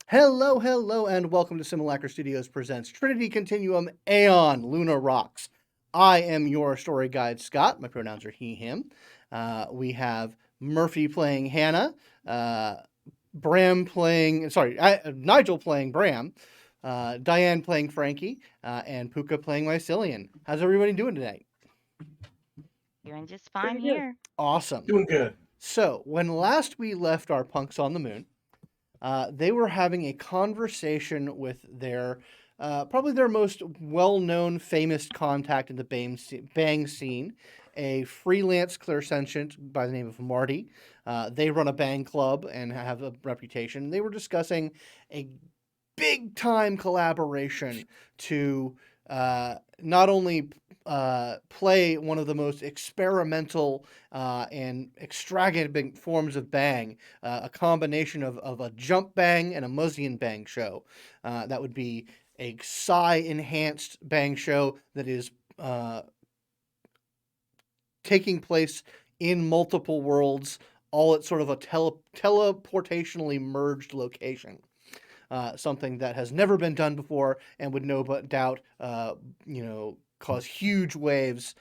Hello, hello, and welcome to Simulacra Studios presents Trinity, Continuum, Aeon, Luna Rocks. I am your story guide, Scott. My pronouns are he, him. We have Murphy playing Hannah, Nigel playing Bram, Diane playing Frankie, and Puka playing Mycelian. How's everybody doing tonight? Doing just fine here. Awesome. Doing good. So, when last we left our punks on the moon, they were having a conversation with their, probably their most well-known, famous contact in the Bang scene, a freelance clairsentient by the name of Marty. They run a Bang club and have a reputation. They were discussing a big-time collaboration to not only play one of the most experimental and extravagant forms of Bang, a combination of a jump Bang and a Muzian Bang show. That would be a psi-enhanced Bang show that is taking place in multiple worlds, all at sort of a teleportationally merged location. Something that has never been done before and would no doubt, cause huge waves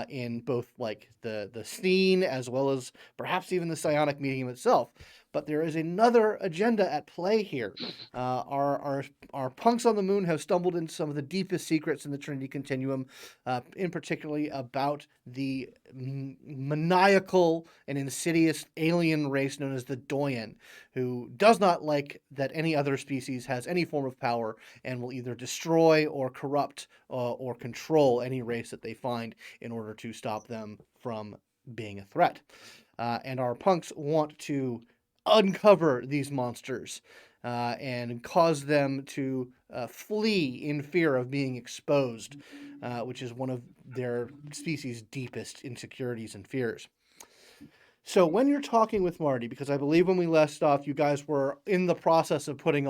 in both like the scene as well as perhaps even the psionic medium itself. But there is another agenda at play here. Our punks on the moon have stumbled into some of the deepest secrets in the Trinity Continuum, in particularly about the maniacal and insidious alien race known as the Doyen, who does not like that any other species has any form of power and will either destroy or corrupt or control any race that they find in order to stop them from being a threat. And our punks want to uncover these monsters and cause them to flee in fear of being exposed, which is one of their species' deepest insecurities and fears. So when you're talking with Marty, because I believe when we left off, you guys were in the process of putting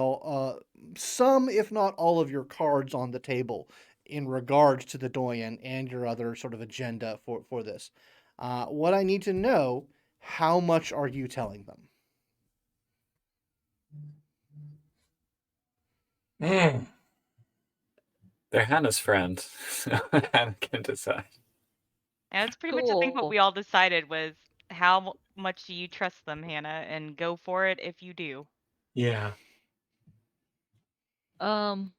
some, if not all, of your cards on the table in regards to the Doyen and your other sort of agenda for this. What I need to know, how much are you telling them? They're Hannah's friend, so Hannah can decide. And that's pretty much I think what we all decided was how much do you trust them, Hannah, and go for it if you do. Yeah. So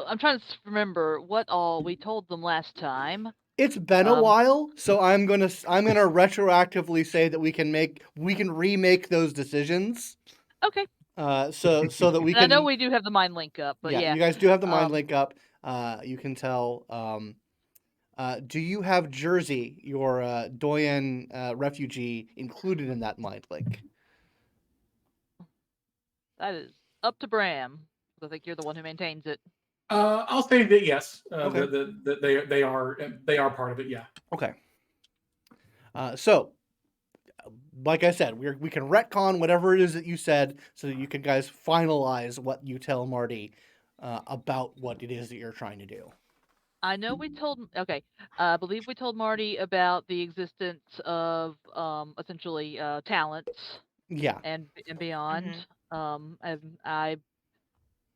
I'm trying to remember what all we told them last time. It's been a while, so I'm gonna retroactively say that we can remake those decisions. Okay. So that we can. I know we do have the mind link up, but yeah. You guys do have the mind link up. You can tell. Do you have Jersey, your Doyen refugee, included in that mind link? That is up to Bram. I think you're the one who maintains it. I'll say that yes. Okay. They are part of it. Yeah. Okay. So, like I said, we can retcon whatever it is that you said, so that you can guys finalize what you tell Marty about what it is that you're trying to do. I know we told. Okay, I believe we told Marty about the existence of essentially talents. Yeah. And beyond. I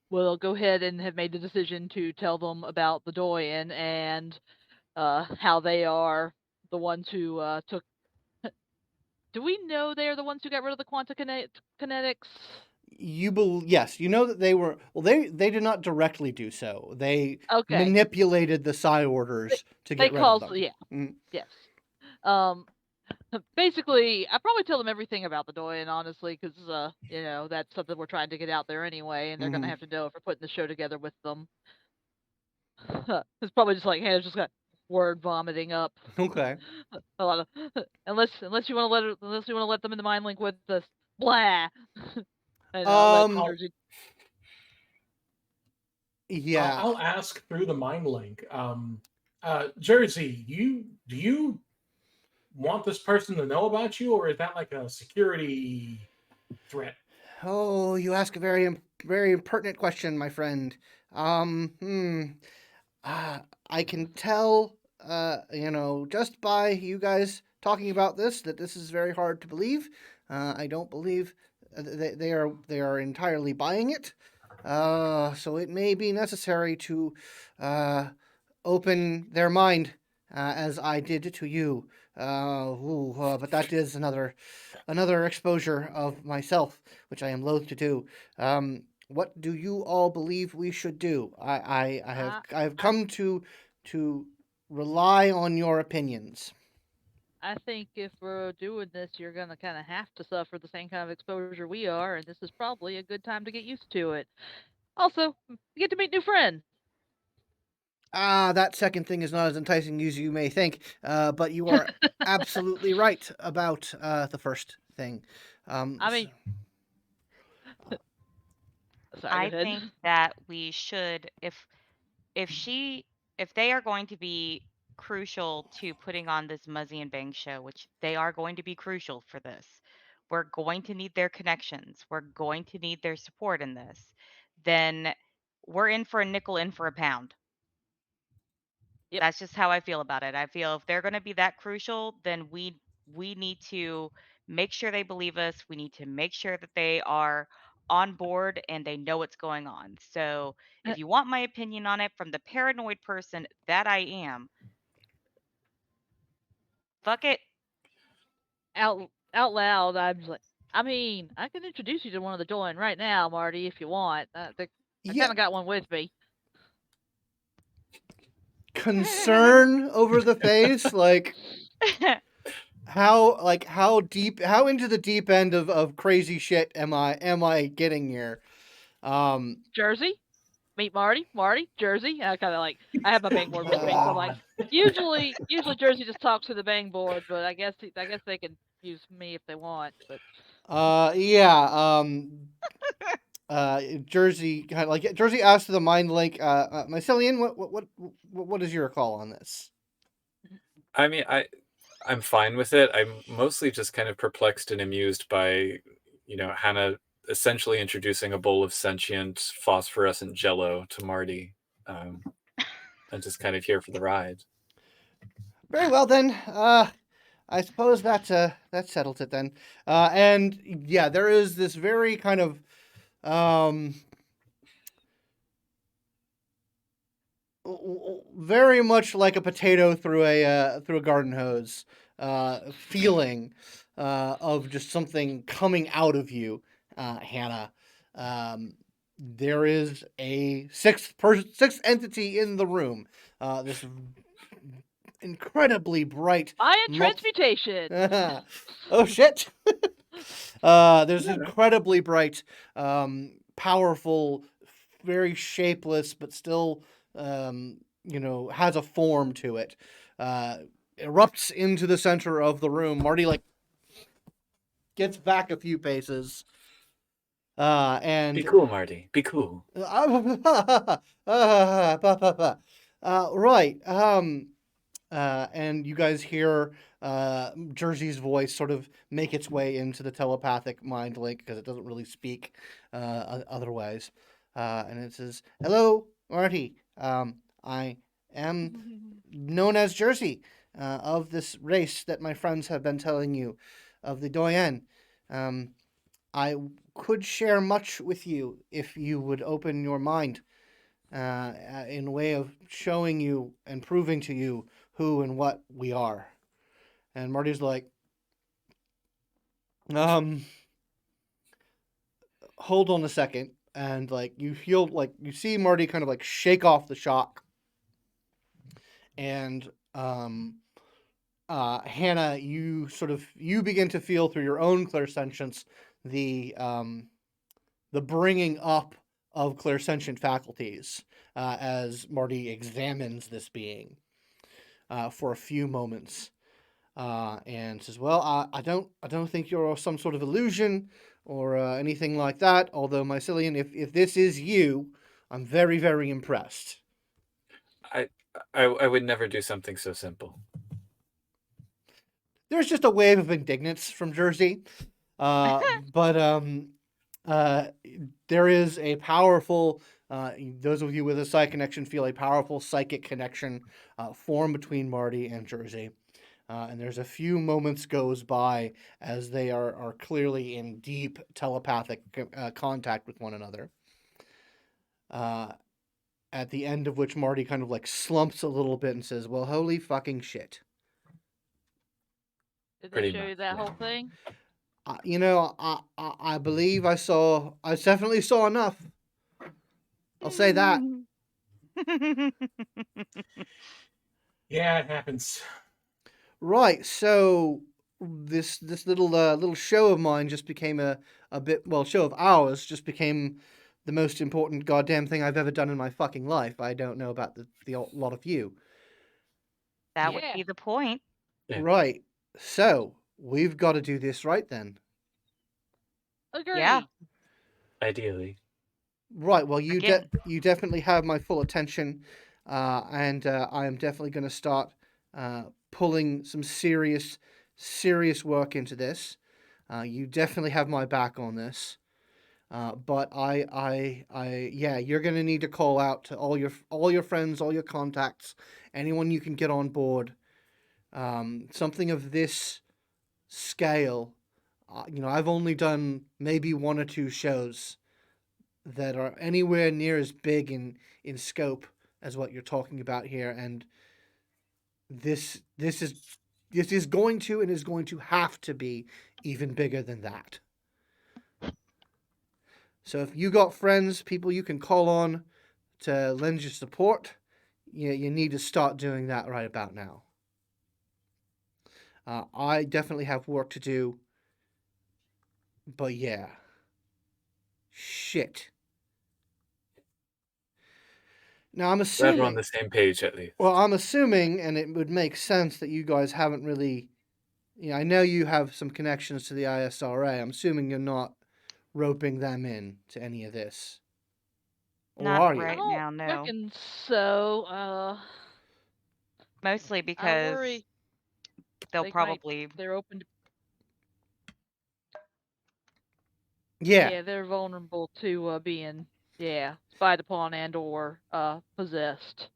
will go ahead and have made the decision to tell them about the Doyen and how they are the ones who took. Do we know they are the ones who got rid of the quantum kinetics? Yes, you know that they were. Well, they did not directly do so. They manipulated the psi orders to get rid of them. Yeah. Mm-hmm. Yes. Basically, I probably tell them everything about the Doyen, honestly, because that's something we're trying to get out there anyway, and they're gonna have to know if we're putting the show together with them. It's probably just like Hannah's just got word vomiting up. Okay. A lot of unless you want to let them in the mind link with us, blah. And let Um. Jersey. Yeah. I'll ask through the mind link. Jersey, do you want this person to know about you, or is that like a security threat? Oh, you ask a very impertinent question, my friend. Hmm. I can tell, just by you guys talking about this, that this is very hard to believe. I don't believe they are entirely buying it. So it may be necessary to uh, open their mind, as I did to you. But that is another exposure of myself, which I am loath to do. What do you all believe we should do? I I have I come to rely on your opinions. I think if we're doing this, you're gonna kind of have to suffer the same kind of exposure we are, and this is probably a good time to get used to it. Also, you get to meet new friends. That second thing is not as enticing as you may think, but you are absolutely right about the first thing. I mean, sorry, go I ahead. think that we should, if she if they are going to be crucial to putting on this Muzzy and Bang show, which they are going to be crucial for this, we're going to need their connections. We're going to need their support in this. Then we're in for a nickel, in for a pound. Yep. That's just how I feel about it. I feel if they're going to be that crucial, then we need to make sure they believe us. We need to make sure that they are on board and they know what's going on. So, Uh, if you want my opinion on it from the paranoid person that I am, fuck it. out loud, I'm just like, I mean, I can introduce you to one of the join right now, Marty, if you want. I Yeah, kind of got one with me. concern over the face, how into the deep end of crazy shit am I getting here? Jersey, meet Marty. Marty, Jersey. I kind of like, I have my bang board with me, so I'm like, uh, usually Jersey just talks to the bang board, but I guess they can use me if they want. But yeah. Jersey kind of like Jersey asked the mind link. Mycelian, what is your call on this? I mean, I'm fine with it. I'm mostly just kind of perplexed and amused by, Hannah essentially introducing a bowl of sentient phosphorescent jello to Marty. I'm just kind of here for the ride. Very well then. I suppose that settles it then. And yeah, there is this very kind of very much like a potato through a garden hose feeling of just something coming out of you, Hannah. There is a sixth entity in the room. This incredibly bright. I am transmutation. Oh shit! There's incredibly bright, powerful, very shapeless, but still, has a form to it. Erupts into the center of the room. Marty gets back a few paces. And Be cool, Marty. Be cool. Right. And you guys hear Jersey's voice sort of make its way into the telepathic mind link because it doesn't really speak otherwise. And it says, "Hello, Marty. I am known as Jersey of this race that my friends have been telling you of the Doyen. I could share much with you if you would open your mind in a way of showing you and proving to you who and what we are." And Marty's like, hold on a second. And you feel you see Marty kind of shake off the shock. And Hannah, you begin to feel through your own clairsentience the bringing up of clairsentient faculties as Marty examines this being for a few moments, and says, "Well, I don't think you're some sort of illusion or anything like that. Although, Mycelian, if this is you, I'm very, very impressed." I would never do something so simple. There's just a wave of indignance from Jersey, but there is a powerful. Those of you with a psychic connection feel a powerful psychic connection form between Marty and Jersey. And there's a few moments goes by as they are clearly in deep telepathic contact with one another. At the end of which Marty kind of like slumps a little bit and says, "Well, holy fucking shit." Did they Pretty show you much, that yeah. whole thing? I believe I definitely saw enough. I'll say that. Yeah, it happens. Right, so this little show of mine just became a show of ours just became the most important goddamn thing I've ever done in my fucking life. I don't know about the lot of you. That would Yeah. be the point. Yeah. Right, so we've got to do this right then. Agreed. Yeah. Ideally. Right, well, you Again. you definitely have my full attention, and I am definitely going to start pulling some serious work into this. You definitely have my back on this, but yeah, you're going to need to call out to all your friends, all your contacts, anyone you can get on board. Something of this scale, I've only done maybe 1 or 2 shows that are anywhere near as big in scope as what you're talking about here, and this is going to and is going to have to be even bigger than that. So if you got friends, people you can call on to lend your support, you need to start doing that right about now. I definitely have work to do, but yeah. Shit. Now I'm Glad we're on assuming, the same page at least. well, I'm assuming, and it would make sense that you guys haven't really, I know you have some connections to the ISRA. I'm assuming you're not roping them in to any of this. Or Not are you? I right don't now, no. reckon so. Mostly I because worry they'll they might. probably They're open to. Yeah. Yeah, they're vulnerable to being spied upon and or possessed.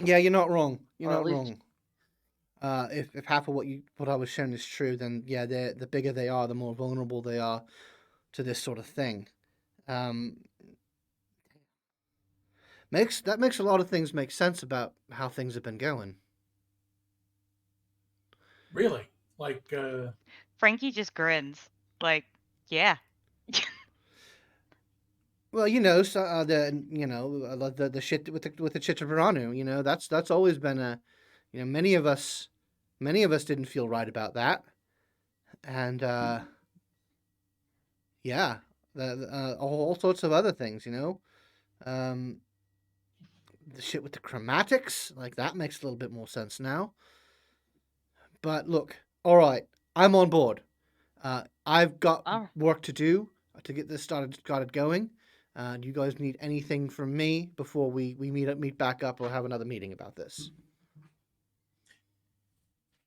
Yeah, you're not wrong. You're Or at not least- wrong. If half of what I was shown is true, then yeah, the bigger they are, the more vulnerable they are to this sort of thing. That makes a lot of things make sense about how things have been going. Really? Like, Frankie just grins. Like, yeah. Well, so, the shit with the Chitaburanu, that's always been many of us didn't feel right about that, and yeah, all sorts of other things, the shit with the chromatics, like that makes a little bit more sense now. But look, all right, I'm on board. I've got work to do to get this started going. Do you guys need anything from me before we meet back up or have another meeting about this?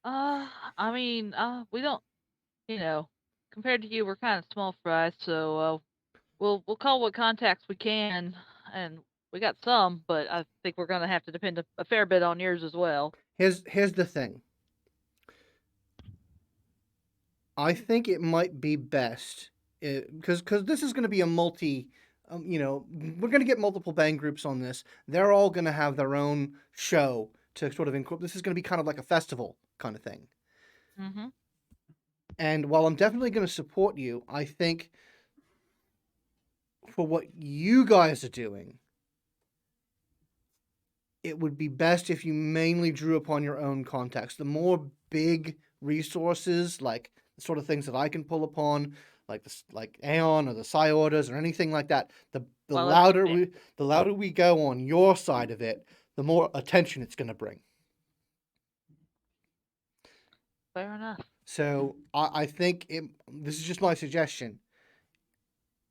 I mean, we don't, compared to you, we're kind of small fries, so we'll call what contacts we can, and we got some, but I think we're gonna have to depend a fair bit on yours as well. Here's the thing. I think it might be best because this is going to be a multi. We're going to get multiple band groups on this. They're all going to have their own show to sort of incorporate. This is going to be kind of like a festival kind of thing. Mm-hmm. And while I'm definitely going to support you, I think for what you guys are doing, it would be best if you mainly drew upon your own contacts. The more big resources, like the sort of things that I can pull upon, like Aeon or the Psi Orders or anything like that, the the Well, that's louder fair. we go on your side of it, the more attention it's going to bring. Fair enough. So I think this is just my suggestion.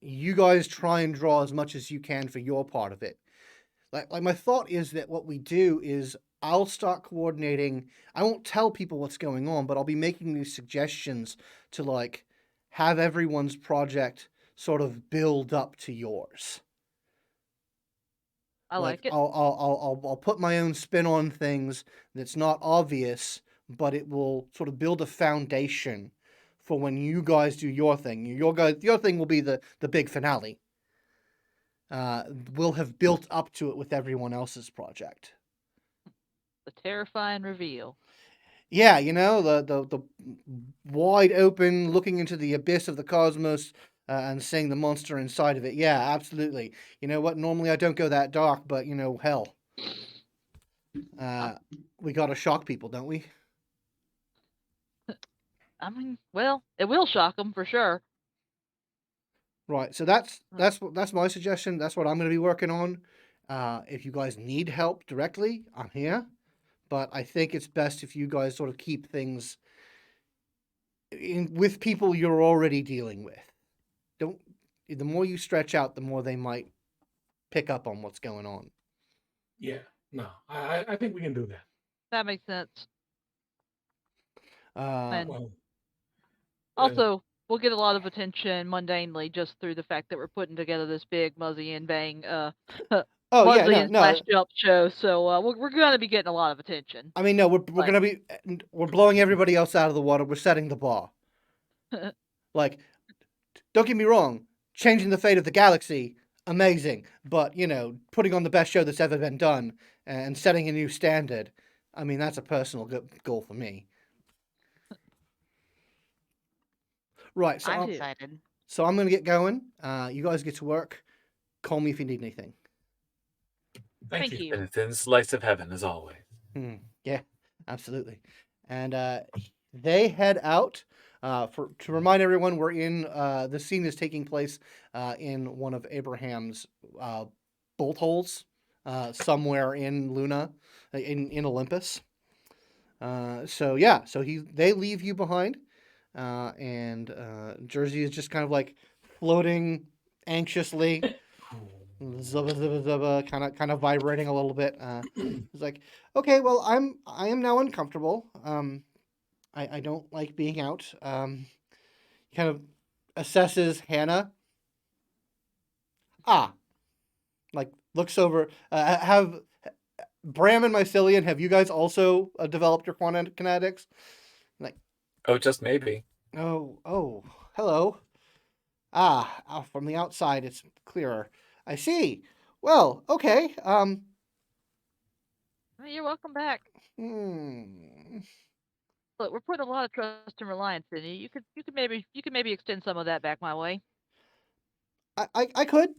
You guys try and draw as much as you can for your part of it. Like my thought is that what we do is I'll start coordinating. I won't tell people what's going on, but I'll be making these suggestions to like have everyone's project sort of build up to yours. I like it. I'll put my own spin on things that's not obvious, but it will sort of build a foundation for when you guys do your thing. Your thing will be the big finale. We'll have built up to it with everyone else's project. The terrifying reveal. Yeah, the wide open, looking into the abyss of the cosmos and seeing the monster inside of it. Yeah, absolutely. You know what? Normally I don't go that dark, but hell, we gotta shock people, don't we? I mean, well, it will shock them for sure. Right. So that's my suggestion. That's what I'm going to be working on. If you guys need help directly, I'm here. But I think it's best if you guys sort of keep things with people you're already dealing with. The more you stretch out, the more they might pick up on what's going on. Yeah, no, I think we can do that. That makes sense. And Well, also, we'll get a lot of attention mundanely just through the fact that we're putting together this big Muzzy and Bang Oh yeah, Muzzy no, and no. Slash Jump show. So we're going to be getting a lot of attention. I mean, no, we're Like- gonna be we're blowing everybody else out of the water. We're setting the bar. Like, don't get me wrong, changing the fate of the galaxy, amazing. But putting on the best show that's ever been done and setting a new standard. I mean, that's a personal goal for me. Right, so I'm excited. So I'm gonna get going. You guys get to work. Call me if you need anything. thank you. And a thin slice of heaven, as always. Yeah, absolutely. And they head out. To remind everyone, we're in the scene is taking place in one of Abraham's bolt holes somewhere in Luna, in Olympus. So they leave you behind, and Jersey is just kind of like floating anxiously. Zubba, zubba, zubba, kind of vibrating a little bit. It's like, okay, well, I am now uncomfortable. I don't like being out. Kind of assesses Hannah. Like looks over. Have Bram and Mycelian, have you guys also developed your kinetics? Like, Oh, just maybe. oh, hello. From the outside, it's clearer. I see. Well, okay. You're welcome back. Look, we're putting a lot of trust and reliance in you. You could maybe extend some of that back my way. I could.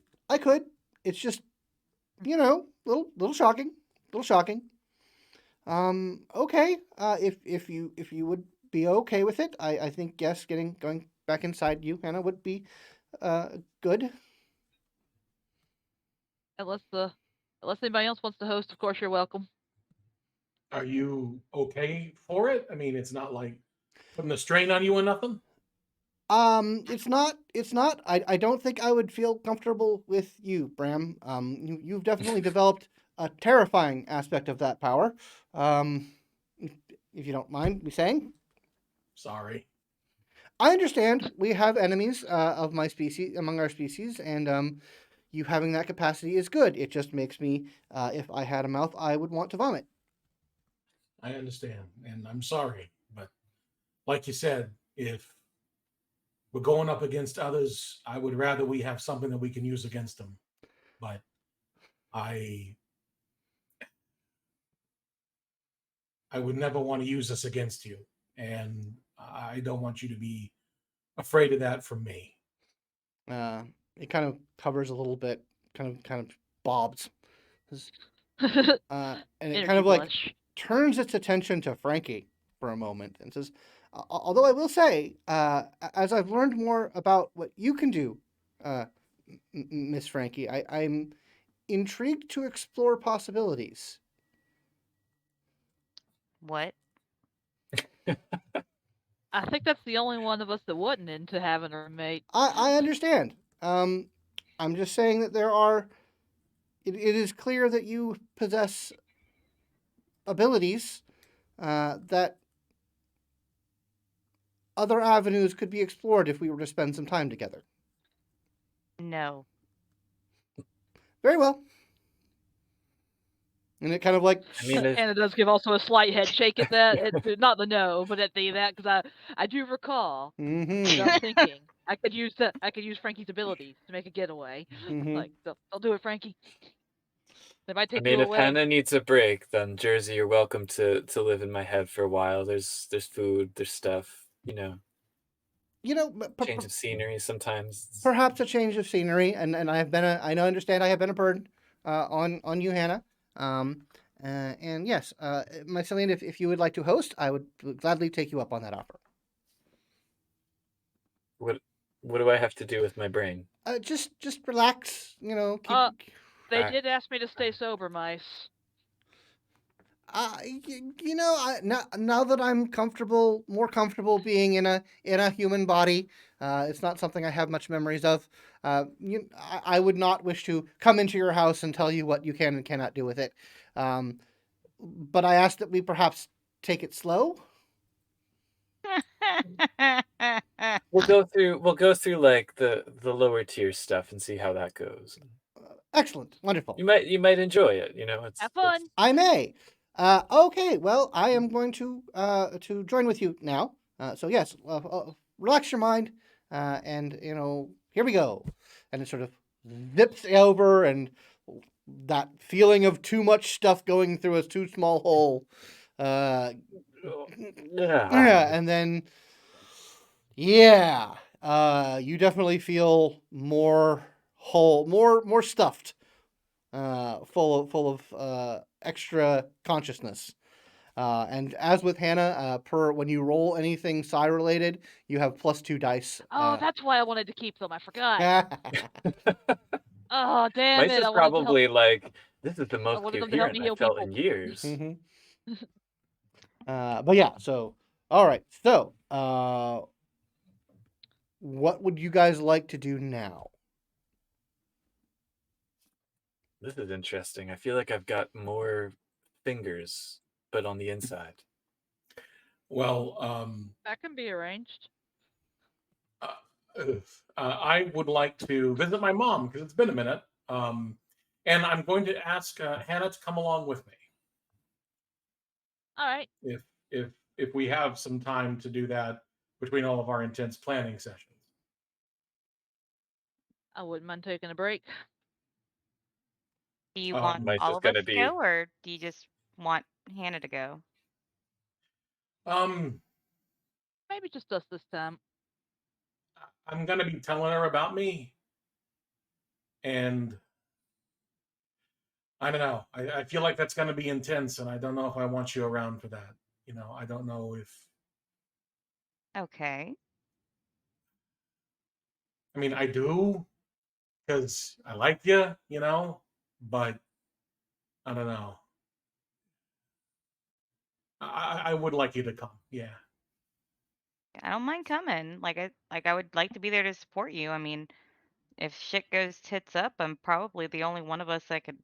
It's just, little shocking. Okay. If you would be okay with it, I think yes, going back inside you, Hannah, would be good. Unless anybody else wants to host, of course you're welcome. Are you okay for it? I mean, it's not like putting a strain on you or nothing. It's not. I don't think I would feel comfortable with you, Bram. You've definitely developed a terrifying aspect of that power. If you don't mind me saying. Sorry. I understand. We have enemies of my species among our species, and you having that capacity is good. It just makes me, if I had a mouth, I would want to vomit. I understand, and I'm sorry, but like you said, if we're going up against others, I would rather we have something that we can use against them. But I would never want to use this against you, and I don't want you to be afraid of that from me. It kind of covers a little bit, kind of bobs, and it kind of like turns its attention to Frankie for a moment and says, although I will say, as I've learned more about what you can do, Miss Frankie. I'm intrigued to explore possibilities. What? I think that's the only one of us that wasn't into having a roommate. I understand. I'm just saying that there are. It is clear that you possess abilities that other avenues could be explored if we were to spend some time together. No. Very well. And it kind of like I mean, And it does give also a slight head shake at that. Not the no, but at the that, because I do recall without thinking I could use Frankie's abilities to make a getaway. Like, don't do it, Frankie. They might I take mean, you if away. Hannah needs a break, then Jersey, you're welcome to live in my head for a while. There's food, there's stuff, change of scenery sometimes. Perhaps a change of scenery, and I understand I have been a burden on you, Hannah. And yes, Mycelian, if you would like to host, I would gladly take you up on that offer. What do I have to do with my brain? Just relax, They did ask me to stay sober, Mice. now that I'm more comfortable being in a human body, it's not something I have much memories of. I would not wish to come into your house and tell you what you can and cannot do with it. But I ask that we perhaps take it slow. We'll go through like the lower tier stuff and see how that goes. Excellent, wonderful. You might enjoy it. It's Have fun. I may. Okay, well, I am going to join with you now. So yes, relax your mind, and here we go. And it sort of zips over, and that feeling of too much stuff going through a too small hole. Yeah, and then you definitely feel more whole, more stuffed, full of extra consciousness. And as with Hannah, when you roll anything psi related, you have +2 dice. Oh, that's why I wanted to keep them. I forgot. Oh, damn Mice it! is probably like, this is the most wanted them to help coherent me I've heal felt people. in years. But yeah, so all right, so what would you guys like to do now? This is interesting. I feel like I've got more fingers, but on the inside. Well, That can be arranged. I would like to visit my mom because it's been a minute. And I'm going to ask Hannah to come along with me All right. if we have some time to do that between all of our intense planning sessions. I wouldn't mind taking a break. Do you Um, want Mice all is of us gonna to be go, or do you just want Hannah to go? Maybe just us this time. I'm going to be telling her about me, and I don't know. I feel like that's going to be intense, and I don't know if I want you around for that. I don't know if. Okay. I mean, I do because I like you, but I don't know. I would like you to come. Yeah. I don't mind coming. I would like to be there to support you. I mean, if shit goes tits up, I'm probably the only one of us that could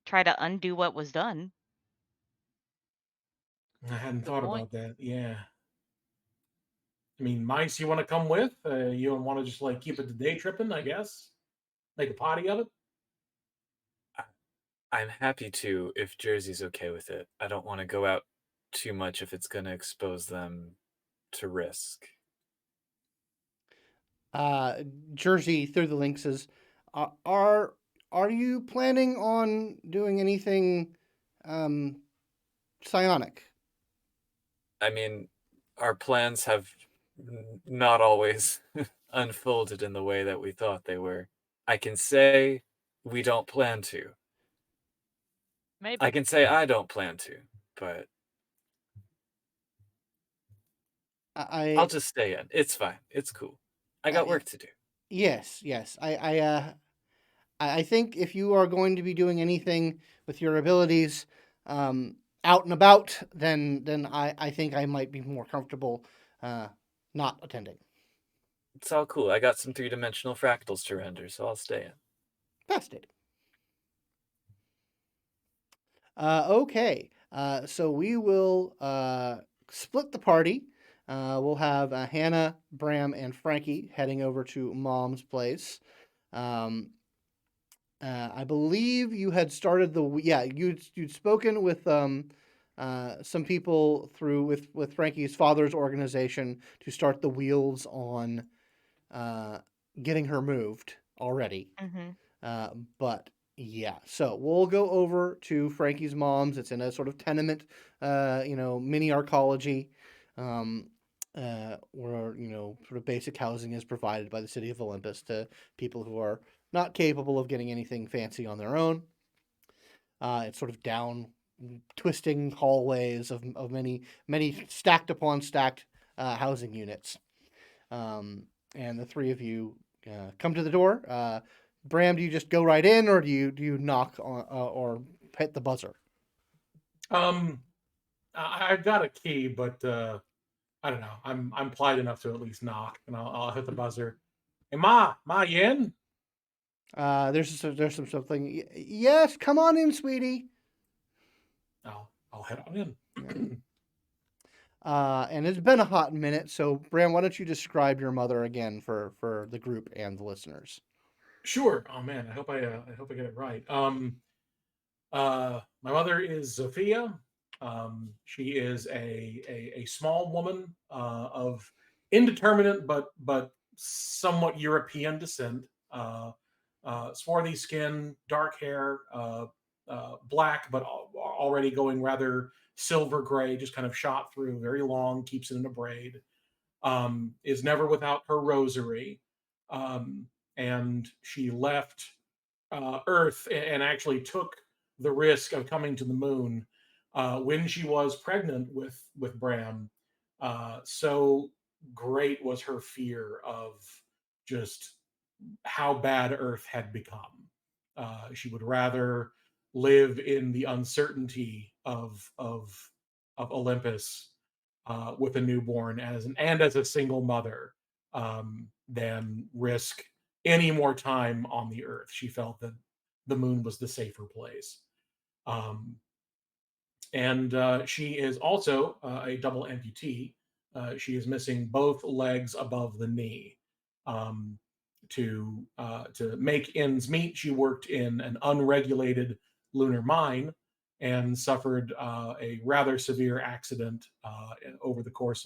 try to undo what was done. I hadn't Good thought point. about that. Yeah. I mean, Mice, you want to come with? You don't want to just like keep it to day tripping, I guess? Make a party of it? I'm happy to if Jersey's okay with it. I don't want to go out too much if it's going to expose them to risk. Jersey through the links says, are you planning on doing anything psionic? I mean, our plans have not always unfolded in the way that we thought they were. I can say we don't plan to. Maybe. I can say I don't plan to, but I'll just stay in. It's fine. It's cool. I got work to do. Yes, yes. I think if you are going to be doing anything with your abilities out and about, then I think I might be more comfortable not attending. It's all cool. I got some 3-dimensional fractals to render, so I'll stay in. Fascinating. Okay. So we will split the party. We'll have Hannah, Bram, and Frankie heading over to Mom's place. I believe you had started you'd spoken with some people through with Frankie's father's organization to start the wheels on getting her moved already. Mm-hmm. But yeah, so we'll go over to Frankie's mom's. It's in a sort of tenement, mini arcology, where sort of basic housing is provided by the city of Olympus to people who are not capable of getting anything fancy on their own. It's sort of down, twisting hallways of many stacked upon stacked housing units. And the three of you come to the door. Bram, do you just go right in, or do you knock on or hit the buzzer? I've got a key, but I don't know. I'm polite enough to at least knock, and I'll hit the buzzer. Hey, Ma, you in? There's something. Yes, come on in, sweetie. I'll head on in. And it's been a hot minute, so Bram, why don't you describe your mother again for the group and the listeners? Sure. Oh man, I hope I get it right. My mother is Zofia. She is a small woman of indeterminate but somewhat European descent. Swarthy skin, dark hair, black, but already going rather silver gray, just kind of shot through, very long, keeps it in a braid. Is never without her rosary. And she left Earth and actually took the risk of coming to the moon when she was pregnant with Bram. So great was her fear of just how bad Earth had become. She would rather live in the uncertainty of Olympus with a newborn as a single mother than risk any more time on the Earth. She felt that the moon was the safer place. Um, and she is also a double amputee. She is missing both legs above the knee. Um, to make ends meet, she worked in an unregulated lunar mine and suffered a rather severe accident over the course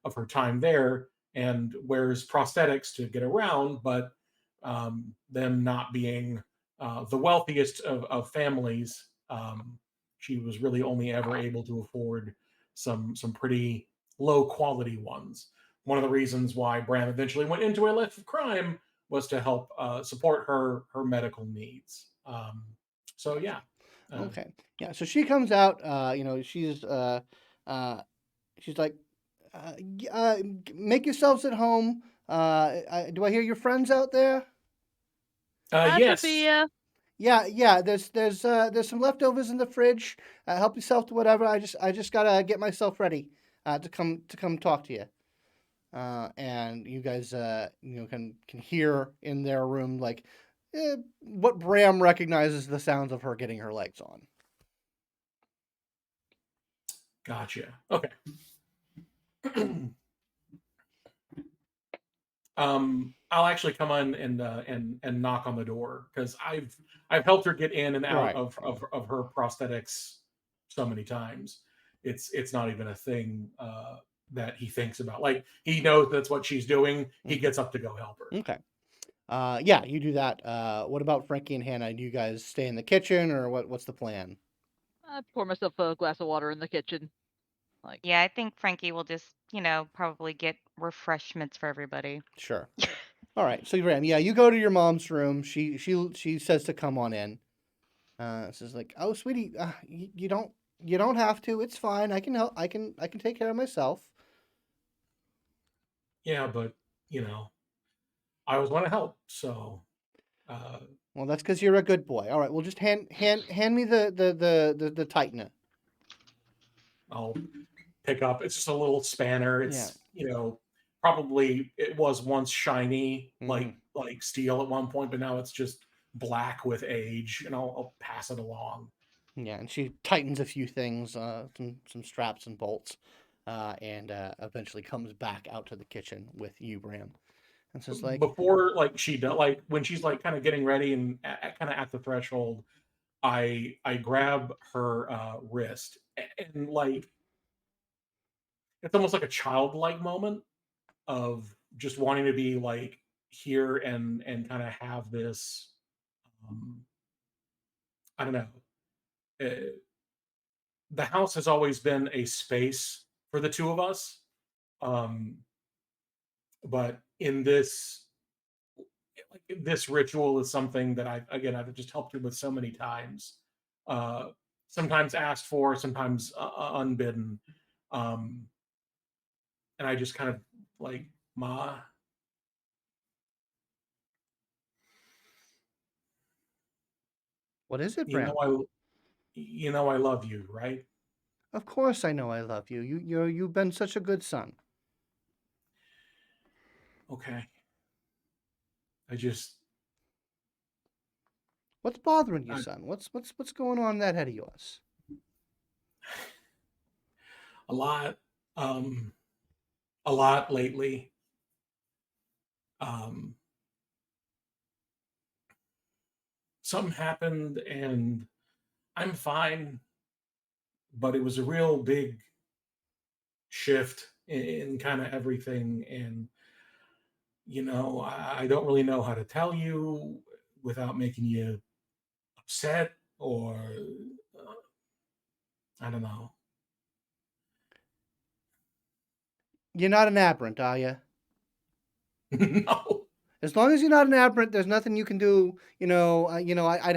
of her time there, and wears prosthetics to get around. But them not being the wealthiest of families, she was really only ever able to afford some pretty low quality ones. One of the reasons why Bram eventually went into a life of crime was to help support her medical needs. So yeah. Okay, yeah. So she comes out. She's like, make yourselves at home. Do I hear your friends out there? Hi, Yes. Sophia. Yeah. There's some leftovers in the fridge. Help yourself to whatever. I just gotta get myself ready to come talk to you. And you guys can hear in their room like what Bram recognizes the sounds of her getting her legs on. Gotcha. Okay. I'll actually come on and knock on the door because I've helped her get in and out Right. of her prosthetics so many times. It's not even a thing that he thinks about. Like, he knows that's what she's doing. He gets up to go help her. Okay. Yeah, you do that. What about Frankie and Hannah? Do you guys stay in the kitchen, or what's the plan? I pour myself a glass of water in the kitchen. Like, Yeah, I think Frankie will just, probably get refreshments for everybody. Sure. All right. So Ram, yeah, you go to your mom's room. She says to come on in. Says like, "Oh, sweetie, you don't have to. It's fine. I can help. I can take care of myself." Yeah, but you know, I always want to help. So, Well, that's because you're a good boy. All right, well, just hand me the tightener. I'll pick up. It's just a little spanner. Yeah. It's probably it was once shiny Mhm. like steel at one point, but now it's just black with age, and I'll pass it along. Yeah, and she tightens a few things, some straps and bolts, and eventually comes back out to the kitchen with you, Bram, and says like, Before she does, when she's kind of getting ready and kind of at the threshold, I grab her wrist and it's almost like a childlike moment of just wanting to be here and kind of have this um, I don't know. uh, the house has always been a space for the two of us, um, but in this ritual is something that I've just helped her with so many times, uh, sometimes asked for, sometimes unbidden, um, and I just kind of Ma, "What is it, you Bram? know I love you, right? Of course I know I love you. You've been such a good son. Okay. I just What's bothering you, I, son? What's going on in that head of yours?" a lot, um, a lot lately. Um, Something happened and I'm fine, but it was a real big shift in kind of everything. And, I don't really know how to tell you without making you upset or I don't know. You're not an aberrant, are you? No. As long as you're not an aberrant, there's nothing you can do. I'd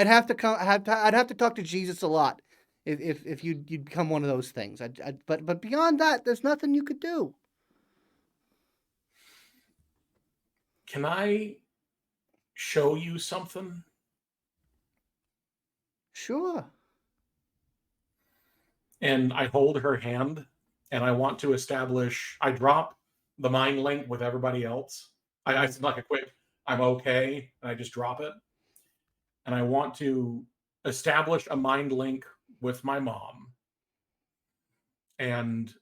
have to talk to Jesus a lot if you'd become one of those things. But beyond that, there's nothing you could do. Can I show you something? Sure. And I hold her hand and I want to I drop the mind link with everybody else. I Mm-hmm. said like a quick, I'm okay. And I just drop it. And I want to establish a mind link with my mom. And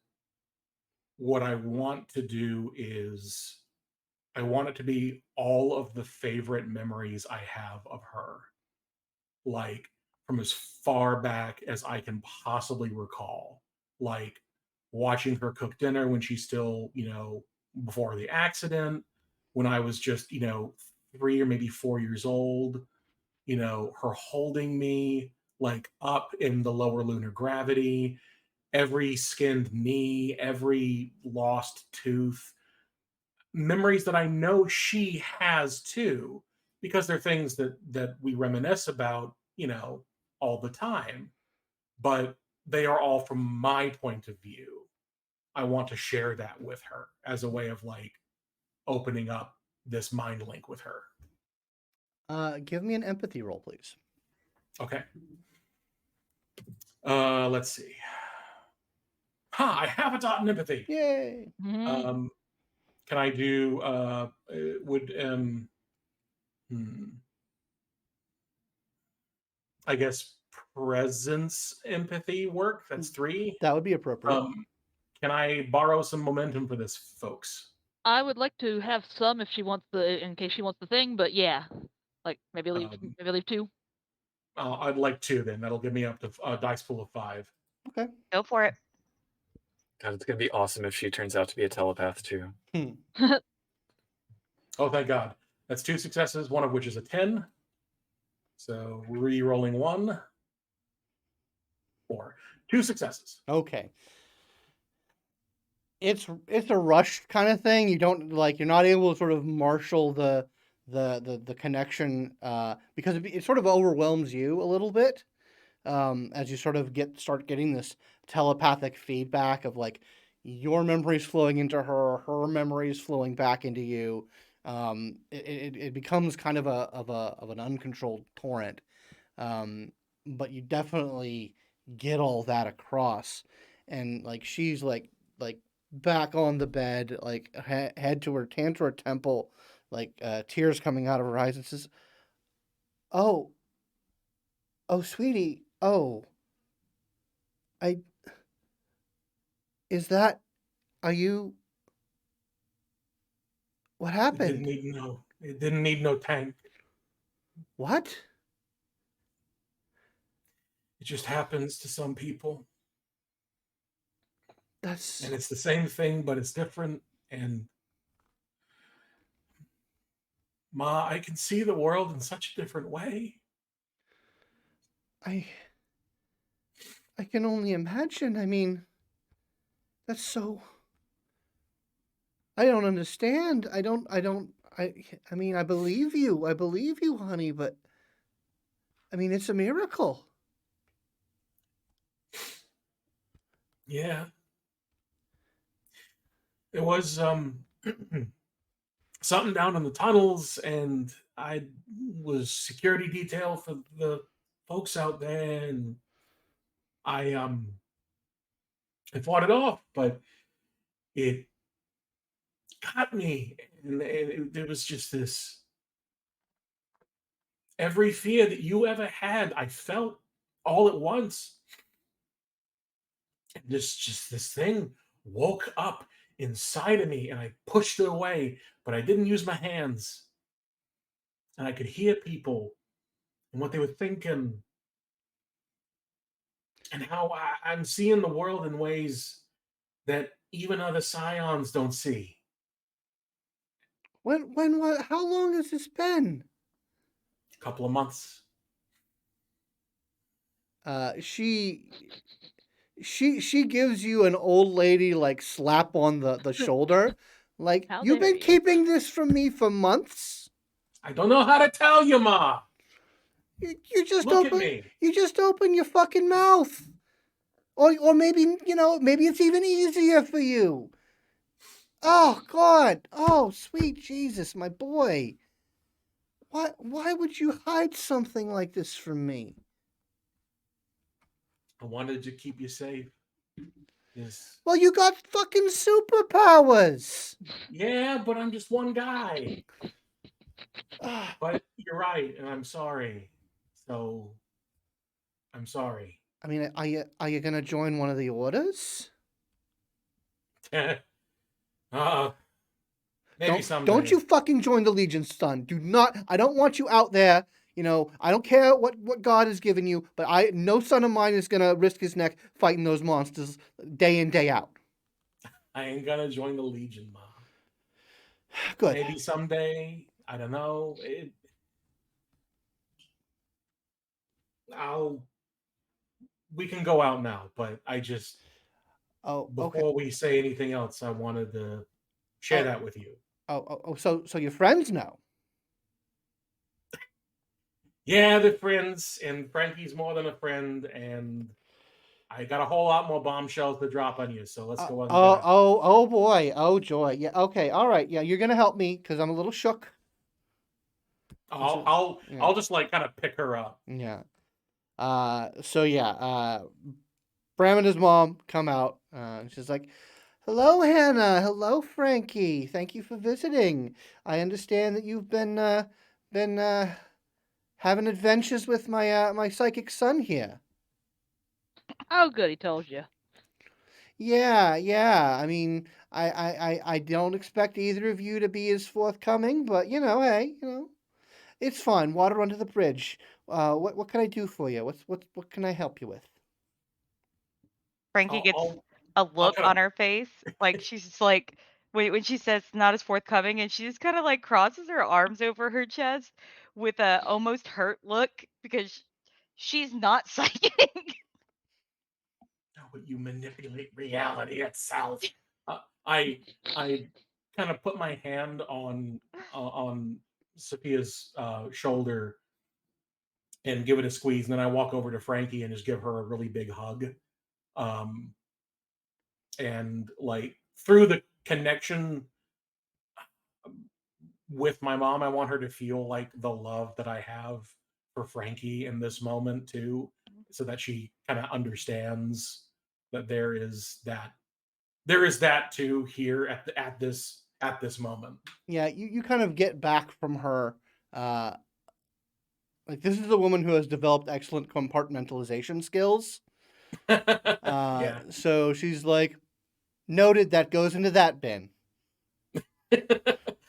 what I want to do is I want it to be all of the favorite memories I have of her, like from as far back as I can possibly recall, like watching her cook dinner when she's still, before the accident, when I was just, 3 or maybe 4 years old, her holding me up in the lower lunar gravity, every skinned knee, every lost tooth, memories that I know she has too, because they're things that we reminisce about, all the time. But they are all from my point of view. I want to share that with her as a way of opening up this mind link with her. Give me an empathy roll, please. Okay. Let's see. I have a dot in empathy. Yay! Can I do would I guess presence empathy work? That's 3. That would be appropriate. Can I borrow some momentum for this, folks? I would like to have some if she wants in case she wants the thing, but yeah, maybe leave Um, 2. I'd like 2 then. That'll give me up to a dice pool of 5. Okay. Go for it. God, it's gonna be awesome if she turns out to be a telepath too. Oh, thank God. That's 2 successes, one of which is a 10. So re-rolling 1. 4. 2 successes. Okay. It's a rushed kind of thing. You don't you're not able to sort of marshal the connection because it sort of overwhelms you a little bit as you sort of start getting this telepathic feedback of your memories flowing into her memories flowing back into you, it becomes kind of an uncontrolled torrent. But you definitely get all that across, and like she's like back on the bed, like head to her hand to her temple, like tears coming out of her eyes, and says, "Oh, oh, sweetie, oh, I is that are you? What It didn't happened? need no. It didn't need no tank. What? It just happens to some people, That's and it's the same thing, but it's different. And Ma, I can see the world in such a different way. I I can only imagine. I mean, that's so. I don't understand. I mean, I believe you. I believe you, honey, but I mean, it's a miracle. Yeah, it was something down in the tunnels, and I was security detail for the folks out there, and I I fought it off, but it got me, and there was just this every fear that you ever had, I felt all at once. And this thing woke up inside of me, and I pushed it away, but I didn't use my hands, and I could hear people and what they were thinking, and how I'm seeing the world in ways that even other scions don't see. What? How long has this been? A couple of months. She she gives you an old lady like slap on the shoulder, like How you've dare been you? keeping this from me for months. I don't know how to tell you, Ma. You just Look at open me. your fucking mouth, or maybe maybe it's even easier for you. Oh God! Oh sweet Jesus, my boy. Why would you hide something like this from me? I wanted to keep you safe. Yes. Well, you got fucking superpowers. Yeah, but I'm just one guy. Ah, But you're right, and I'm sorry. So I'm sorry. I mean, are you gonna join one of the orders? uh, maybe Don't you someday. fucking join the Legion, son. Do not. I don't want you out there. I don't care what God has given you, but no son of mine is gonna risk his neck fighting those monsters day in day out. I ain't gonna join the Legion, Mom. Good. Maybe someday. I don't know. I'll. We can go out now, but I just Oh, okay. before we say anything else, I wanted to share Oh, that with you. So your friends know. Yeah, they're friends, and Frankie's more than a friend, and I got a whole lot more bombshells to drop on you. So let's go on that. Oh boy. Oh joy. Yeah. Okay. All right. Yeah. You're gonna help me because I'm a little shook. Yeah. I'll just like kind of pick her up. Yeah. So yeah. Bram and his mom come out. And she's like, "Hello, Hannah. Hello, Frankie. Thank you for visiting. I understand that you've been having adventures with my psychic son here." Oh, good, he told you. Yeah, yeah. I mean, I don't expect either of you to be as forthcoming, but hey, it's fine. Water under the bridge. What can I do for you? What can I help you with? Frankie I'll gets I'll, a I'll look kind on of her face, like she's just like when she says not as forthcoming, and she just kind of like crosses her arms over her chest with a almost hurt look because she's not psychic. know, but you manipulate reality itself. I I kind of put my hand on Sophia's shoulder and give it a squeeze, and then I walk over to Frankie and just give her a really big hug. Um, and like through the connection, with my mom, I want her to feel like the love that I have for Frankie in this moment too, so that she kind of understands that there is that too here at this moment. Yeah, you kind of get back from her. Like, this is a woman who has developed excellent compartmentalization skills. Yeah. So she's like, noted, that goes into that bin.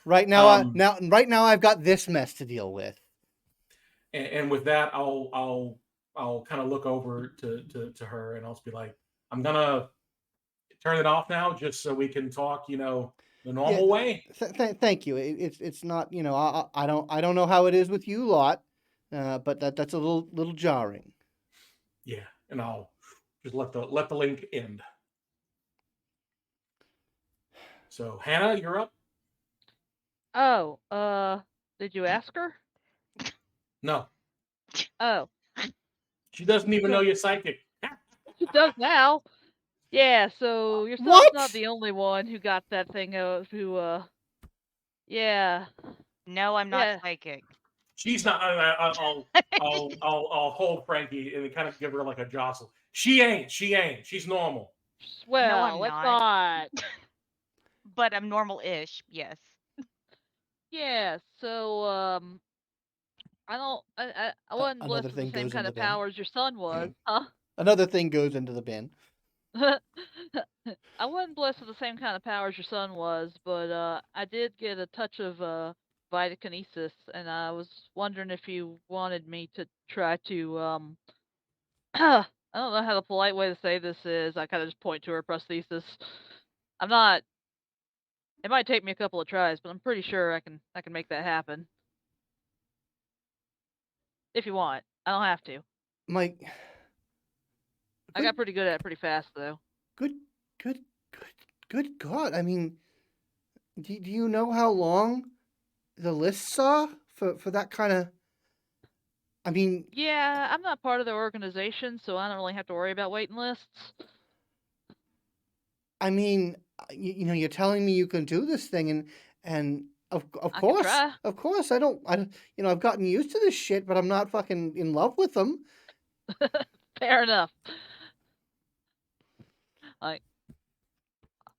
Right now, right now I've got this mess to deal with. And with that, I'll kind of look over to her and I'll just be like, I'm gonna turn it off now, just so we can talk, the normal way. Thank you. It's not, I don't know how it is with you lot, but that's a little jarring. Yeah, and I'll just let the link end. So Hannah, you're up. Oh, did you ask her? No, Oh, she doesn't even know you're psychic. she does now. Yeah, so your son's What? not the only one who got that thing yeah. No, I'm not Yeah. psychic. She's not. I'll hold Frankie and kind of give her like a jostle. She ain't. She's normal. Well, I'm it's not. not. But I'm normal-ish, yes. Yeah, so I wasn't Another blessed with the thing same goes in kind the of bin. powers your son was, huh? Another thing goes into the bin. I wasn't blessed with the same kind of powers your son was, but I did get a touch of vitakinesis, and I was wondering if you wanted me to try to I don't know how the polite way to say this is. I kind of just point to her prosthesis. I'm not. It might take me a couple of tries, but I'm pretty sure I can make that happen. If you want, I don't have to. Mike, I got pretty good at it pretty fast though. good God. I mean, do you know how long the lists are for that kind of? I mean, Yeah, I'm not part of the organization, so I don't really have to worry about waiting lists. you're telling me you can do this thing, and of I can try. course, I've gotten used to this shit, but I'm not fucking in love with them. Fair enough. Like,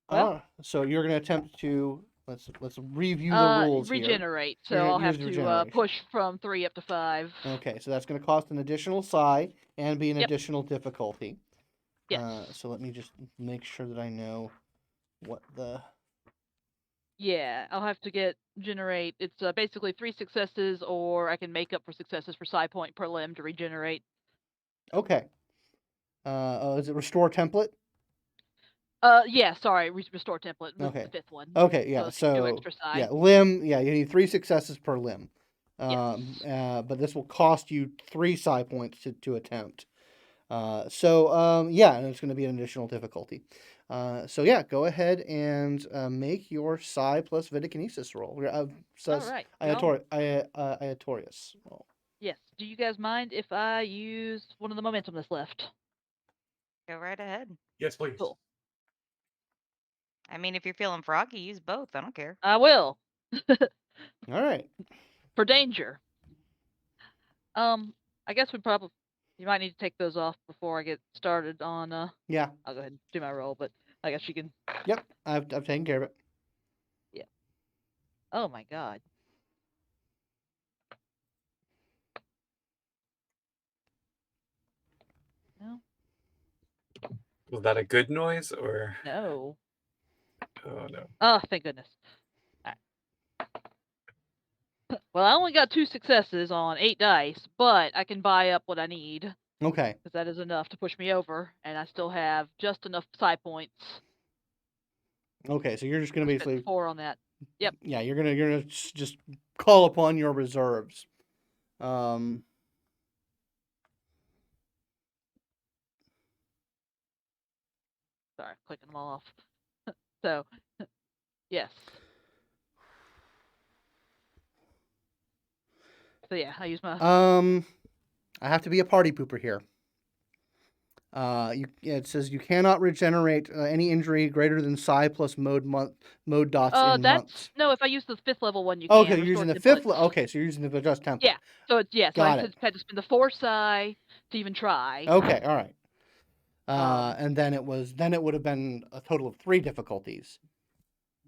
well, So you're gonna attempt to let's review the rules here. regenerate. So You're gonna I'll have use to regeneration. push from 3 up to 5. Okay, so that's gonna cost an additional psi and be an Yep. additional difficulty. Yes. So let me just make sure that I know what the. Yeah, I'll have to generate. It's basically 3 successes, or I can make up for successes for psi point per limb to regenerate. Okay. Is it restore template? Yeah, sorry, restore template was Okay. the 5th one. Okay, yeah. So it's 2 So extra psi. yeah, limb. Yeah, you need 3 successes per limb. Yes. But this will cost you 3 psi points to attempt. Yeah, and it's going to be an additional difficulty. So yeah, go ahead and make your psi plus vitikinesis roll. All right. Iatorius roll. Yes. Do you guys mind if I use one of the momentum that's left? Go right ahead. Yes, please. Cool. I mean, if you're feeling froggy, use both. I don't care. I will. All right. For danger. I guess you might need to take those off before I get started on Yeah. I'll go ahead and do my roll, but I guess you can. Yep. I've taken care of it. Yeah. Oh my god. No. Was that a good noise or? No. Oh no. Oh, thank goodness. All right. Well, I only got 2 successes on 8 dice, but I can buy up what I need. Okay. Because that is enough to push me over, and I still have just enough psi points. Okay, so you're just gonna basically 4 on that. Yep. Yeah, you're gonna just call upon your reserves. Sorry, clicking them all off. So, yes. So yeah, I use my. I have to be a party pooper here. It says you cannot regenerate any injury greater than psi plus mode dots in months. No, if I use the 5th level one, you Okay, can. you're using the Restore 5th. templates. Okay, so you're using the adjust template. Yeah. So it's so Got I it. had to spend the 4 psi to even try. Okay, all right. And then it would have been a total of 3 difficulties.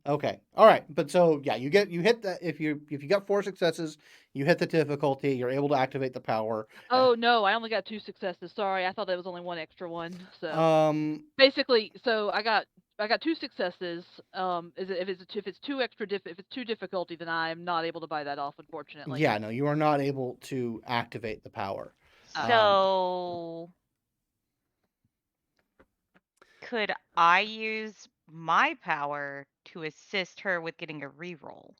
Okay, all right. But so yeah, you hit that if you got 4 successes, you hit the difficulty. You're able to activate the power. Oh no, I only got 2 successes. Sorry, I thought there was only 1 extra one. So basically, I got 2 successes. If it's 2 extra if it's 2 difficulty, then I'm not able to buy that off, unfortunately. Yeah, no, you are not able to activate the power. So could I use my power to assist her with getting a reroll?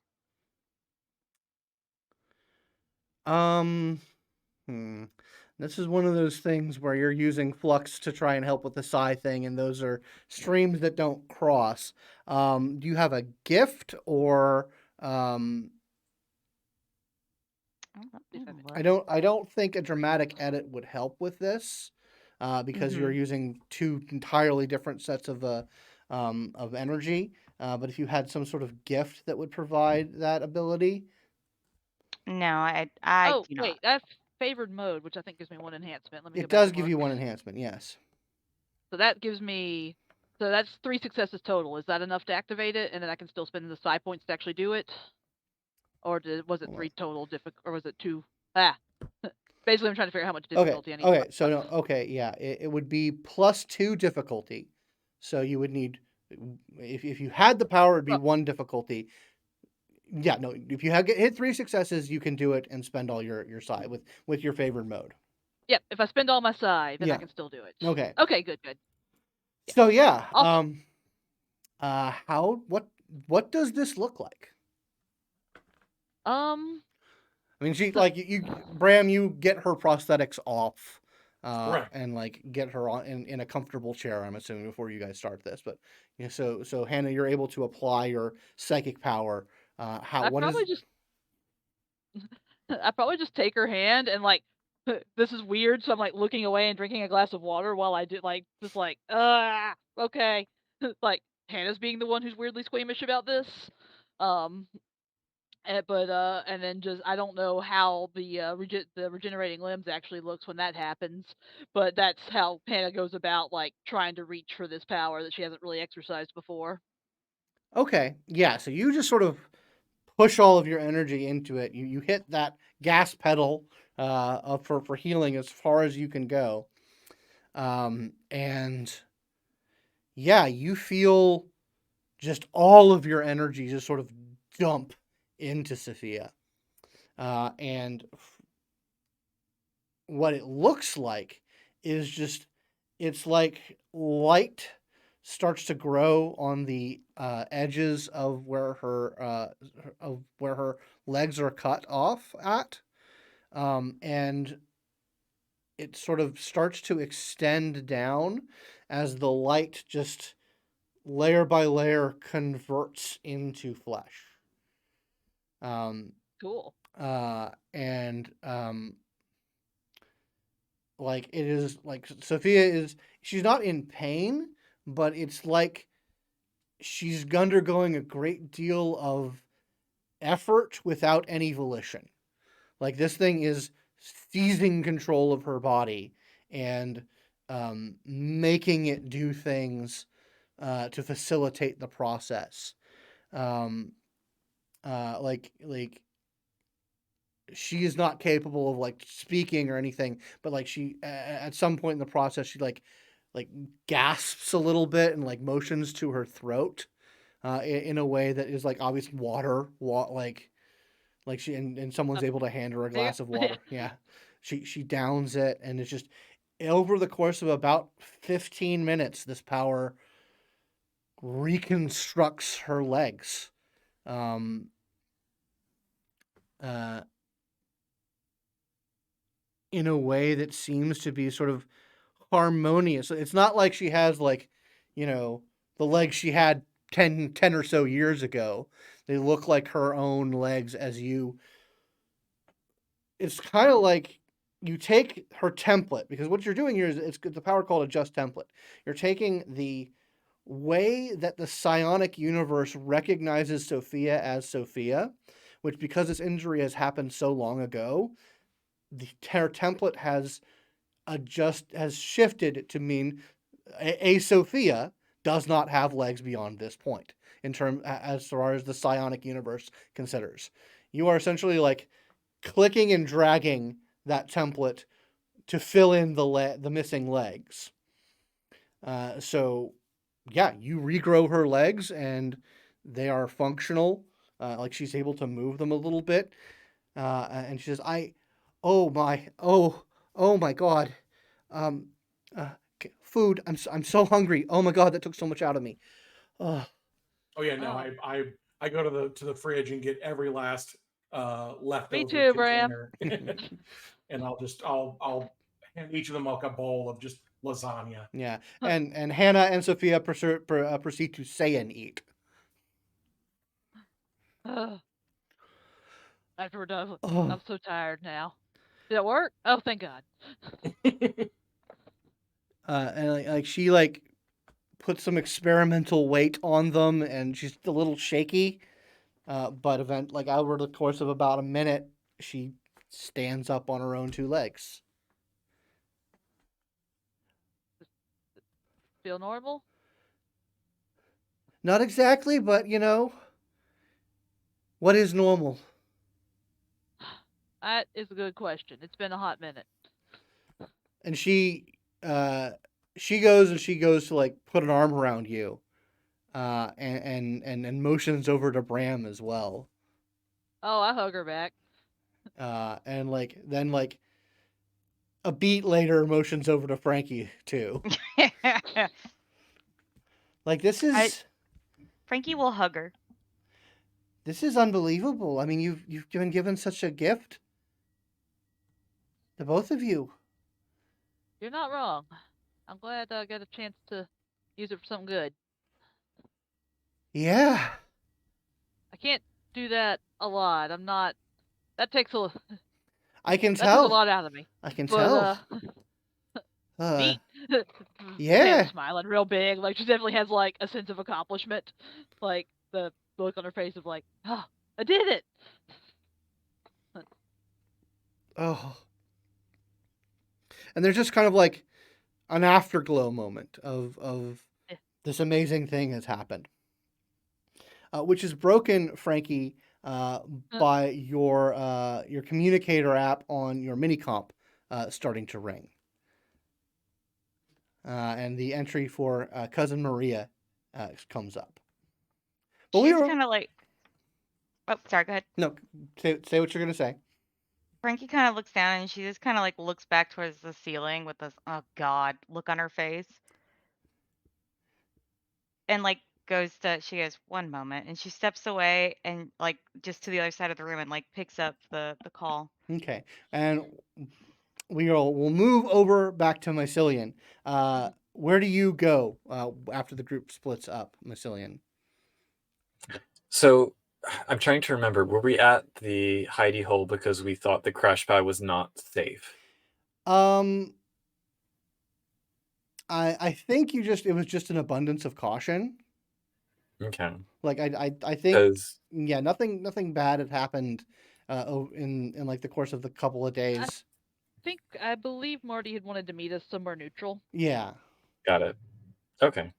This is one of those things where you're using flux to try and help with the psi thing, and those are streams that don't cross. Do you have a gift or I don't think a dramatic edit would help with this because you're using 2 entirely different sets of energy. But if you had some sort of gift that would provide that ability, No, I Oh, do not. wait, that's favored mode, which I think gives me 1 enhancement. Let me it go back does and give look. you 1 enhancement. Yes. So that gives me. So that's 3 successes total. Is that enough to activate it, and then I can still spend the psi points to actually do it? Or was it 3 total or was it 2? Basically, I'm trying to figure out how much difficulty I need. Okay. So no. Okay. Yeah. It would be plus 2 difficulty. So you would need if you had the power, it'd be 1 difficulty. Yeah. No. If you hit 3 successes, you can do it and spend all your psi with your favored mode. Yep. If I spend all my psi, then I can still do it. Okay. Okay. Good. So yeah. Awesome. What does this look like? I mean, she Bram, you get her prosthetics off, and like get her on in a comfortable chair. I'm assuming before you guys start this, but so Hannah, you're able to apply your psychic power. I probably just take her hand and like, this is weird. So I'm like looking away and drinking a glass of water while I do okay, like Hannah's being the one who's weirdly squeamish about this. And then just I don't know how the regenerating limbs actually looks when that happens, but that's how Hannah goes about like trying to reach for this power that she hasn't really exercised before. Okay, yeah. So you just sort of push all of your energy into it. You hit that gas pedal for healing as far as you can go, and yeah, you feel just all of your energy just sort of dump into Sophia. And what it looks like is just, it's like light starts to grow on the edges of where her legs are cut off at, and it sort of starts to extend down as the light just layer by layer converts into flesh. Cool. And like it is like Sophia she's not in pain, but it's like she's undergoing a great deal of effort without any volition. Like this thing is seizing control of her body and making it do things to facilitate the process. Like she is not capable of like speaking or anything, but like she at some point in the process she like gasps a little bit and like motions to her throat in a way that is like obvious water like she and someone's able to hand her a glass of water. Yeah. She downs it, and it's just over the course of about 15 minutes this power reconstructs her legs. In a way that seems to be sort of harmonious. It's not like she has like, the legs she had 10 or so years ago. They look like her own legs as you. It's kind of like you take her template, because what you're doing here is it's the power called adjust template. You're taking the way that the psionic universe recognizes Sophia as Sophia, which because this injury has happened so long ago, her template has shifted to mean a Sophia does not have legs beyond this point as far as the psionic universe considers. You are essentially like clicking and dragging that template to fill in the missing legs. So yeah, you regrow her legs and they are functional. Like she's able to move them a little bit. And she says, oh my God. Food. I'm so hungry. Oh my God, that took so much out of me. Oh yeah, no, Oh. I go to the fridge and get every last leftover Me too, Bram. container, and I'll hand each of them like a bowl of just lasagna. Yeah, and Hannah and Sophia proceed to say and eat. After we're done, Oh. I'm so tired now. Did it work? Oh, thank God. And like she like puts some experimental weight on them, and she's a little shaky. But over the course of about a minute, she stands up on her own two legs. Feel normal? Not exactly, but what is normal? That is a good question. It's been a hot minute. And she goes to like put an arm around you, and motions over to Bram as well. Oh, I hug her back. And then a beat later motions over to Frankie too. Like this is Frankie will hug her. This is unbelievable. I mean, you've been given such a gift. The both of you. You're not wrong. I'm glad I got a chance to use it for something good. Yeah. I can't do that a lot. I'm not. That takes a. I can That tell. took a lot out of me. I can tell. Neat. Yeah. Hannah's smiling real big. Like she definitely has like a sense of accomplishment. Like the look on her face of like, oh, I did it. Oh. And there's just kind of like an afterglow moment of this amazing thing has happened. Which is broken, Frankie, by your communicator app on your minicomp starting to ring. And the entry for Cousin Maria comes up. But she's kind of like... Oh, sorry, go ahead. No, say what you're going to say. Frankie kind of looks down and she just kind of like looks back towards the ceiling with this, oh God, look on her face. And like she goes, one moment. And she steps away and like just to the other side of the room and like picks up the call. Okay. And we'll move over back to Mycelian. Where do you go after the group splits up, Mycelian? So I'm trying to remember, were we at the hidey hole because we thought the crash pad was not safe? I think it was just an abundance of caution. Okay. Like I think nothing bad had happened in like the course of the couple of days. I believe Marty had wanted to meet us somewhere neutral. Yeah. Got it. Okay.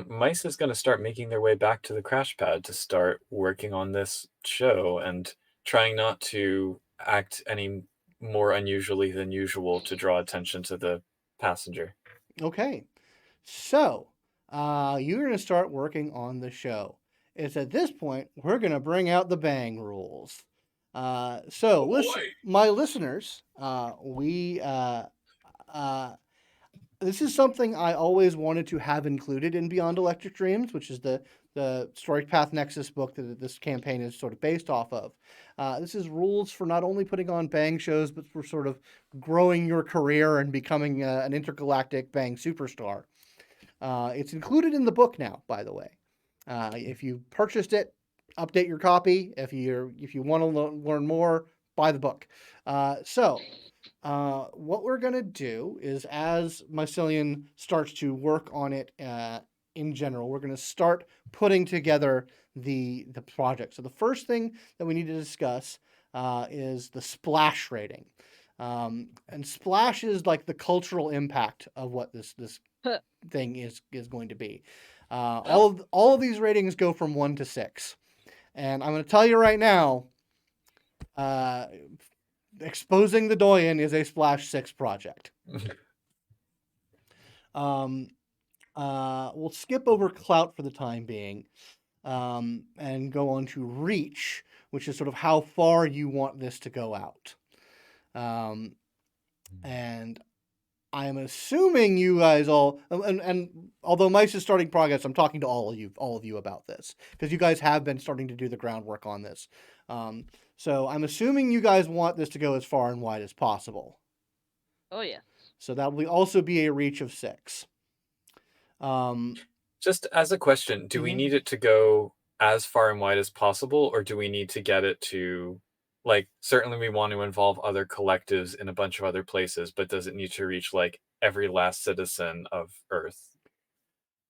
Mice is going to start making their way back to the crash pad to start working on this show and trying not to act any more unusually than usual to draw attention to the passenger. Okay. So, you're going to start working on the show. It's at this point, we're going to bring out the bang rules. My listeners, this is something I always wanted to have included in Beyond Electric Dreams, which is the Story Path Nexus book that this campaign is sort of based off of. This is rules for not only putting on bang shows, but for sort of growing your career and becoming an intergalactic bang superstar. It's included in the book now, by the way. If you purchased it, update your copy. If you want to learn more, buy the book. what we're gonna do is, as Mycelium starts to work on it in general, we're gonna start putting together the project. So the first thing that we need to discuss is the splash rating. And splash is like the cultural impact of what this thing is going to be. All of these ratings go from 1 to 6, and I'm going to tell you right now, exposing the Doyen is a splash 6 project. We'll skip over clout for the time being, and go on to reach, which is sort of how far you want this to go out. And I'm assuming you guys all, and although Mice is starting progress, I'm talking to all of you about this, because you guys have been starting to do the groundwork on this. So I'm assuming you guys want this to go as far and wide as possible. Oh, yes. So that will also be a reach of 6. Just as a question, do we need it to go as far and wide as possible, or do we need to get it to, like, certainly we want to involve other collectives in a bunch of other places, but does it need to reach, like, every last citizen of Earth?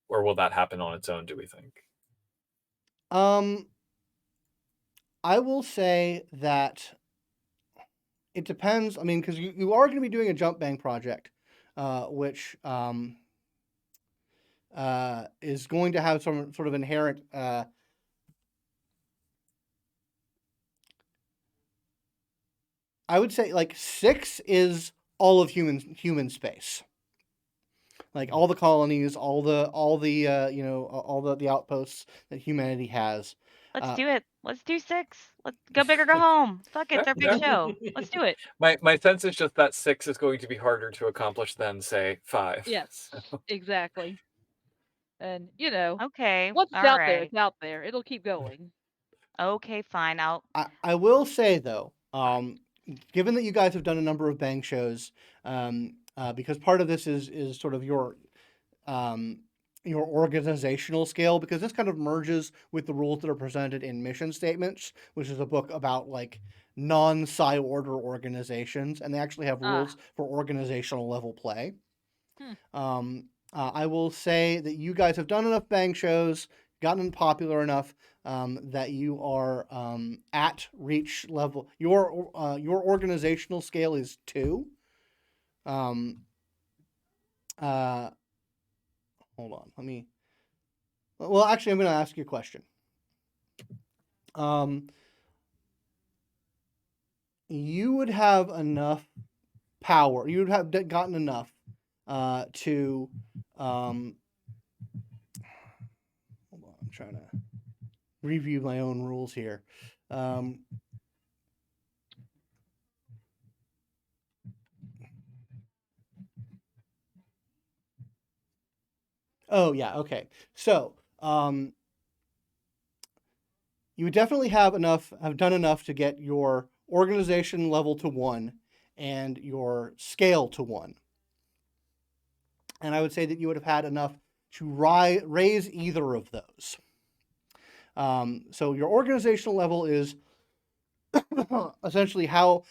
Or will that happen on its own, do we think? I will say that it depends. I mean, because you are going to be doing a jump bang project, which is going to have some sort of inherent I would say like 6 is all of human space. Like all the colonies, all the outposts that humanity has. Let's do it. Let's do 6. Let's go big or go home. Fuck it, it's our big show. Let's do it. My sense is just that 6 is going to be harder to accomplish than, say, 5. Yes, exactly. And Okay. once it's all out there, right. it's out there. It'll keep going. Okay, fine. I will say though, given that you guys have done a number of bang shows, because part of this is sort of your organizational scale, because this kind of merges with the rules that are presented in Mission Statements, which is a book about like non-Psi Order organizations, and they actually have rules for organizational level play. I will say that you guys have done enough bang shows, gotten popular enough that you are at reach level. Your organizational scale is 2. Hold on, let me. Well, actually, I'm going to ask you a question. You would have enough power. You would have gotten enough to. Hold on, I'm trying to review my own rules here. Oh yeah, okay. So you would definitely have done enough to get your organization level to 1 and your scale to 1. And I would say that you would have had enough to raise either of those. So your organizational level is essentially how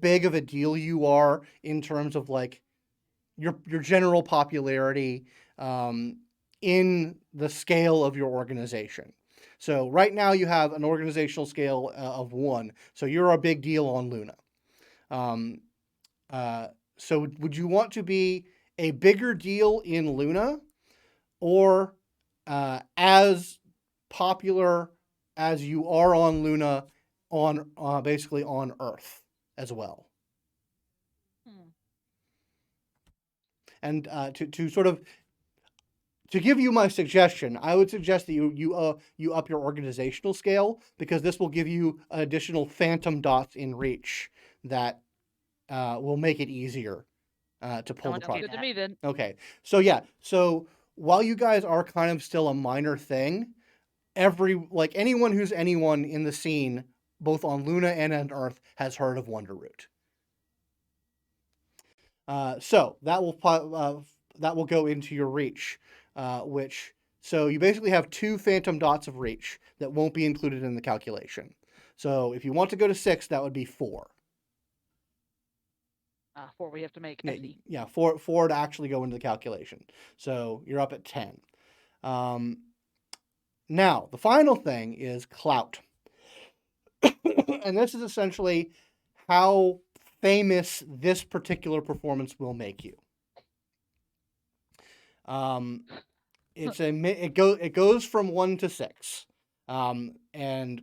big of a deal you are in terms of like your general popularity in the scale of your organization. So right now you have an organizational scale of 1, so you're a big deal on Luna. So would you want to be a bigger deal in Luna, or as popular as you are on Luna on basically on Earth as well? And to sort of to give you my suggestion, I would suggest that you up your organizational scale, because this will give you additional phantom dots in reach that will make it easier to pull the project. Good to me then. Okay, so yeah, so while you guys are kind of still a minor thing, anyone who's anyone in the scene, both on Luna and on Earth, has heard of Wonderroot. So that will go into your reach, so you basically have 2 phantom dots of reach that won't be included in the calculation. So if you want to go to 6, that would be 4. 4 we have to make. Yeah, I see. yeah, four to actually go into the calculation. So you're up at 10. Now, the final thing is clout. And this is essentially how famous this particular performance will make you. It goes from 1 to 6, and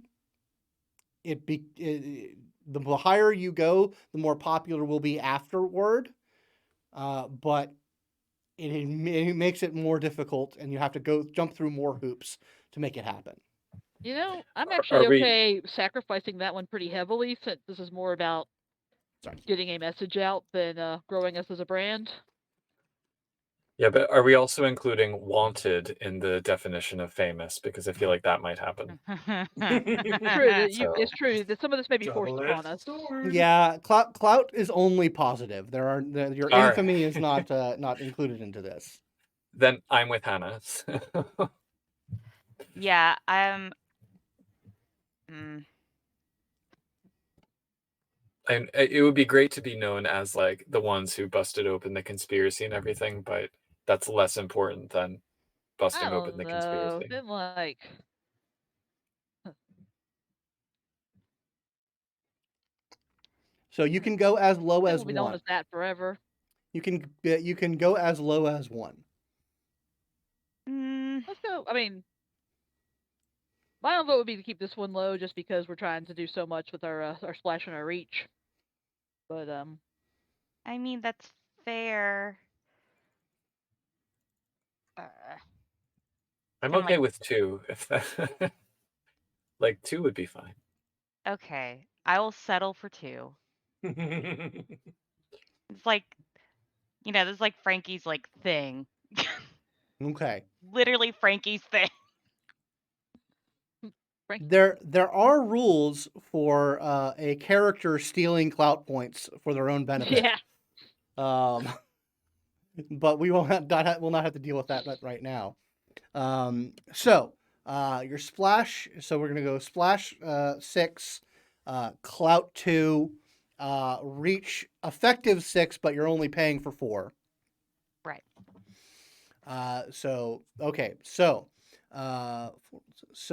the higher you go, the more popular will be afterward. But it makes it more difficult, and you have to jump through more hoops to make it happen. You know, I'm Are actually we- okay sacrificing that one pretty heavily, since this is more about getting a message out than growing us as a brand. Yeah, but are we also including wanted in the definition of famous? Because I feel like that might happen. True, So- it's true that some of this may be forced upon Double-edged us. sword. Yeah, clout is only positive. Your All right. infamy is not not included into this. Then I'm with Hannah. Yeah, mm, And it would be great to be known as like the ones who busted open the conspiracy and everything, but that's less important than busting I open don't the know. conspiracy. Then like, So you can go as low it as will be known 1. as that forever. You can go as low as 1. Let's go. I mean, my own vote would be to keep this one low, just because we're trying to do so much with our splash and our reach. But I mean, that's fair. I'm Kinda okay like- with 2. If that like 2 would be fine. Okay, I will settle for 2. It's like, this is like Frankie's like thing. Okay. Literally Frankie's thing. There are rules for a character stealing clout points for their own benefit. yeah, But we will not have to deal with that right now. So your splash. So we're gonna go splash 6, clout 2, reach effective 6, but you're only paying for 4. Right. So okay. So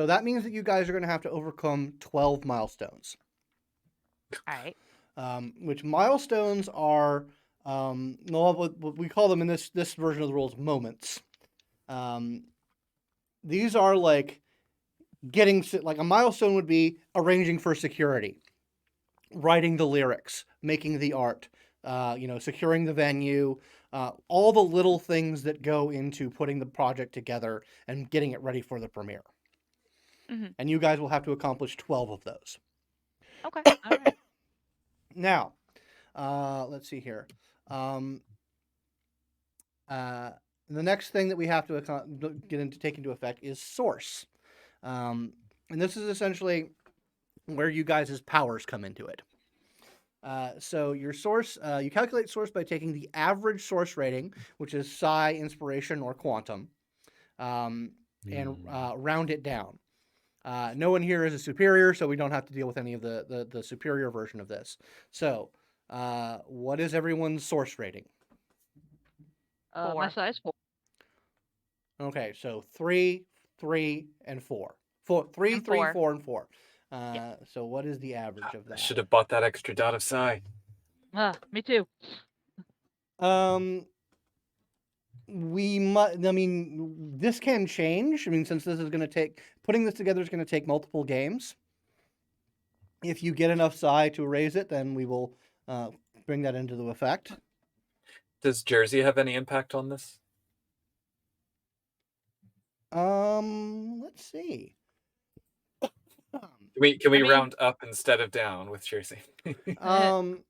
that means that you guys are gonna have to overcome 12 milestones. All right. Which milestones are what we call them in this version of the rules moments. These are like like a milestone would be arranging for security, writing the lyrics, making the art, securing the venue, all the little things that go into putting the project together and getting it ready for the premiere. Mhm. And you guys will have to accomplish 12 of those. Okay. all right. Now, let's see here. The next thing that we have to take into effect is source. And this is essentially where you guys' powers come into it. So your source, you calculate source by taking the average source rating, which is psi, inspiration, or quantum, and round it down. No one here is a superior, so we don't have to deal with any of the superior version of this. So, what is everyone's source rating? My 4. size 4. Okay, so 3, 3, and 4. 3, And 3, 4. 4, and 4. Yep. So what is the average of I that? should have bought that extra dot of psi. Me too. This can change. I mean, since this is going to putting this together is going to take multiple games. If you get enough psi to raise it, then we will bring that into the effect. Does Jersey have any impact on this? Let's see. Can we I mean- round up instead of down with Jersey? Um,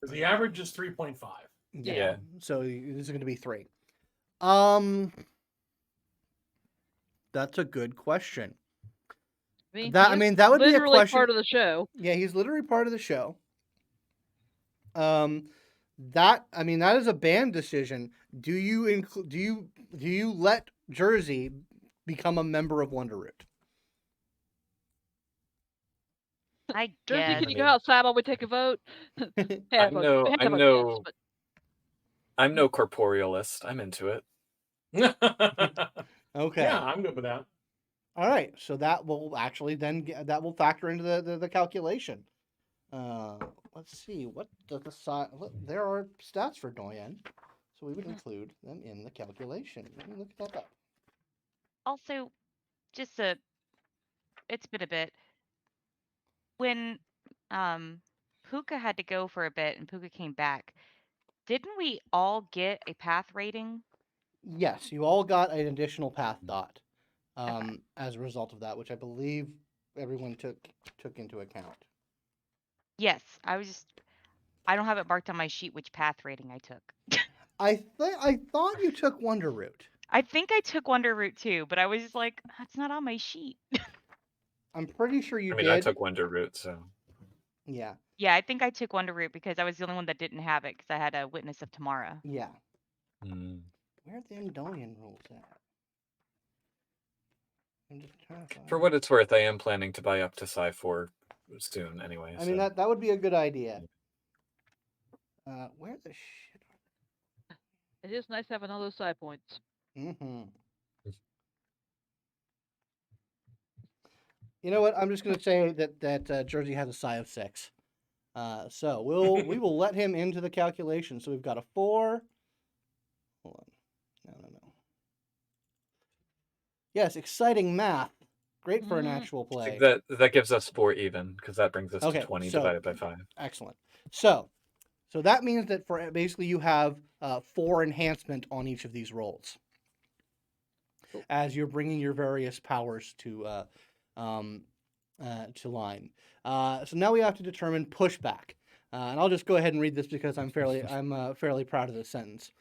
The average is 3.5. yeah. So this is going to be 3. That's a good question. He's That would be a literally question. part of the show. Yeah, he's literally part of the show. That is a band decision. Do you let Jersey become a member of Wonderroot? I Jersey, guess. can I you go mean, outside while we take a vote? We have I'm a no, we have to I'm have a guess, no, but I'm no corporealist. I'm into it. Okay. Yeah, I'm good with that. All right. So that will actually then that will factor into the calculation. Let's see. What does the size? There are stats for Doyen, so we would include them in the calculation. Let me look that up. Also, just it's been a bit. When Puka had to go for a bit and Puka came back, didn't we all get a path rating? Yes, you all got an additional path dot Okay. as a result of that, which I believe everyone took into account. Yes, I don't have it marked on my sheet which path rating I took. I thought you took Wonder Root. I think I took Wonder Root too, but I was just like, that's not on my sheet. I'm pretty sure you I mean, did. I took Wonder Root, so Yeah. Yeah, I think I took Wonder Root because I was the only one that didn't have it because I had a Witness of Tomorrow. Yeah. mm. Where are the Endolian rules at? I'm just trying to For find. what it's worth, I am planning to buy up to Psi 4 soon anyway. I mean so. that would be a good idea. Where the shit it is nice having all those side points. Mm-hmm. You know what? I'm just going to say that Jersey has a psi of 6. So we will let him into the calculation. So we've got a 4. Hold on. No. Yes, exciting math. Great for an actual I play. think that gives us 4 even, because that brings us Okay, to 20 so- divided by 5. Excellent. So that means that for basically you have 4 enhancement on each of these rolls as you're bringing your various powers to line. So now we have to determine pushback. And I'll just go ahead and read this because I'm fairly proud of this sentence.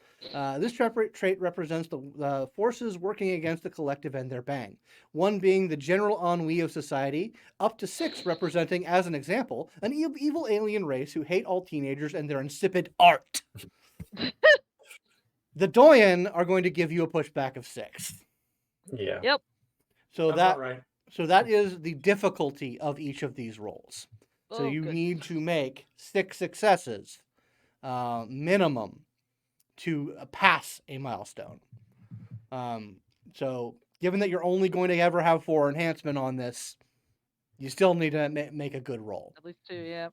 This trait represents the forces working against the collective and their bang. 1 being the general ennui of society, up to 6 representing, as an example, an evil alien race who hate all teenagers and their insipid art. The Doyen are going to give you a pushback of 6. Yeah. Yep. So That's about right. So that is the difficulty of each of these rolls. So Oh, you goodness. need to make 6 successes minimum to pass a milestone. So given that you're only going to ever have 4 enhancement on this, you still need to make a good roll. At least 2, yeah.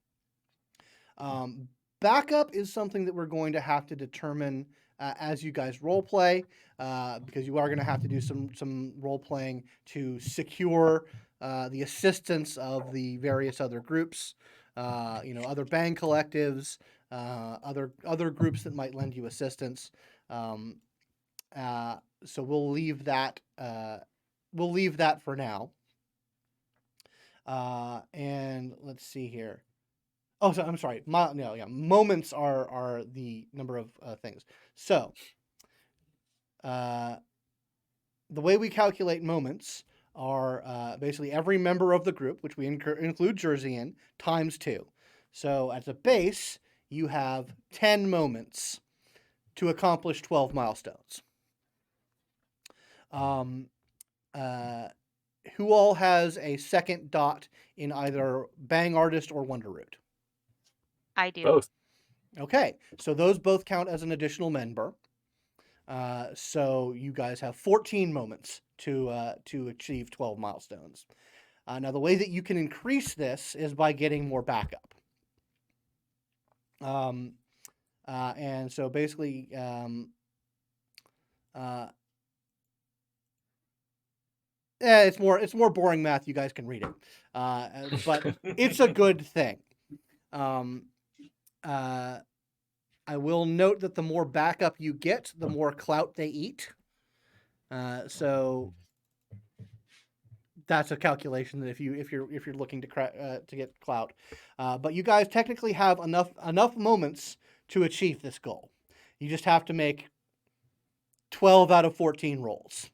Backup is something that we're going to have to determine as you guys role play, because you are going to have to do some role playing to secure the assistance of the various other groups, other bang collectives, other groups that might lend you assistance. So we'll leave that for now. And let's see here. Oh, so I'm sorry. Moments are the number of things. So, the way we calculate moments are basically every member of the group, which we include Jersey in, times 2. So, as a base, you have 10 moments to accomplish 12 milestones. Who all has a second dot in either Bang Artist or Wonder Root? I do. Both. Okay, so those both count as an additional member. So you guys have 14 moments to achieve 12 milestones. Now, the way that you can increase this is by getting more backup. And so basically, it's more boring math. You guys can read it, but it's a good thing. I will note that the more backup you get, the more clout they eat. So that's a calculation that if you're looking to get clout, but you guys technically have enough moments to achieve this goal. You just have to make 12 out of 14 rolls.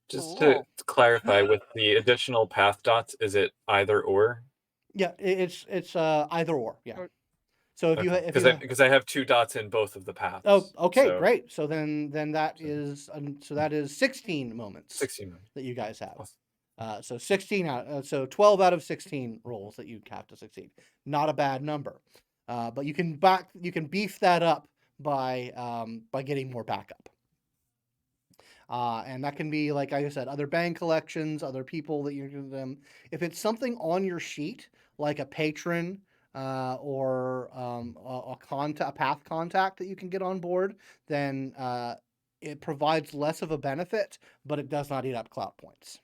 Just to clarify, with the additional path dots, is it either or? Yeah, it's either or. Yeah. So because I have 2 dots in both of the paths. Oh, okay, so great. So then that is 16 moments 16 that you guys have. So 12 out of 16 rolls that you have to succeed. Not a bad number, but you can beef that up by getting more backup. And that can be, like I said, other bang collections, other people that you're giving them. If it's something on your sheet, like a patron or a path contact that you can get on board, then it provides less of a benefit, but it does not eat up clout points.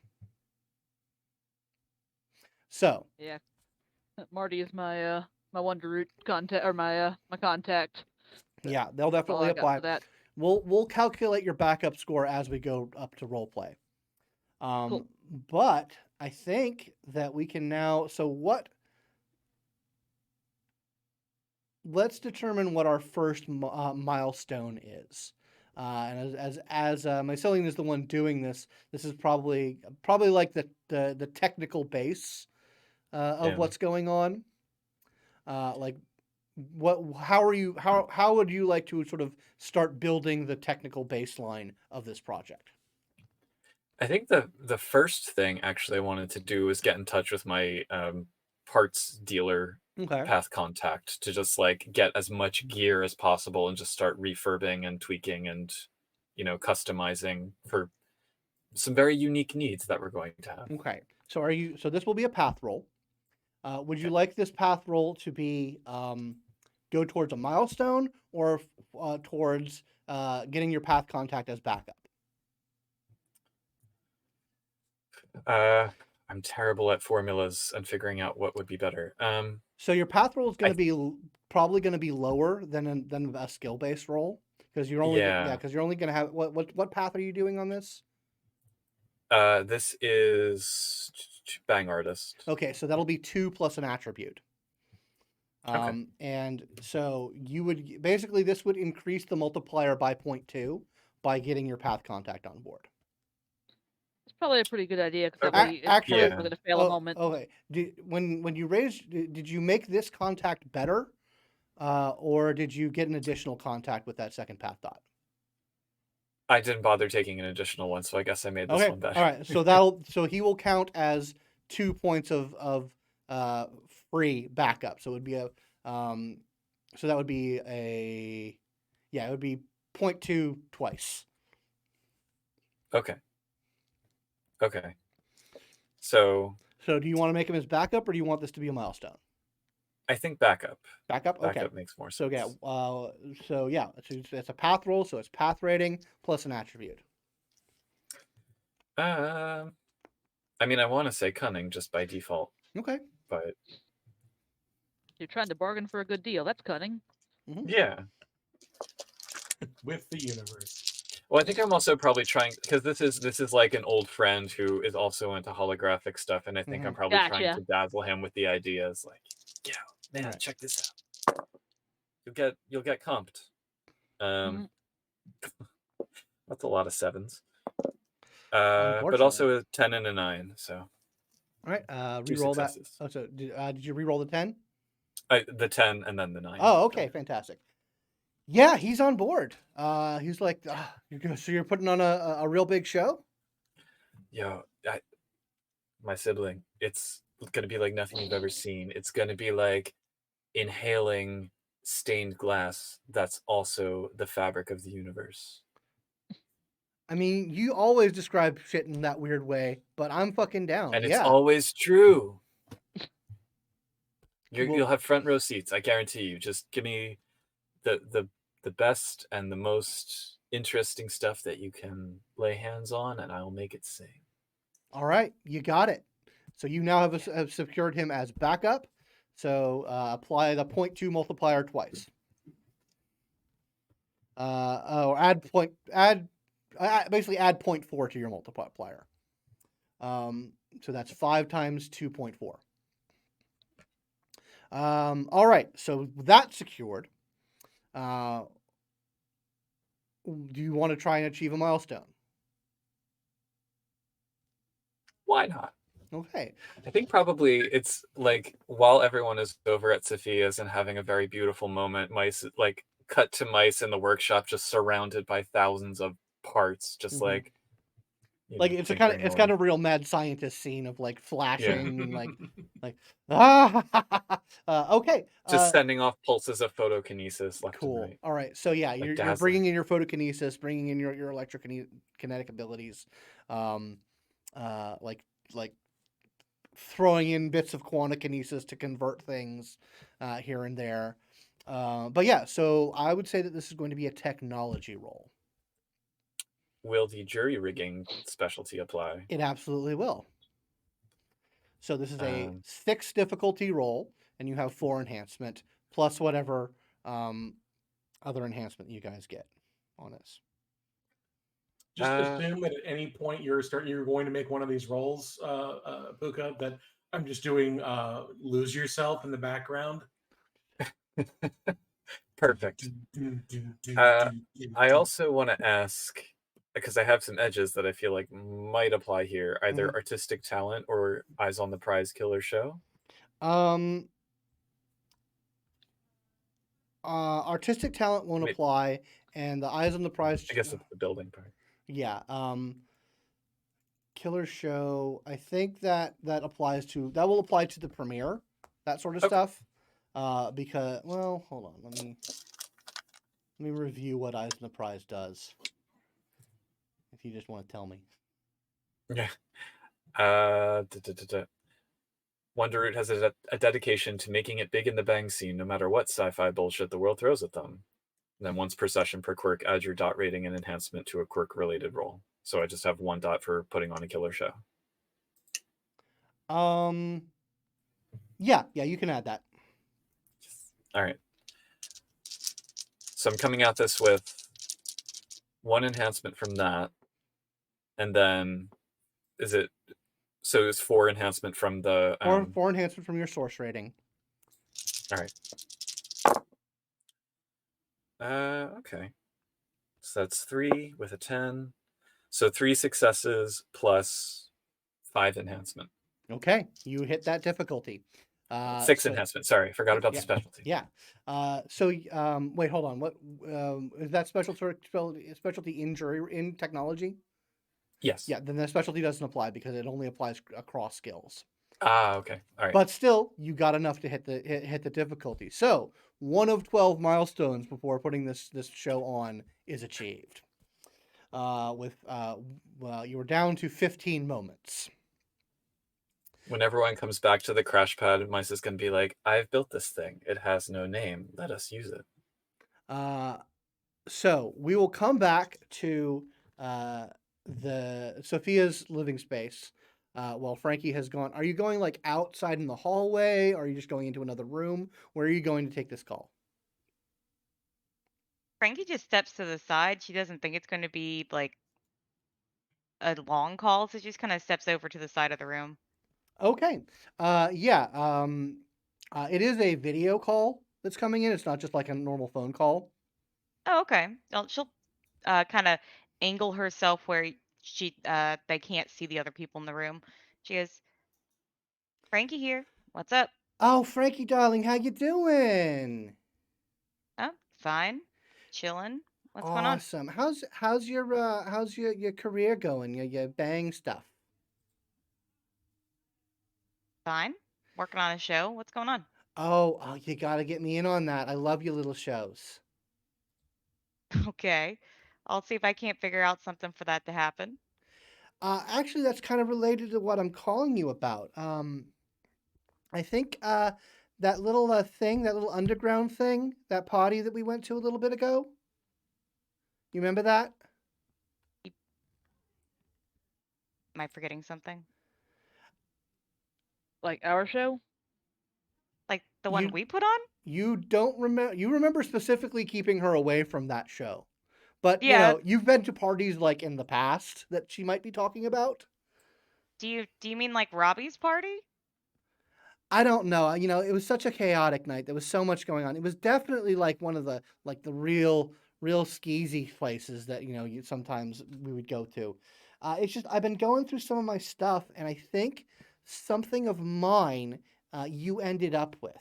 So Yeah, Marty is my my Wonder Root contact, or my my contact. yeah, they'll That's all definitely I got apply. for that. We'll calculate your backup score as we go up to role play. Cool. But I think that we can now. Let's determine what our first milestone is. And as Mycelium is the one doing this, this is probably like the technical base of Yeah. what's going on. Like how would you like to sort of start building the technical baseline of this project? I think the first thing actually I wanted to do was get in touch with my parts dealer Okay. path contact to just like get as much gear as possible and just start refurbing and tweaking and customizing for some very unique needs that we're going to have. Okay. So this will be a path roll. Would you Okay. like this path roll to be go towards a milestone or towards getting your path contact as backup? I'm terrible at formulas and figuring out what would be better. So your path roll is going to be probably going to be lower than a skill based roll because you're only because you're only going to have what path are you doing on this? This is Bang Artist. Okay, so that'll be 2 plus an attribute. Okay. And so you would basically this would increase the multiplier by 0.2 by getting your path contact on board. It's probably a pretty good idea because Okay. Actually, we're going to fail a moment. Okay. When you raised, did you make this contact better, or did you get an additional contact with that second path dot? I didn't bother taking an additional one, so I guess I made this one better. All right. So he will count as 2 points of free backup. So it would be so that would be it would be 0.2 twice. Okay. So do you want to make him as backup, or do you want this to be a milestone? I think backup. Backup. Okay. Backup makes more sense. So it's a path roll. So it's path rating plus an attribute. I mean, I want to say cunning just by default. Okay. But You're trying to bargain for a good deal. That's cunning. Mm-hmm. Yeah. With the universe. Well, I think I'm also probably trying because this is like an old friend who is also into holographic stuff, and I think I'm probably trying to dazzle him with the ideas. Like, yeah, man, check this out. You'll get comped. That's a lot of 7s. But also a 10 and a 9. So. All right. Re-roll that. Oh, so did you re-roll the 10? The 10 and then the 9. Oh, okay, fantastic. Yeah, he's on board. He's like, so you're putting on a real big show? Yo, my sibling, it's gonna be like nothing you've ever seen. It's gonna be like inhaling stained glass that's also the fabric of the universe. I mean, you always describe shit in that weird way, but I'm fucking down. And it's always true. You'll have front row seats, I guarantee you. Just give me the best and the most interesting stuff that you can lay hands on, and I'll make it sing. All right, you got it. So you now have secured him as backup. So apply the 0.2 multiplier twice. Basically add 0.4 to your multiplier. So that's 5 times 2.4. All right, so that's secured. Do you want to try and achieve a milestone? Why not? Okay. I think probably it's like while everyone is over at Sophia's and having a very beautiful moment, cut to Mice in the workshop just surrounded by thousands of parts, just like Like it's tinkering it's away. kind of real mad scientist scene of like flashing and like okay. Just sending off pulses of photokinesis left and Cool. right. All right. So yeah, Like you're Dazzler. bringing in your photokinesis, bringing in your electrokinetic abilities, like throwing in bits of quantikinesis to convert things here and there. But yeah, so I would say that this is going to be a technology roll. Will the jury rigging specialty apply? It absolutely will. So this is a Um, 6 difficulty roll, and you have 4 enhancement plus whatever other enhancement you guys get on this. Just assume that at any point you're going to make one of these rolls, Puka, that I'm just doing lose yourself in the background. Perfect. I also want to ask, because I have some edges that I feel like might apply here, either artistic talent or eyes on the prize killer show. Artistic talent won't apply, and the eyes on the prize. I guess it's the building part. Yeah. Killer show. I think that will apply to the premiere, that sort of stuff. Because hold on, let me review what eyes on the prize does. If you just want to tell me. Yeah. Wonderroot has a dedication to making it big in the bang scene, no matter what sci-fi bullshit the world throws at them. And then once per session per quirk, add your dot rating and enhancement to a quirk-related roll. So I just have 1 dot for putting on a killer show. Yeah, you can add that. All right. So I'm coming at this with 1 enhancement from that, and then it's 4 enhancement from the 4 enhancement from your source rating. All right. Okay. So that's 3 with a 10. So 3 successes plus 5 enhancement. Okay, you hit that difficulty. 6 enhancement. Sorry, forgot about the specialty. Yeah. Wait, hold on. What is that specialty in technology? Yes. Yeah. Then the specialty doesn't apply because it only applies across skills. Okay. All right. But still, you got enough to hit the difficulty. So 1 of 12 milestones before putting this show on is achieved. You were down to 15 moments. When everyone comes back to the crash pad, Mice is going to be like, I've built this thing. It has no name. Let us use it. So we will come back to the Sophia's living space while Frankie has gone. Are you going like outside in the hallway? Or are you just going into another room? Where are you going to take this call? Frankie just steps to the side. She doesn't think it's going to be like a long call, so she just kind of steps over to the side of the room. Okay. It is a video call that's coming in. It's not just like a normal phone call. Oh, okay. Well, she'll kind of angle herself where they can't see the other people in the room. She goes, Frankie here. What's up? Oh, Frankie, darling, how you doing? Oh, fine. Chilling. What's going on? Awesome. How's your career going? Your bang stuff? Fine. Working on a show. What's going on? Oh, you got to get me in on that. I love your little shows. Okay. I'll see if I can't figure out something for that to happen. Actually, that's kind of related to what I'm calling you about. I think that little thing, that little underground thing, that party that we went to a little bit ago. You remember that? Am I forgetting something? Like our show? Like the one we put on? You don't remember? You remember specifically keeping her away from that show. But, Yeah. you've been to parties like in the past that she might be talking about? Do you mean like Robbie's party? I don't know. It was such a chaotic night. There was so much going on. It was definitely like one of the real skeezy places that, sometimes we would go to. It's just I've been going through some of my stuff, and I think something of mine you ended up with.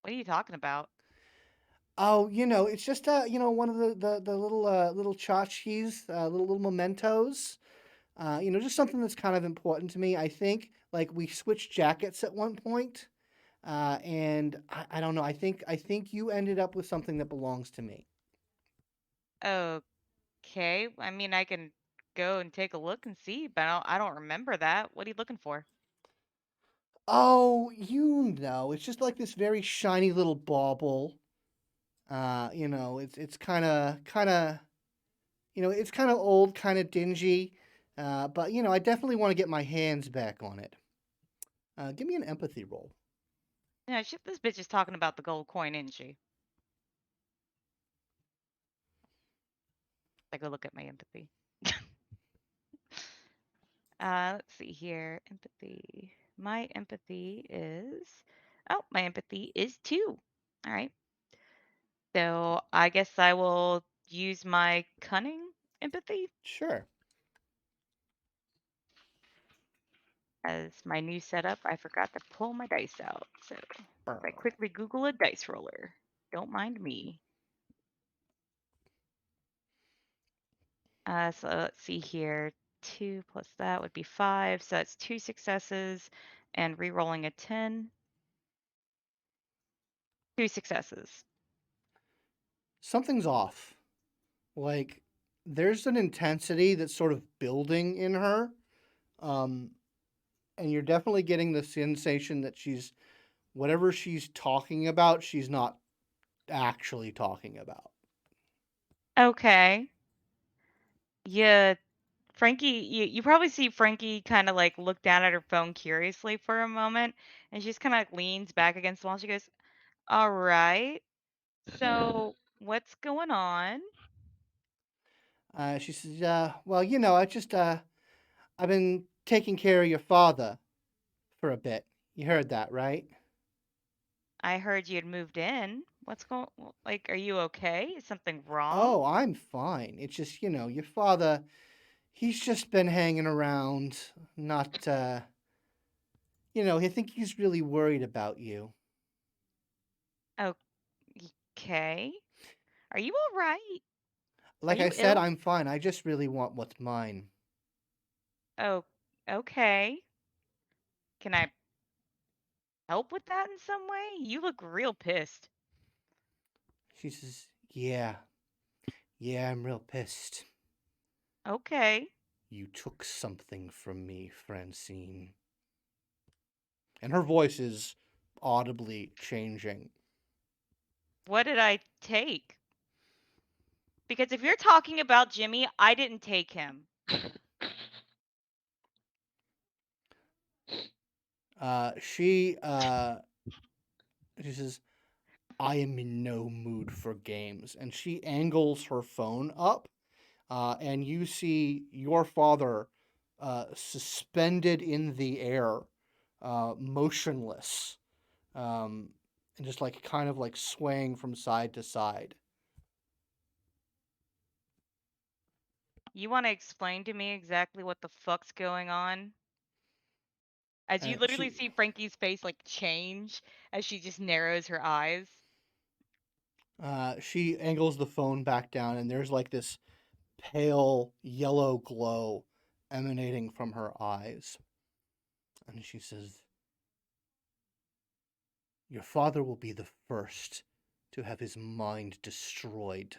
What are you talking about? Oh, it's just one of the little tchotchkes, little mementos. Just something that's kind of important to me. I think like we switched jackets at one point, and I don't know. I think you ended up with something that belongs to me. Okay. I mean, I can go and take a look and see, but I don't remember that. What are you looking for? Oh, it's just like this very shiny little bauble. It's it's kind of old, kind of dingy, but I definitely want to get my hands back on it. Give me an empathy roll. Yeah, shit, this bitch is talking about the gold coin, isn't she? I go look at my empathy. Let's see here. Empathy. My empathy is. Oh, my empathy is 2. All right. So I guess I will use my cunning empathy Sure. as my new setup. I forgot to pull my dice out. So if I quickly Google a dice roller. Don't mind me. So let's see here. 2 plus that would be 5. So that's 2 successes and re-rolling a 10. 2 successes. Something's off. Like there's an intensity that's sort of building in her, and you're definitely getting the sensation that whatever she's talking about, she's not actually talking about. Okay. Yeah, Frankie, you probably see Frankie kind of like look down at her phone curiously for a moment, and she just kind of leans back against the wall. She goes, "All right, so what's going on?" She says, "Well, I've been taking care of your father for a bit. You heard that, right?" I heard you had moved in. What's going? Like, are you okay? Is something wrong? Oh, I'm fine. It's just, your father, he's just been hanging around, not, I think he's really worried about you. Okay. Are you all right? Are Like I you said, ill? I'm fine. I just really want what's mine. Oh, okay. Can I help with that in some way? You look real pissed. She says, yeah, I'm real pissed. Okay. You took something from me, Francine. And her voice is audibly changing. What did I take? Because if you're talking about Jimmy, I didn't take him. She says, I am in no mood for games. And she angles her phone up, and you see your father suspended in the air, motionless, and just like kind of like swaying from side to side. You want to explain to me exactly what the fuck's going on? As you And literally see Frankie's face like change as she just narrows her eyes. she angles the phone back down, and there's like this pale yellow glow emanating from her eyes. And she says, your father will be the first to have his mind destroyed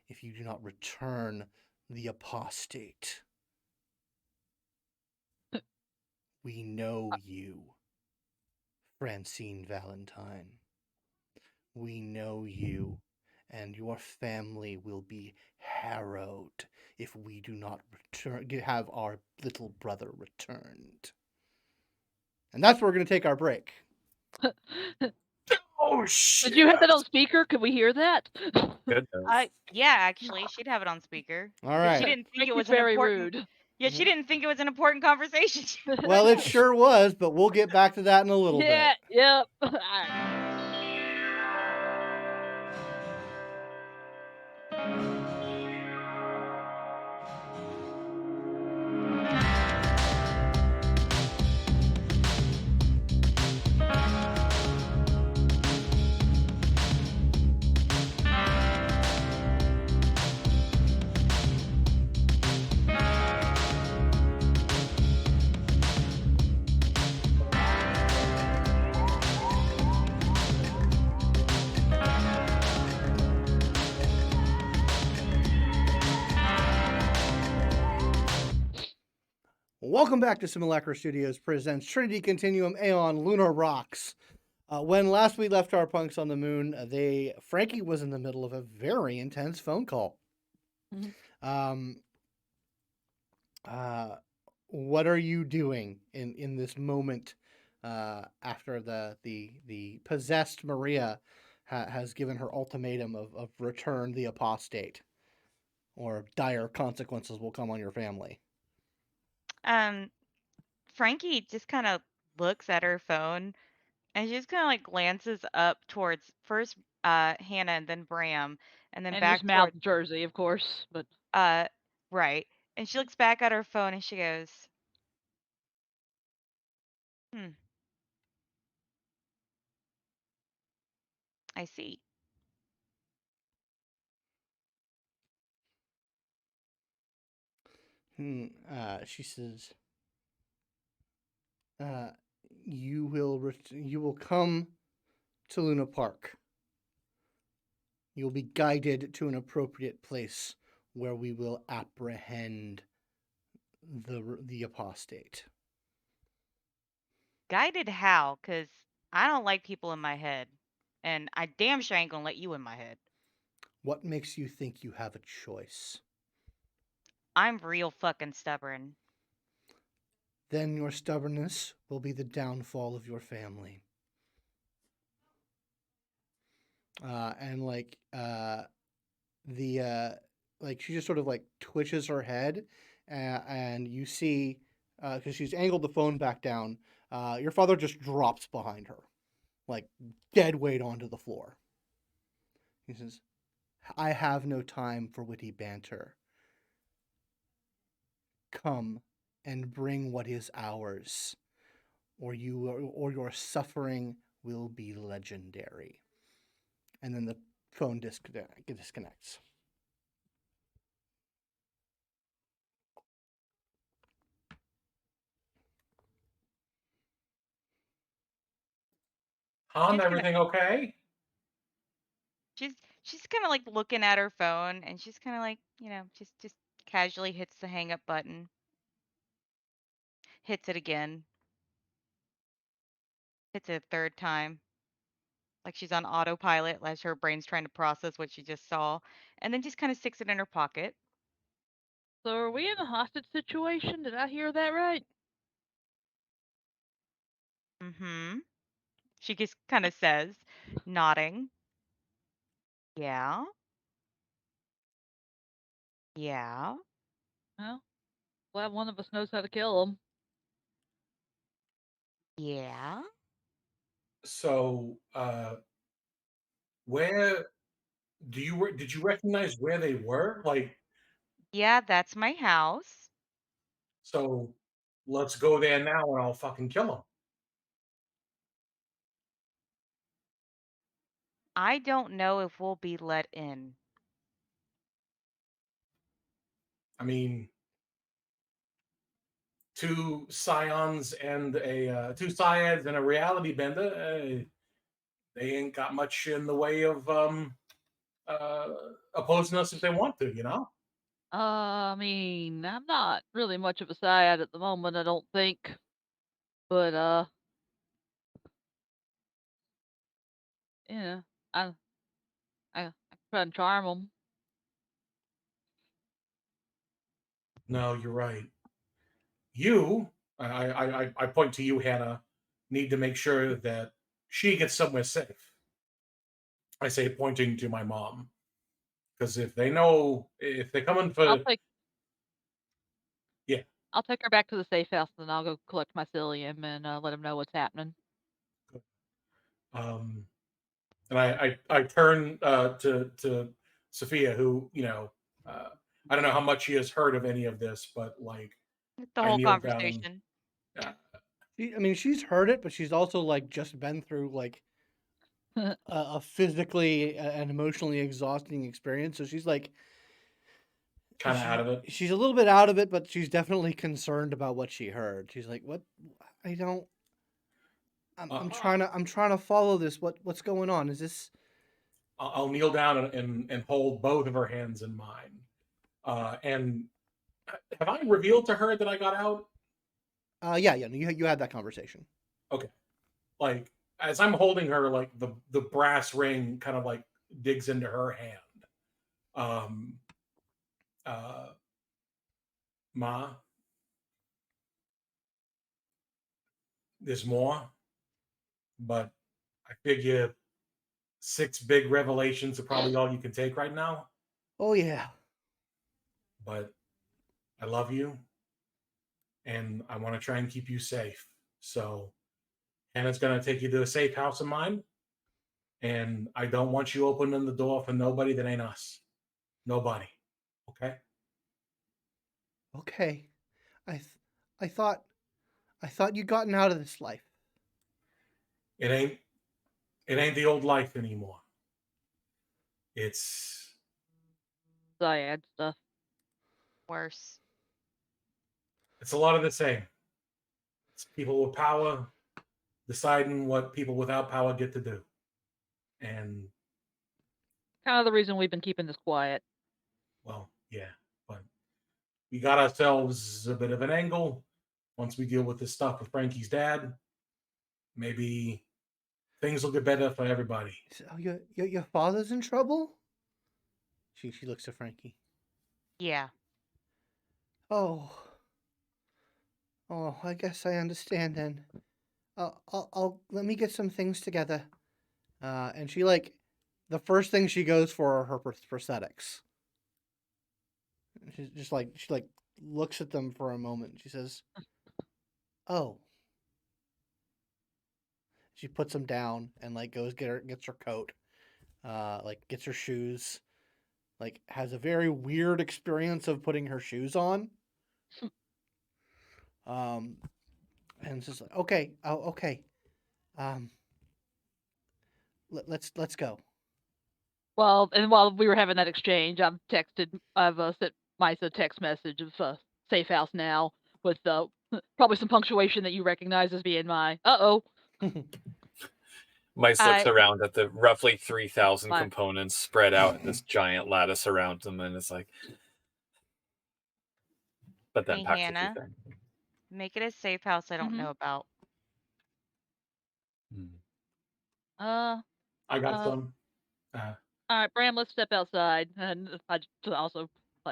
if you do not return the apostate. We know you, Francine Valentine. We know you, and your family will be harrowed if we do not have our little brother returned. And that's where we're going to take our break. Oh shit! Did you have that on speaker? Could we hear that? Goodness. Yeah, actually, she'd have it on speaker. All 'Cause right. she didn't think it Frankie's was an very important. rude. Yeah, she didn't think it was an important conversation. Well, it sure was, but we'll get back to that in a little Yeah, bit. yep. All right. Welcome back to Simulacra Studios presents Trinity, Continuum, Aeon, Lunar Rocks. When last we left our punks on the moon, Frankie was in the middle of a very intense phone call. Mhm. What are you doing in this moment after the possessed Maria has given her ultimatum of return the apostate, or dire consequences will come on your family? Frankie just kind of looks at her phone and she just kind of like glances up towards first Hannah and then Bram and then And just back mouth towards Jersey, of course, but uh right. And she looks back at her phone and she goes, "Hmm, I see." She says, you will come to Luna Park. You will be guided to an appropriate place where we will apprehend the apostate. Guided how? Cuz I don't like people in my head. And I damn sure ain't going to let you in my head. What makes you think you have a choice? I'm real fucking stubborn. Then your stubbornness will be the downfall of your family. And she just sort of like twitches her head, and you see, because she's angled the phone back down, your father just drops behind her, like dead weight onto the floor. He says, "I have no time for witty banter. Come and bring what is ours, or your suffering will be legendary." And then the phone disconnects. Han, She's gonna everything okay? she's she's kind of like looking at her phone and she's kind of like, just casually hits the hang up button, hits it again, hits it a third time. Like she's on autopilot as her brain's trying to process what she just saw, and then just kind of sticks it in her pocket. so are we in a hostage situation? Did I hear that right? Mm-hmm. She just kind of says, nodding. Yeah. Yeah. Well, glad one of us knows how to kill them. Yeah. So, where did you recognize where they were? Like, Yeah, that's my house. so let's go there now and I'll fucking kill them. I don't know if we'll be let in. I mean, two scions and two scions and a reality bender. They ain't got much in the way of uh, opposing us if they want to, you know? I mean, I'm not really much of a Syad at the moment, I don't think. But, yeah, I, I can try and charm them. No, you're right. You, I point to you, Hannah, need to make sure that she gets somewhere safe. I say, pointing to my mom, because if they're coming I'll for, take yeah, I'll take her back to the safe house, and then I'll go collect my psyllium and let him know what's happening. um, and I turn to Sophia, who uh, I don't know how much she has heard of any of this, but like The I whole kneel down. conversation. Uh, She's heard it, but she's also like just been through like a physically and emotionally exhausting experience. So she's like, kind of out of it. she's a little bit out of it, but she's definitely concerned about what she heard. She's like, "What? I don't. Uh, I'm trying to follow this. What's going on? Is this?" I'll kneel down and hold both of her hands in mine. And have I revealed to her that I got out? Yeah. You had that conversation. Okay. Like as I'm holding her, like the brass ring kind of like digs into her hand. Um. Ma, there's more, but I figure 6 big revelations are probably all you can take right now. Oh yeah. But I love you, and I want to try and keep you safe. So Hannah's gonna take you to a safe house of mine, and I don't want you opening the door for nobody that ain't us. Nobody. Okay? Okay. I th- I thought you'd gotten out of this life. It ain't the old life anymore. It's Dyad stuff. Worse. a lot of the same. It's people with power deciding what people without power get to do. And Kind of the reason we've been keeping this quiet. well, yeah, but we got ourselves a bit of an angle. Once we deal with this stuff with Frankie's dad, maybe things will get better for everybody. Oh, your father's in trouble? She looks to Frankie. Yeah. Oh. Oh, I guess I understand then. I'll let me get some things together. And she the first thing she goes for are her prosthetics. She's just she looks at them for a moment. She says, "Oh." She puts them down and goes gets her coat, gets her shoes, has a very weird experience of putting her shoes on. And it's just like, okay, oh, okay. Let's go. Well, and while we were having that exchange, I've sent Mice a text message of safe house now with probably some punctuation that you recognize as being my uh-oh. Mice looks I around at the roughly 3,000 My- components spread out in this giant lattice around them, and it's like, but then Hey, packs a few Hannah. things. Make it a safe house I don't Mhm. know about. Uh, I got uh, some. all right, Bram, let's step outside, and I just also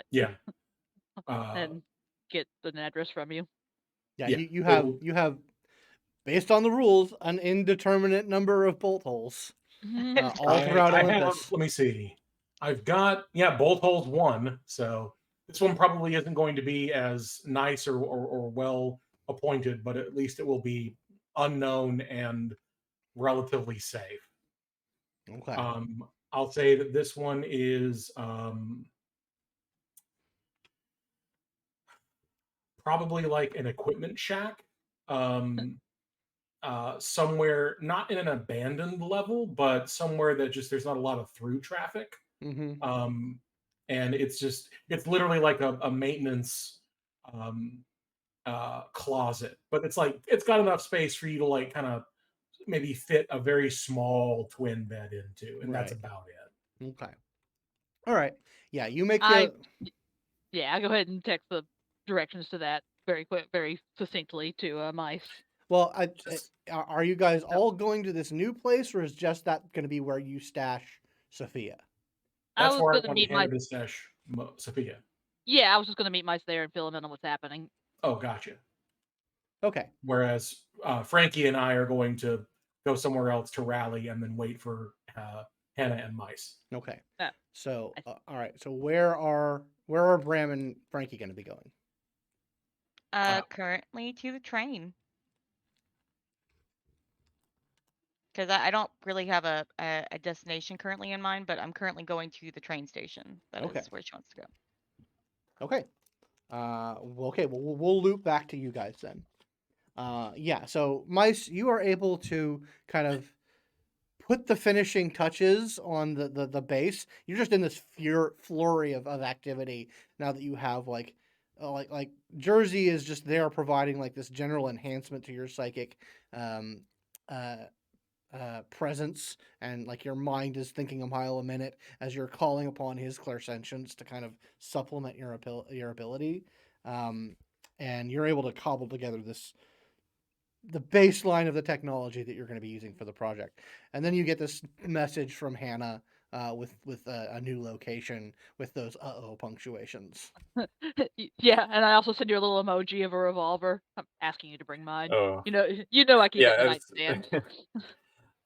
Yeah. and get an address from you. Yeah, Yeah, you have based on the rules an indeterminate number of bolt holes all throughout I have. Olympus. Let me see. I've got bolt holes 1. So this one probably isn't going to be as nice or well appointed, but at least it will be unknown and relatively safe. Okay. I'll say that this one is probably like an equipment shack. Somewhere not in an abandoned level, but somewhere that just there's not a lot of through traffic. Mm-hmm. And it's literally like a maintenance closet, but it's got enough space for you to kind of maybe fit a very small twin bed into, and that's Right. about it. Okay. All right. Yeah, you make I go ahead and text the directions to that very succinctly to Mice. Well, Just- are you guys all going to this new place, or is just that going to be where you stash Sophia? I That's was where I going to want meet Hannah Mice. to stash Sophia. Yeah, I was just going to meet Mice there and fill him in on what's happening. Oh, gotcha. Okay. Whereas Frankie and I are going to go somewhere else to rally and then wait for Hannah and Mice. Okay. Oh, So, I see. all right. So where are Bram and Frankie going to be going? Currently to the train. Because I don't really have a destination currently in mind, but I'm currently going to the train station. That Okay. is where she wants to go. Okay. Okay. Well, we'll loop back to you guys then. Yeah. So, Mice, you are able to kind of put the finishing touches on the base. You're just in this flurry of activity now that you have like Jersey is just there providing this general enhancement to your psychic um, uh, presence, and your mind is thinking a mile a minute as you're calling upon his clairsentience to kind of supplement your ability. and you're able to cobble together the baseline of the technology that you're going to be using for the project. And then you get this message from Hannah with a new location with those punctuations. Yeah, and I also send you a little emoji of a revolver. I'm asking you to bring mine. Oh, You know I keep it yeah. in the nightstand.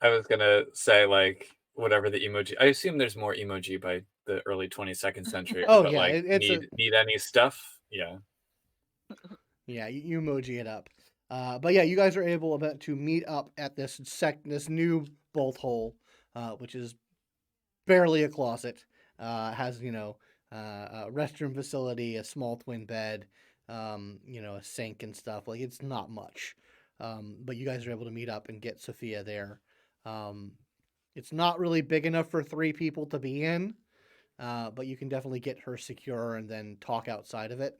I was gonna say like whatever the emoji. I assume there's more emoji by the early 22nd century, Oh but yeah, like it's need any stuff? Yeah. yeah, you emoji it up. But yeah, you guys are able to meet up at this new bolt hole, which is barely a closet. Has a restroom facility, a small twin bed, a sink and stuff. Like it's not much, but you guys are able to meet up and get Sophia there. It's not really big enough for 3 people to be in, but you can definitely get her secure and then talk outside of it.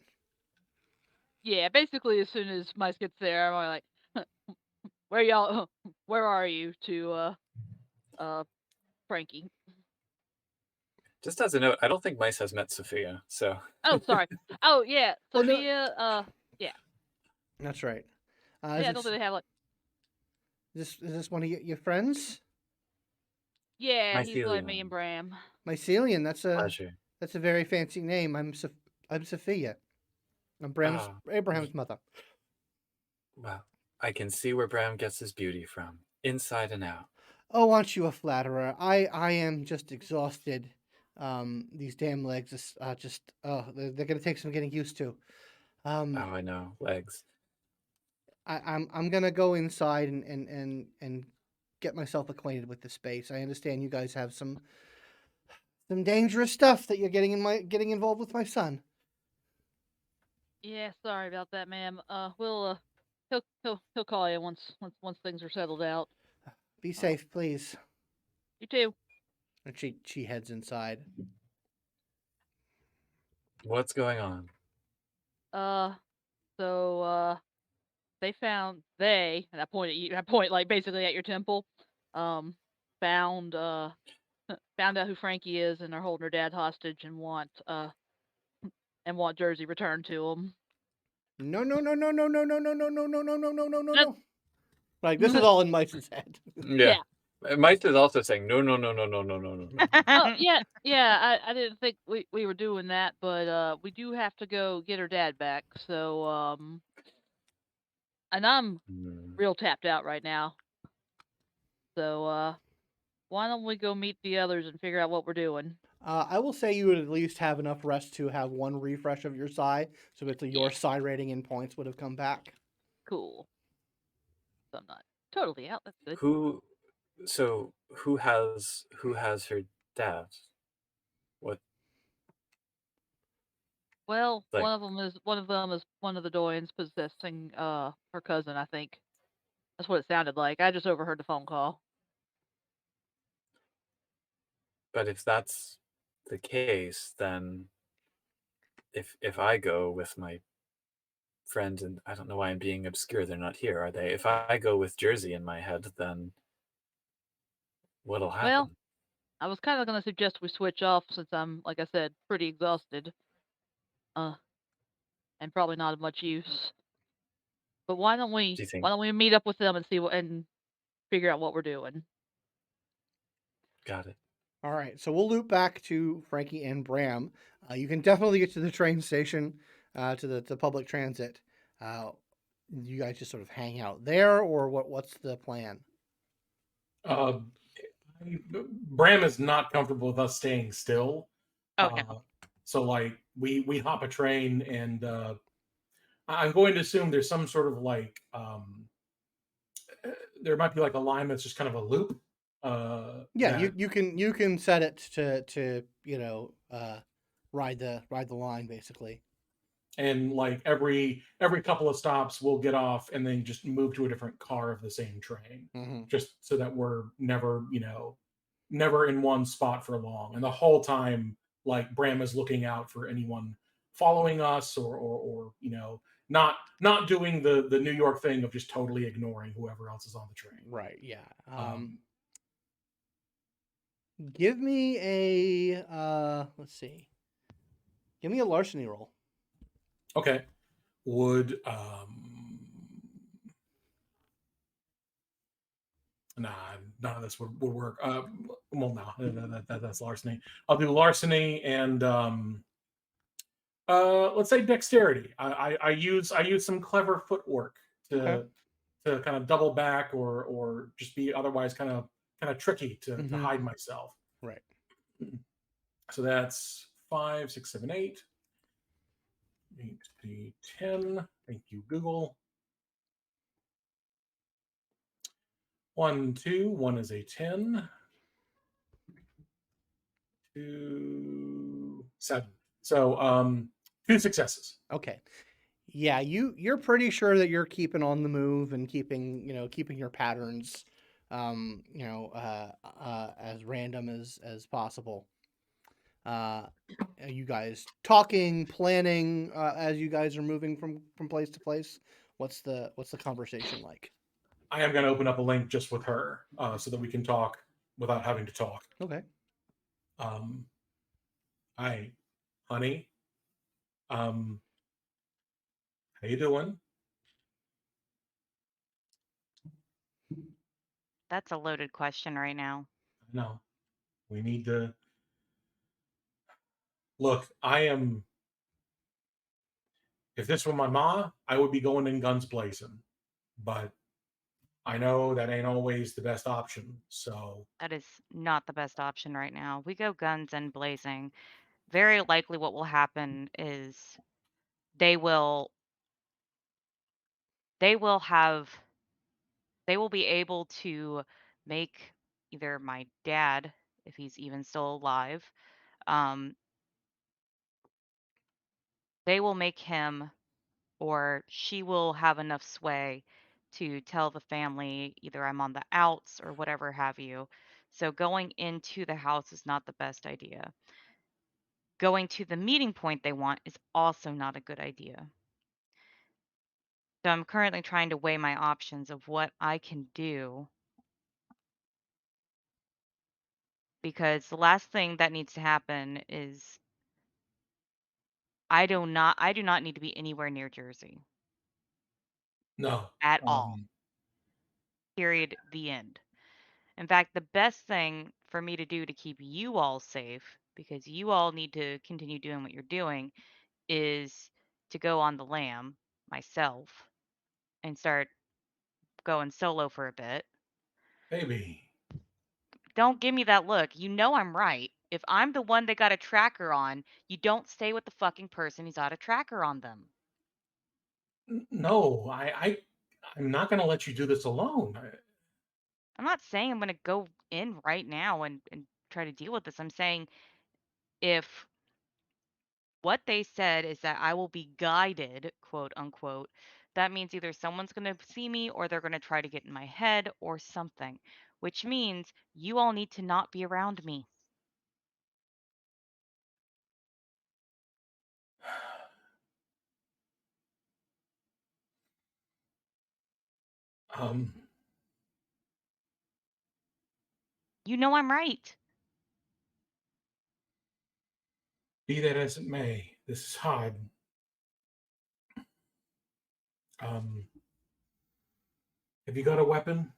Yeah, basically as soon as Mice gets there, I'm like, where are you to Frankie? Just as a note, I don't think Mice has met Sophia, so Oh, sorry. Oh, yeah, Oh, no. Sophia, yeah. That's right. Yeah, I don't think they have, like... Is this one of your friends? Yeah, he's like me Mycelium. and Bram. Mycelium. Pleasure. That's a very fancy name. I'm Sophia. I'm Ah, Abraham's mother. well, I can see where Bram gets his beauty from, inside and out. Oh, aren't you a flatterer? I am just exhausted. These damn legs they're gonna take some getting used to. Oh, I know, legs. I'm gonna go inside and get myself acquainted with the space. I understand you guys have some dangerous stuff that you're getting involved with my son. Yeah, sorry about that, ma'am. We'll he'll call you once things are settled out. Be safe, please. You too. And she heads inside. What's going on? So and I point at you. I point like basically at your temple. Found found out who Frankie is, and they're holding her dad hostage and want Jersey returned to him. No. Nope. Like this is all in Mice's head. Yeah. Mice is also saying no. Oh yeah. I didn't think we were doing that, but we do have to go get her dad back. So and I'm real tapped out right now. So why don't we go meet the others and figure out what we're doing? I will say you would at least have enough rest to have 1 refresh of your psi, so that your psi rating in points would have come back. Cool. So I'm not totally out. That's good. Who has her dad? What? Well, Like, one of them is one of the Doyens possessing her cousin, I think. That's what it sounded like. I just overheard the phone call. but if that's the case, then if I go with my friend, and I don't know why I'm being obscure, they're not here, are they? If I go with Jersey in my head, then what'll happen? Well, I was kind of going to suggest we switch off since I'm, like I said, pretty exhausted. And probably not of much use. But why don't Do you think? we meet up with them and and figure out what we're doing? Got it. All right, so we'll loop back to Frankie and Bram. You can definitely get to the train station, to the public transit. You guys just sort of hang out there, or what's the plan? Bram is not comfortable with us staying still. Oh no. So like we hop a train, and I'm going to assume there's some sort of like there might be like a line that's just kind of a loop. Yeah, that- you can set it to ride the line basically. and like every couple of stops we'll get off and then just move to a different car of the same train, just so that we're never in one spot for long, and the whole time like Bram is looking out for anyone following us, or not doing the New York thing of just totally ignoring whoever else is on the train. Right. Yeah. Give me a let's see. Give me a larceny roll. Okay. would nah, none of this would work. Well, no, that's larceny. I'll do larceny and let's say dexterity. I use some clever footwork Okay. to kind of double back or just be otherwise kind of tricky to Mhm. hide myself. Right. So that's 5, 6, 7, 8. 8, 10. Thank you, Google. 1, 2. 1 is a 10. 2, 7. So 2 successes. Okay. Yeah, you're pretty sure that you're keeping on the move and keeping your patterns, as random as possible. Are you guys talking, planning as you guys are moving from place to place? What's the conversation like? I am going to open up a link just with her so that we can talk without having to talk. Okay. Hi, honey. How you doing? That's a loaded question right now. No, we need to look. I am. If this were my ma, I would be going in guns blazing. But I know that ain't always the best option. So That is not the best option right now. We go guns and blazing. Very likely what will happen is they will they will have they will be able to make either my dad, if he's even still alive, um, they will make him or she will have enough sway to tell the family either I'm on the outs or whatever have you. So going into the house is not the best idea. Going to the meeting point they want is also not a good idea. So I'm currently trying to weigh my options of what I can do because the last thing that needs to happen is I do not need to be anywhere near Jersey no. at all. Um, Period. The end. In fact, the best thing for me to do to keep you all safe, because you all need to continue doing what you're doing, is to go on the lam myself and start going solo for a bit. baby. Don't give me that look. You know I'm right. If I'm the one that got a tracker on, you don't stay with the fucking person who's got a tracker on them. No, I'm not going to let you do this alone. I'm not saying I'm going to go in right now and try to deal with this. I'm saying if what they said is that I will be guided, quote unquote, that means either someone's going to see me or they're going to try to get in my head or something, which means you all need to not be around me. Um, You know I'm right. be that as it may, this is hard. Um, have you got a weapon?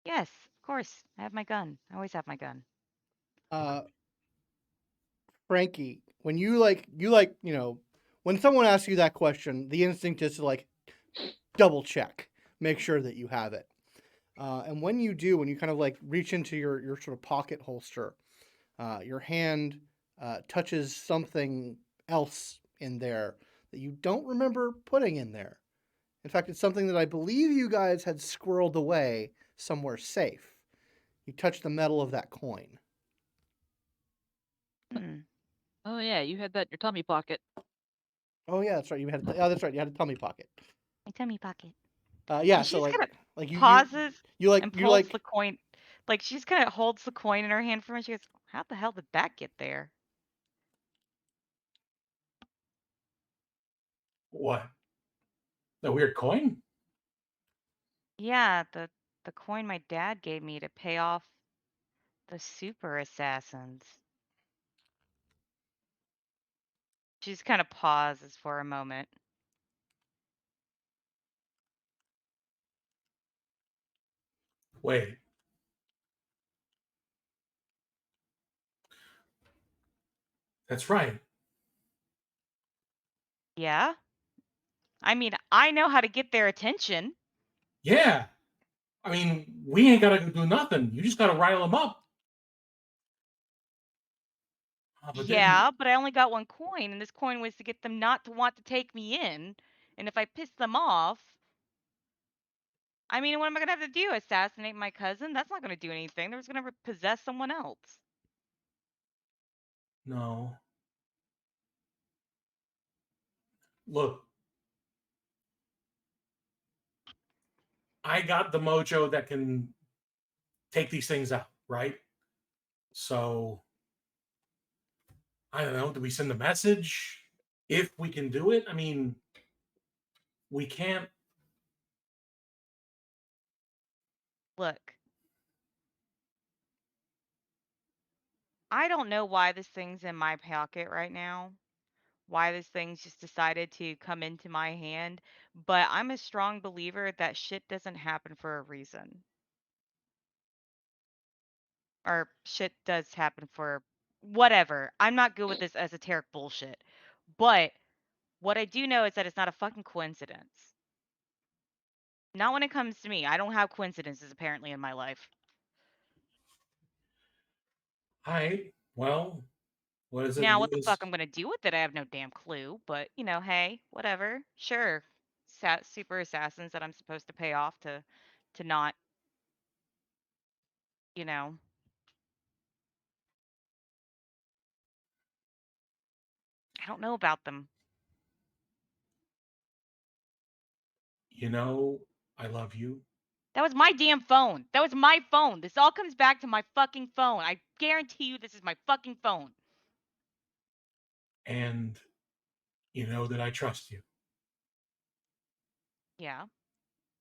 Yes, of course. I have my gun. I always have my gun. Uh, Frankie, when when someone asks you that question, the instinct is to double check, make sure that you have it. And when you do, when you kind of reach into your sort of pocket holster, your hand touches something else in there that you don't remember putting in there. In fact, it's something that I believe you guys had squirreled away somewhere safe. You touch the metal of that coin. Hmm. Oh yeah, you had that in your tummy pocket. Oh yeah, that's right. That's right. You had a tummy pocket. My tummy pocket. Yeah. And she So just kind of like pauses you like and you pulls like the coin. Like she just kind of holds the coin in her hand for me. She goes, "How the hell did that get there?" What? A weird coin? Yeah, the coin my dad gave me to pay off the super assassins. She just kind of pauses for a moment. Wait. That's right. Yeah? I mean, I know how to get their attention. Yeah. I mean, we ain't gotta do nothing. You just gotta rile them up. But then, Yeah, but I only got one coin, and this coin was to get them not to want to take me in. And if I piss them off, I mean, what am I gonna have to do? Assassinate my cousin? That's not gonna do anything. They're just gonna possess someone else. no. Look, I got the mojo that can take these things out, right? So I don't know. Do we send a message? If we can do it, I mean, we can't. Look, I don't know why this thing's in my pocket right now, why this thing's just decided to come into my hand, but I'm a strong believer that shit doesn't happen for a reason. Or shit does happen for whatever. I'm not good with this esoteric bullshit. But what I do know is that it's not a fucking coincidence. Not when it comes to me. I don't have coincidences apparently in my life. All right. Well, what is it? Now, what the fuck I'm gonna do with it, I have no damn clue. But hey, whatever. Sure, super assassins that I'm supposed to pay off to not, you know. I don't know about them. I love you. That was my damn phone. That was my phone. This all comes back to my fucking phone. I guarantee you, this is my fucking phone. And you know that I trust you. Yeah,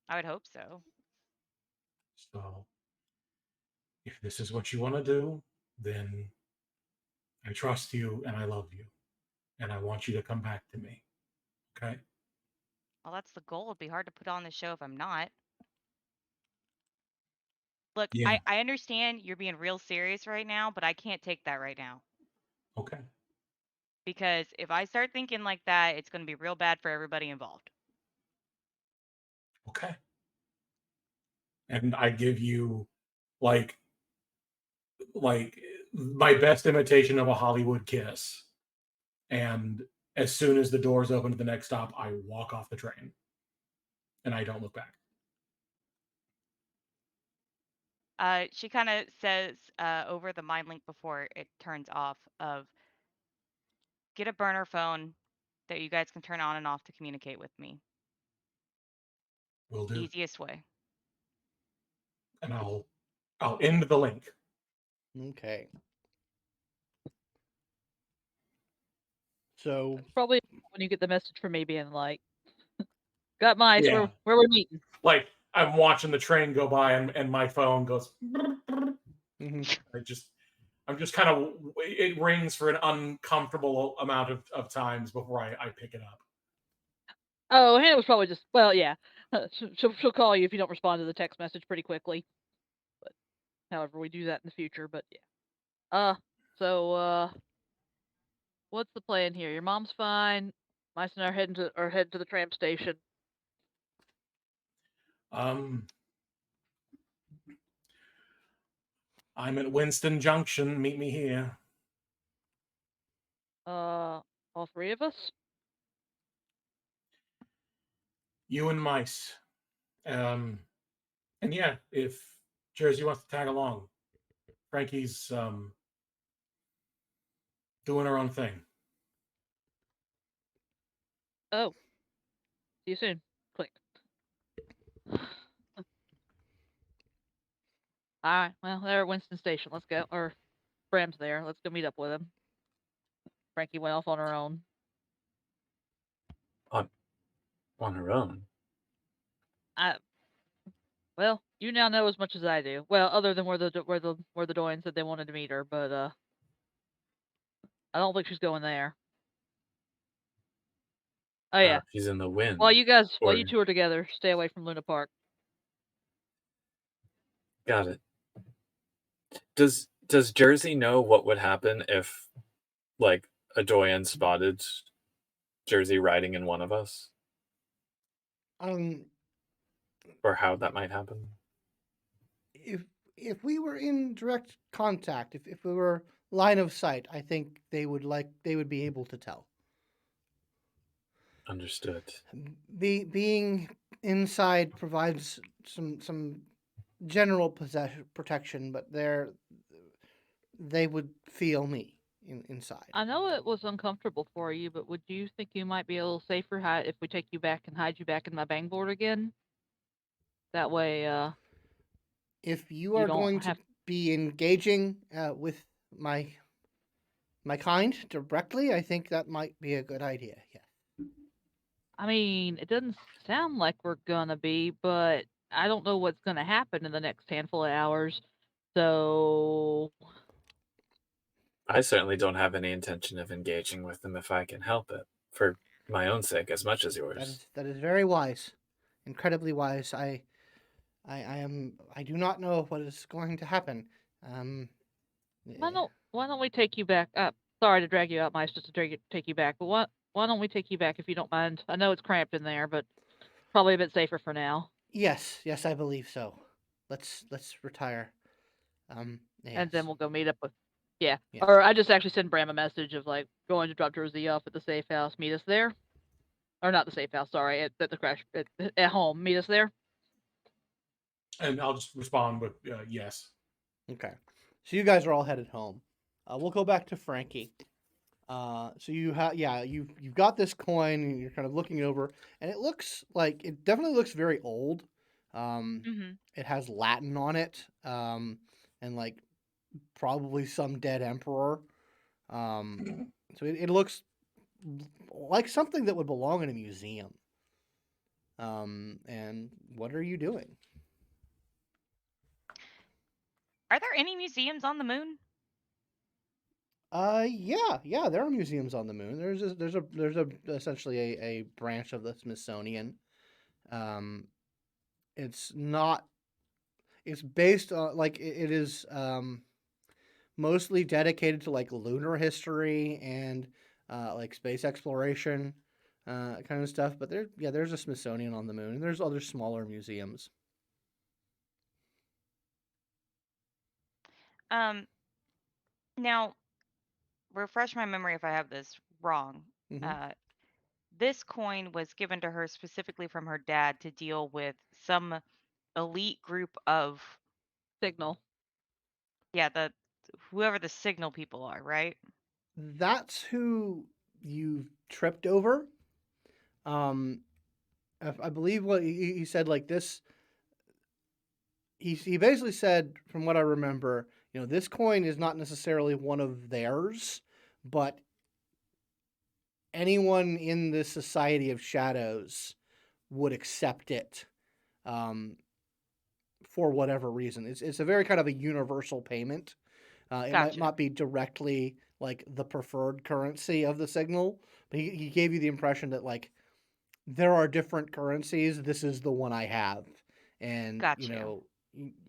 I would hope so. So if this is what you want to do, then I trust you and I love you. And I want you to come back to me. Okay? Well, that's the goal. It'd be hard to put on the show if I'm not. Look, Yeah. I understand you're being real serious right now, but I can't take that right now. Okay. Because if I start thinking like that, it's going to be real bad for everybody involved. Okay. And I give you like my best imitation of a Hollywood kiss. And as soon as the doors open to the next stop, I walk off the train. And I don't look back. She kind of says over the mind link before it turns off of get a burner phone that you guys can turn on and off to communicate with me. Will do. Easiest way. And I'll end the link. Okay. So That's probably when you get the message from me being like, got mice, Yeah. where we're meeting. Like I'm watching the train go by and my phone goes. mhm. I'm just kind of, it rings for an uncomfortable amount of times before I pick it up. Oh, Hannah was probably just, well, yeah. She'll call you if you don't respond to the text message pretty quickly. But however, we do that in the future, but yeah. So what's the plan here? Your mom's fine. Mice and I are heading to the tram station. I'm at Winston Junction. Meet me here. All three of us? You and Mice. And yeah, if Jersey wants to tag along, Frankie's doing her own thing. Oh. See you soon. Click. Alright, well, they're at Winston Station. Let's go. Or Bram's there. Let's go meet up with him. Frankie went off on her own. On her own. Well, you now know as much as I do. Well, other than where the Doyens said they wanted to meet her, but I don't think she's going there. Oh yeah. She's in the wind. While you or- two are together, stay away from Luna Park. Got it. Does Jersey know what would happen if, like, a doyen spotted Jersey riding in one of us, Um, or how that might happen? if if we were in direct contact, if we were line of sight, I think they would be able to tell. Understood. Being inside provides some general protection, but they would feel me inside. I know it was uncomfortable for you, but would you think you might be a little safer if we take you back and hide you back in my bang board again? That way, If you you are don't going to have. be engaging with my kind directly, I think that might be a good idea. Yeah. I mean, it doesn't sound like we're gonna be, but I don't know what's gonna happen in the next handful of hours. So I certainly don't have any intention of engaging with them if I can help it, for my own sake as much as yours. That is very wise, incredibly wise. I do not know what is going to happen. Um, why don't we take you back? Sorry to drag you out, Mice, just to take you back. But why don't we take you back if you don't mind? I know it's cramped in there, but probably a bit safer for now. yes, I believe so. Let's retire. And then Yes, we'll go meet up with. Yeah. yes. Or I just actually send Bram a message of like going to drop Jersey off at the safe house. Meet us there. Or not the safe house. Sorry, at the crash at home. Meet us there. And I'll just respond with yes. Okay. So you guys are all headed home. We'll go back to Frankie. So you've got this coin and you're kind of looking over, and it definitely looks very old. Mm-hmm. It has Latin on it, and like probably some dead emperor. So it looks like something that would belong in a museum. And what are you doing? Are there any museums on the moon? Yeah, there are museums on the moon. There's essentially a branch of the Smithsonian. Um, it's not. It's based on it is mostly dedicated to like lunar history and like space exploration, kind of stuff. But there's a Smithsonian on the moon, and there's other smaller museums. Um, Now, refresh my memory if I have this wrong. Hmm. Uh, this coin was given to her specifically from her dad to deal with some elite group of, Signal. yeah, the whoever the signal people are, right? That's who you tripped over. Um, I believe what he said, like this. He basically said, from what I remember, this coin is not necessarily one of theirs, but anyone in this society of shadows would accept it, um, for whatever reason. It's a very kind of a universal payment. It might Gotcha. not be directly like the preferred currency of the signal, but he gave you the impression that like there are different currencies. This is the one I have, and Got you.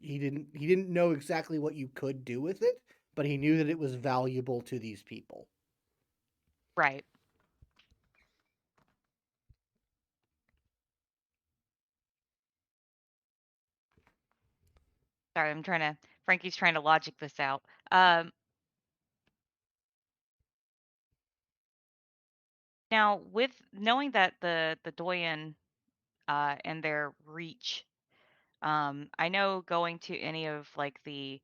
he didn't know exactly what you could do with it, but he knew that it was valuable to these people. Right. Sorry, Frankie's trying to logic this out. Um, Now, with knowing that the Doyen and their reach, I know going to any of like the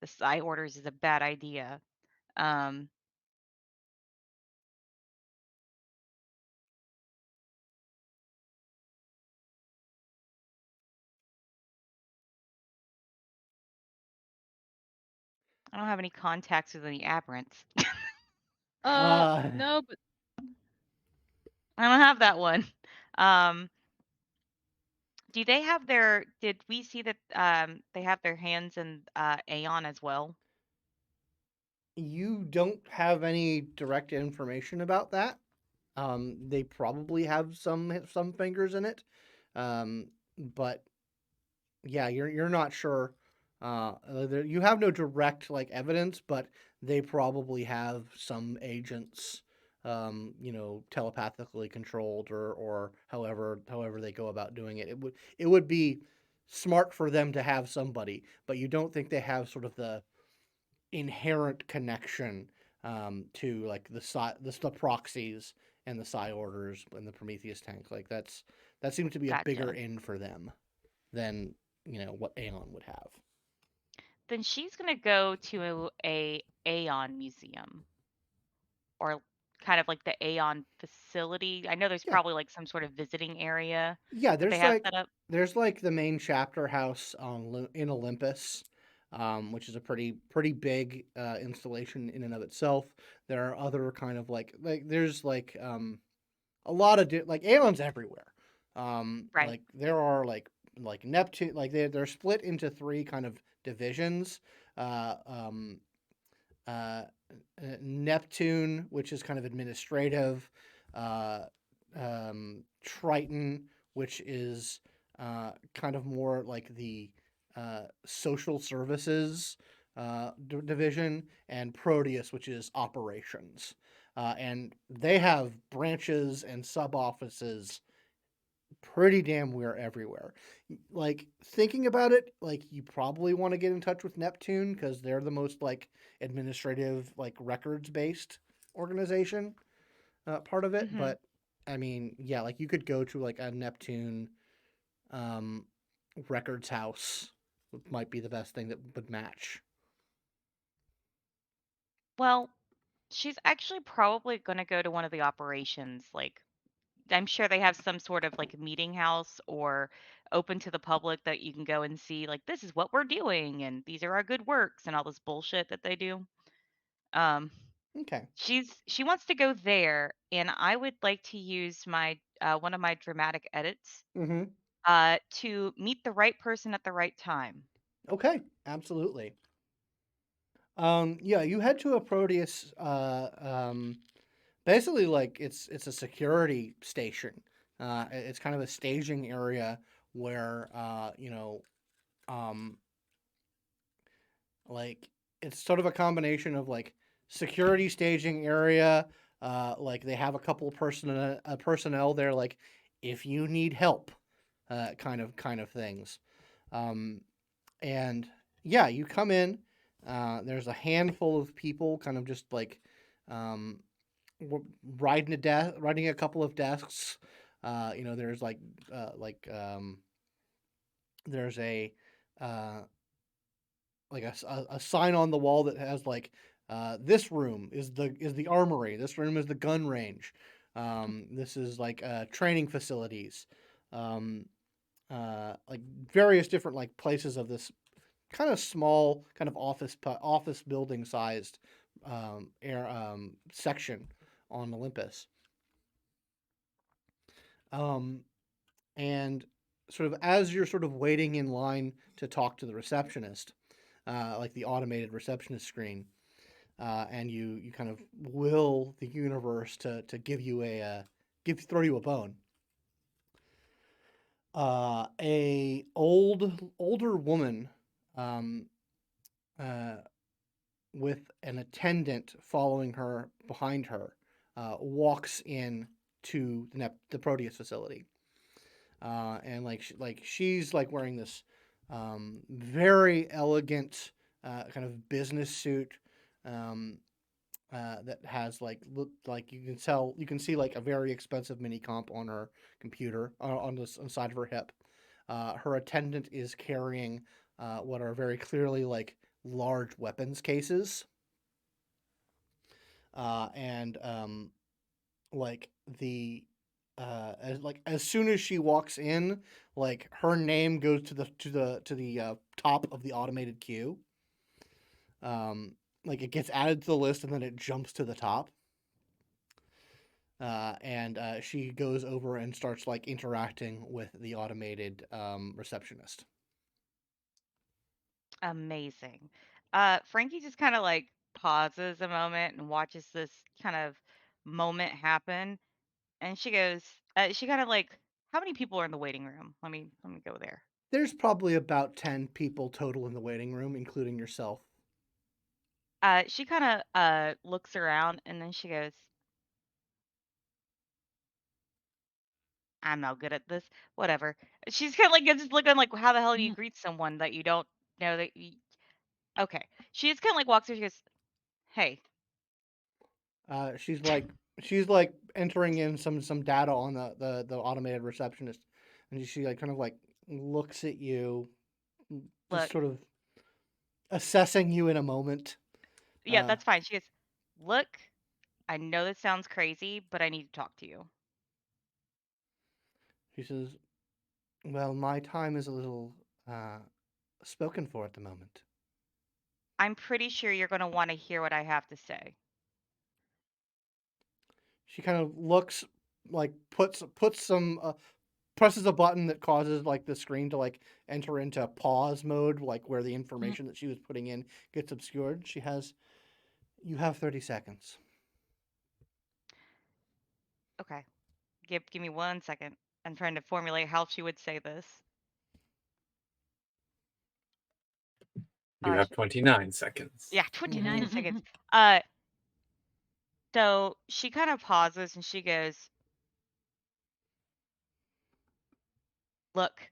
psi orders is a bad idea. Um, I don't have any contacts with any aberrants. Uh, No, but I don't have that one. Um, do they have their? Did we see that they have their hands in Aeon as well? you don't have any direct information about that. They probably have some fingers in it, but yeah, you're not sure. You have no direct like evidence, but they probably have some agents, telepathically controlled or however they go about doing it. It would be smart for them to have somebody, but you don't think they have sort of the inherent connection to like the proxies and the psi orders and the Prometheus tank. Like that seems to be a bigger Gotcha. in for them than what Aeon would have. Then she's gonna go to a Aeon museum or kind of like the Aeon facility. I know there's Yeah, probably like some sort of visiting area yeah. that they There's have like set up. there's like the main chapter house in Olympus, which is a pretty big installation in and of itself. There are other kind of like there's like a lot of like Aeon's everywhere. Right. Like there are like Neptune, like they're split into three kind of divisions. Uh, um, uh, Neptune, which is kind of administrative, uh, Triton, which is kind of more like the social services division, and Proteus, which is operations. And they have branches and sub offices pretty damn we're everywhere. Like thinking about it, like you probably want to get in touch with Neptune because they're the most like administrative, like records based organization part of it. Mhm. But I mean, yeah, like you could go to like a Neptune um, records house might be the best thing that would match. Well, she's actually probably gonna go to one of the operations. Like, I'm sure they have some sort of like meeting house or open to the public that you can go and see. Like, this is what we're doing, and these are our good works, and all this bullshit that they do. Um, Okay. she wants to go there, and I would like to use my one of my dramatic edits Mm-hmm. to meet the right person at the right time. Okay. Absolutely. Yeah, you head to a Proteus basically like it's a security station. It's kind of a staging area where um, like it's sort of a combination of like security staging area. Like they have a couple of personnel there, like if you need help, kind of things. Um, and yeah, you come in. There's a handful of people, kind of just like um, riding a couple of desks. There's there's uh, a sign on the wall that has like this room is the armory. This room is the gun range. This is like training facilities. Um, like various different like places of this kind of small kind of office building sized section on Olympus. Um, and sort of as you're sort of waiting in line to talk to the receptionist, like the automated receptionist screen, and you kind of will the universe to give you throw you a bone. A older woman, um, uh, with an attendant following her behind her, walks in to the Proteus facility. And she's like wearing this very elegant kind of business suit um, that has like you can see like a very expensive mini comp on her computer on the side of her hip. Her attendant is carrying what are very clearly like large weapons cases, and like the as soon as she walks in, like her name goes to the top of the automated queue. Like it gets added to the list and then it jumps to the top. And she goes over and starts like interacting with the automated receptionist. Amazing. Frankie just kind of like pauses a moment and watches this kind of moment happen, and she goes, she kind of like, how many people are in the waiting room? Let me go there. There's probably about 10 people total in the waiting room, including yourself. She kind of looks around and then she goes, I'm not good at this. Whatever. She's kind of like just looking like, how the hell do you greet someone that you don't know that you... Okay. She just kind of like walks over. She goes, hey. She's like entering in some data on the automated receptionist, and she like kind of like looks at you, just Look, sort of assessing you in a moment. yeah, that's fine. She goes, look, I know this sounds crazy, but I need to talk to you. She says, "Well, my time is a little spoken for at the moment." I'm pretty sure you're going to want to hear what I have to say. She kind of looks, like puts some presses a button that causes like the screen to like enter into pause mode, like where the information that she was putting in gets obscured. You have 30 seconds. Okay. Give me 1 second. I'm trying to formulate how she would say this. You have 29 seconds. Yeah, 29 Mhm. seconds. So she kind of pauses and she goes, look,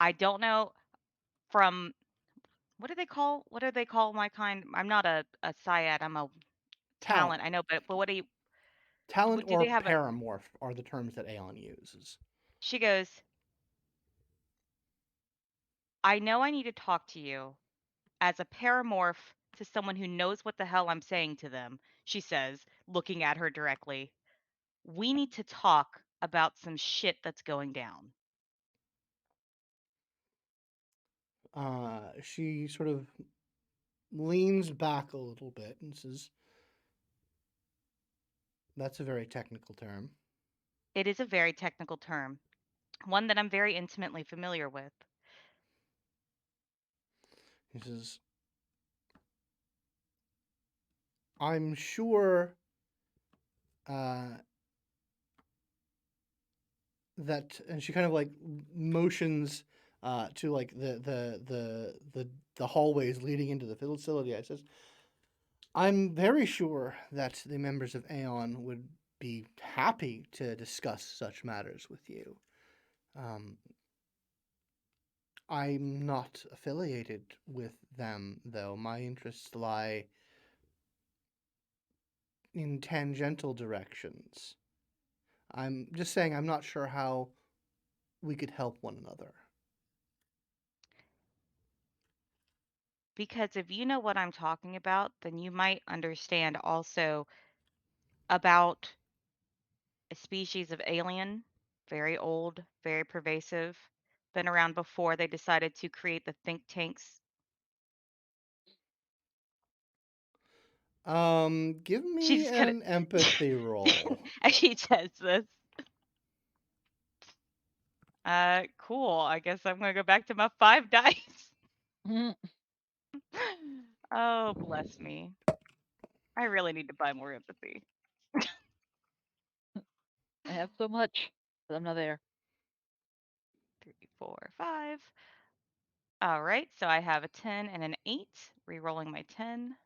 I don't know from what do they call my kind? I'm not a Syad, I'm a Talent. talent. I know, but what do you Talent do or they have a... paramorph are the terms that Aeon uses. She goes, I know I need to talk to you as a paramorph to someone who knows what the hell I'm saying to them, she says, looking at her directly. We need to talk about some shit that's going down. She sort of leans back a little bit and says, "That's a very technical term." It is a very technical term, one that I'm very intimately familiar with. He says, "I'm sure uh, that," and she kind of like motions to like the hallways leading into the facility. I says, "I'm very sure that the members of Aeon would be happy to discuss such matters with you. Um, I'm not affiliated with them, though. My interests lie in tangential directions. I'm just saying I'm not sure how we could help one another." Because if you know what I'm talking about, then you might understand also about a species of alien, very old, very pervasive, been around before they decided to create the think tanks. Give She me just kind of, an empathy roll. as she says this, cool. I guess I'm gonna go back to my 5 dice. Oh, bless me. I really need to buy more empathy. I have so much, but I'm not there. 3, 4, 5. All right, so I have a 10 and an 8. Rerolling my 10.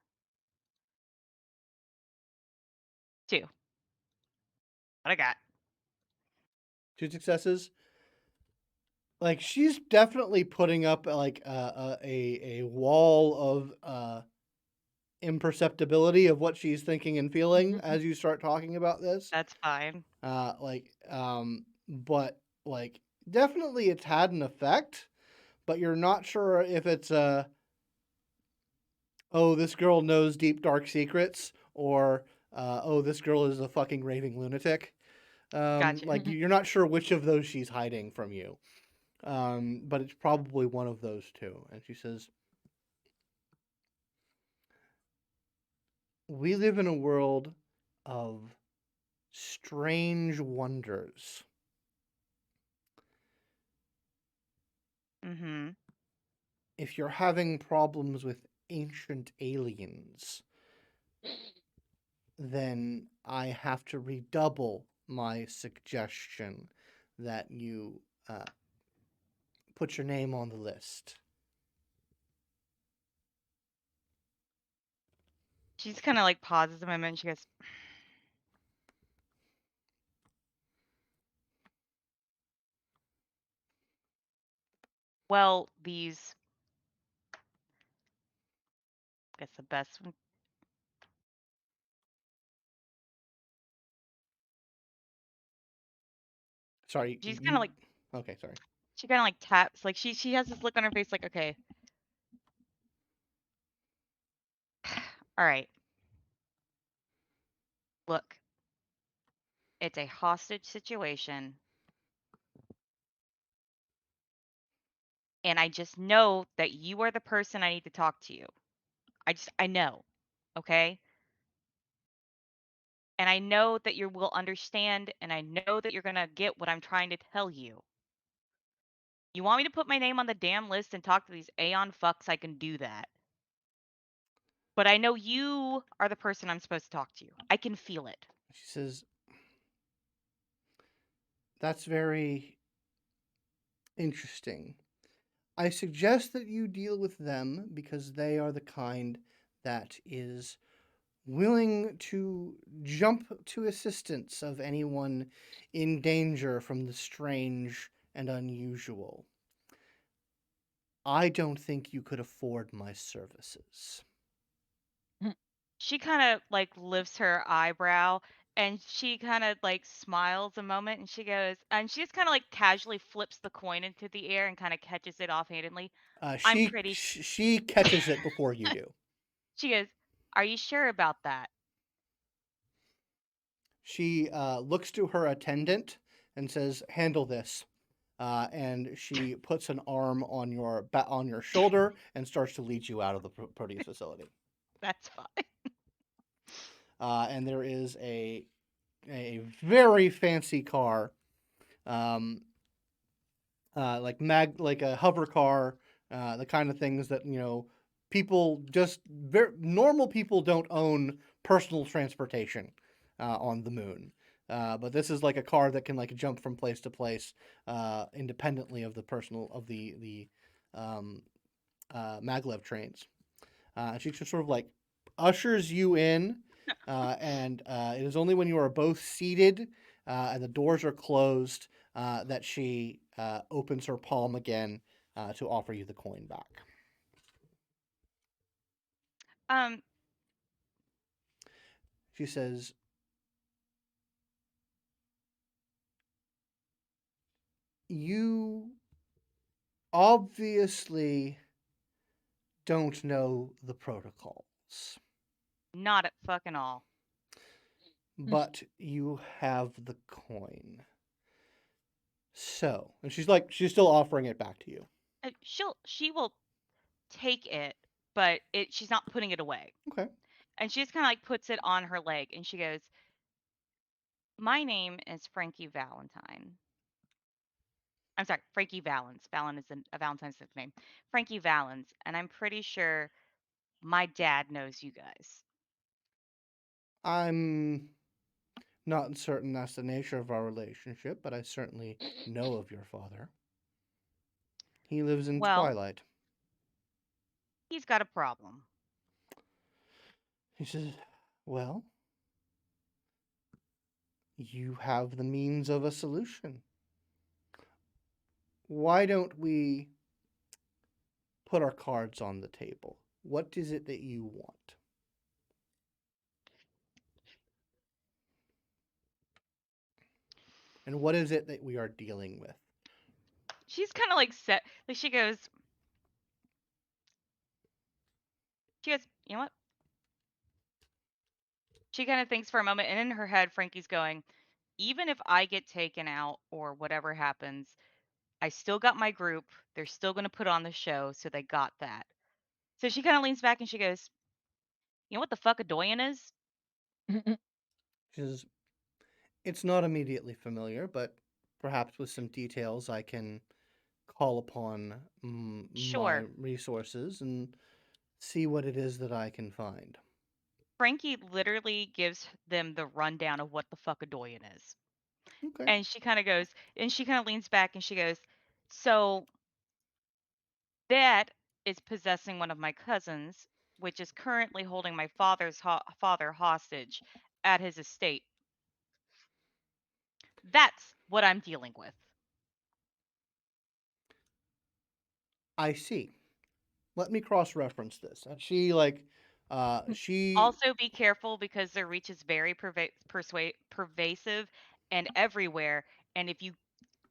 2. What I got? 2 successes. Like she's definitely putting up like a wall of imperceptibility of what she's thinking and feeling as you start talking about this. That's fine. But like definitely it's had an effect, but you're not sure if it's oh, this girl knows deep dark secrets, or oh, this girl is a fucking raving lunatic. Gotcha. Like you're not sure which of those she's hiding from you. But it's probably one of those two. And she says, "We live in a world of strange wonders. Mm-hmm. If you're having problems with ancient aliens, then I have to redouble my suggestion that you put your name on the list. She just kind of like pauses a moment and she goes, well, these, I guess the best one. Sorry, She's kind of like, Okay, sorry. she kind of like taps, like she has this look on her face like, okay. All right. Look, it's a hostage situation. And I just know that you are the person I need to talk to you. I know. Okay? And I know that you will understand and I know that you're going to get what I'm trying to tell you. You want me to put my name on the damn list and talk to these Aeon fucks? I can do that. But I know you are the person I'm supposed to talk to. I can feel it. She says, that's very interesting. I suggest that you deal with them because they are the kind that is willing to jump to assistance of anyone in danger from the strange and unusual. I don't think you could afford my services. She kind of like lifts her eyebrow and she kind of like smiles a moment and she goes, and she just kind of like casually flips the coin into the air and kind of catches it offhandedly. I'm pretty She catches it before you do. She goes, "Are you sure about that?" She looks to her attendant and says, "Handle this." And she puts an arm on your shoulder and starts to lead you out of the Proteus facility. That's fine. And there is a very fancy car, like a hover car, the kind of things that people just normal people don't own personal transportation on the moon. But this is like a car that can like jump from place to place independently of the maglev trains. She just sort of like ushers you in, and it is only when you are both seated and the doors are closed that she opens her palm again to offer you the coin back. Um, She says, "You obviously don't know the protocols, not at fucking all. but you have the coin. So," and she's still offering it back to you. She will take it, but she's not putting it away. Okay. And she just kind of like puts it on her leg and she goes, "My name is Frankie Valentine. I'm sorry, Frankie Valens. Valen is a Valentine's nickname. Frankie Valens, and I'm pretty sure my dad knows you guys." I'm not certain that's the nature of our relationship, but I certainly know of your father. He lives in Well, Twilight. he's got a problem. He says, "Well, you have the means of a solution. Why don't we put our cards on the table? What is it that you want? And what is it that we are dealing with?" She's kind of like set. Like she goes, "You know what?" She kind of thinks for a moment, and in her head, Frankie's going, "Even if I get taken out or whatever happens, I still got my group. They're still going to put on the show, so they got that." So she kind of leans back and she goes, "You know what the fuck a doyen is?" She says, "It's not immediately familiar, but perhaps with some details I can call upon my Sure. resources and see what it is that I can find." Frankie literally gives them the rundown of what the fuck a doyen is. Okay. And she kind of goes, and she kind of leans back and she goes, "So That is possessing one of my cousins, which is currently holding my father's father hostage at his estate. That's what I'm dealing with. I see. Let me cross-reference this. And she like, she Also, be careful because their reach is very pervasive and everywhere. And if you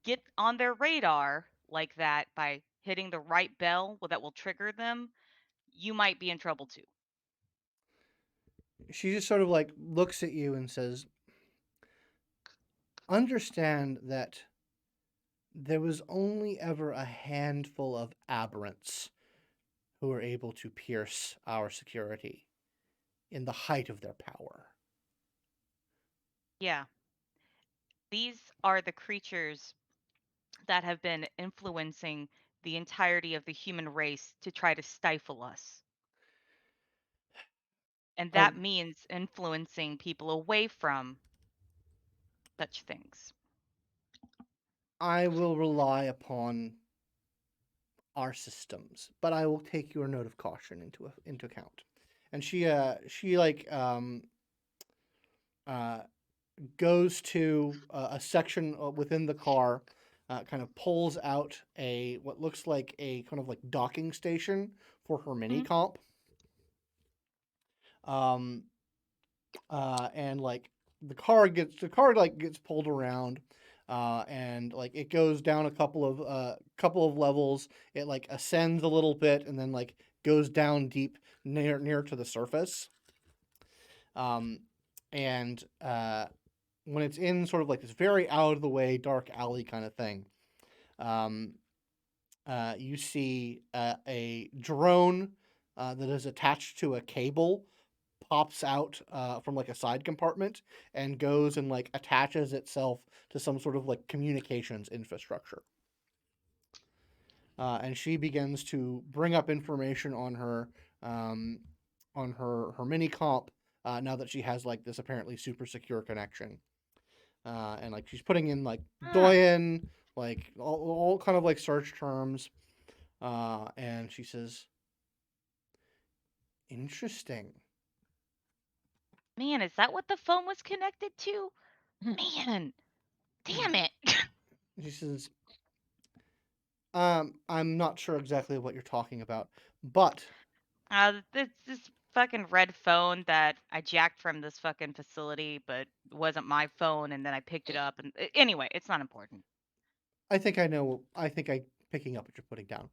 get on their radar like that by hitting the right bell that will trigger them, you might be in trouble too. she just sort of like looks at you and says, "Understand that there was only ever a handful of aberrants who were able to pierce our security in the height of their power. Yeah. These are the creatures that have been influencing the entirety of the human race to try to stifle us. And I that means influencing people away from such things. I will rely upon our systems, but I will take your note of caution into account." And she like uh goes to a section within the car, kind of pulls out a what looks like a kind of like docking station for her mini Mhm. comp. Um, and like the car like gets pulled around, and like it goes down a couple of levels. It like ascends a little bit and then like goes down deep near to the surface. Um, and when it's in sort of like this very out of the way dark alley kind of thing, um, you see a drone that is attached to a cable pops out from like a side compartment and goes and like attaches itself to some sort of like communications infrastructure. And she begins to bring up information um, on her mini comp, now that she has like this apparently super secure connection. And like she's putting in like Hmm. doyen, like all kind of like search terms. And she says, "Interesting." Man, is that what the phone was connected to? Man, damn it. She says, "I'm not sure exactly what you're talking about, but This fucking red phone that I jacked from this fucking facility, but it wasn't my phone, and then I picked it up. And anyway, it's not important. I think I know. I think I'm picking up what you're putting down.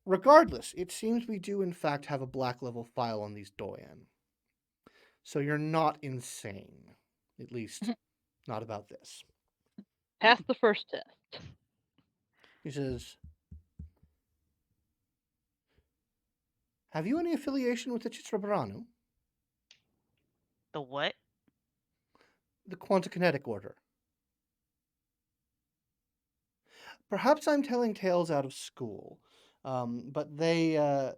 Regardless, it seems we do in fact have a black level file on these doyen, so you're not insane, at least not about this." Pass the first test. He says, "Have you any affiliation with the Chitrabranu, The what? the Quantikinetic Order? Perhaps I'm telling tales out of school, but they are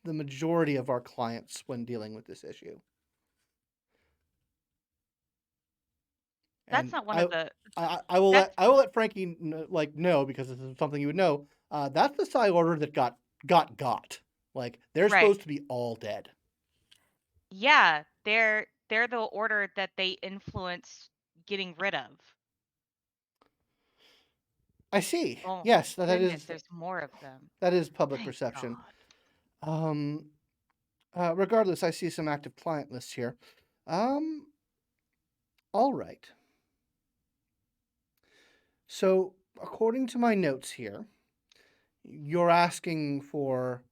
the majority of our clients when dealing with this issue." That's And not one of the. That's I will let Frankie know because this is something you would know. That's the Psi Order that got. Like they're right. supposed to be all dead. Yeah, they're the order that they influence getting rid of. I see. Oh Yes, goodness, there's more of them. that is public Thank perception. God. Um, Regardless, I see some active client lists here. Um, all right. So, according to my notes here, you're asking for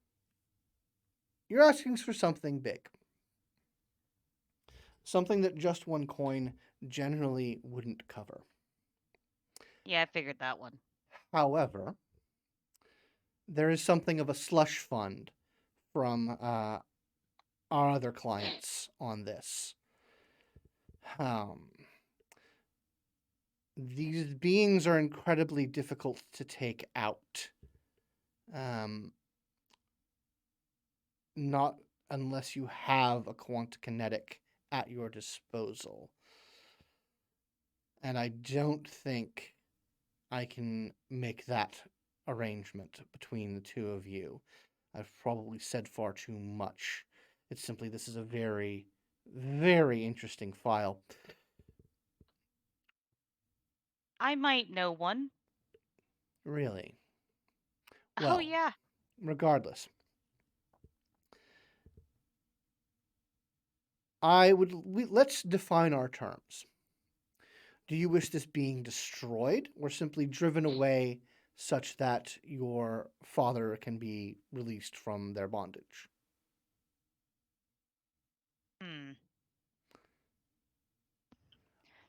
something big, something that just one coin generally wouldn't cover. Yeah, I figured that one. However, there is something of a slush fund from our other clients on this. Um, these beings are incredibly difficult to take out. Um, not unless you have a quantikinetic at your disposal. And I don't think I can make that arrangement between the two of you. I've probably said far too much. It's simply this is a very, very interesting file. I might know one. Really. Oh Well, yeah. regardless, let's define our terms. Do you wish this being destroyed or simply driven away such that your father can be released from their bondage? Hmm.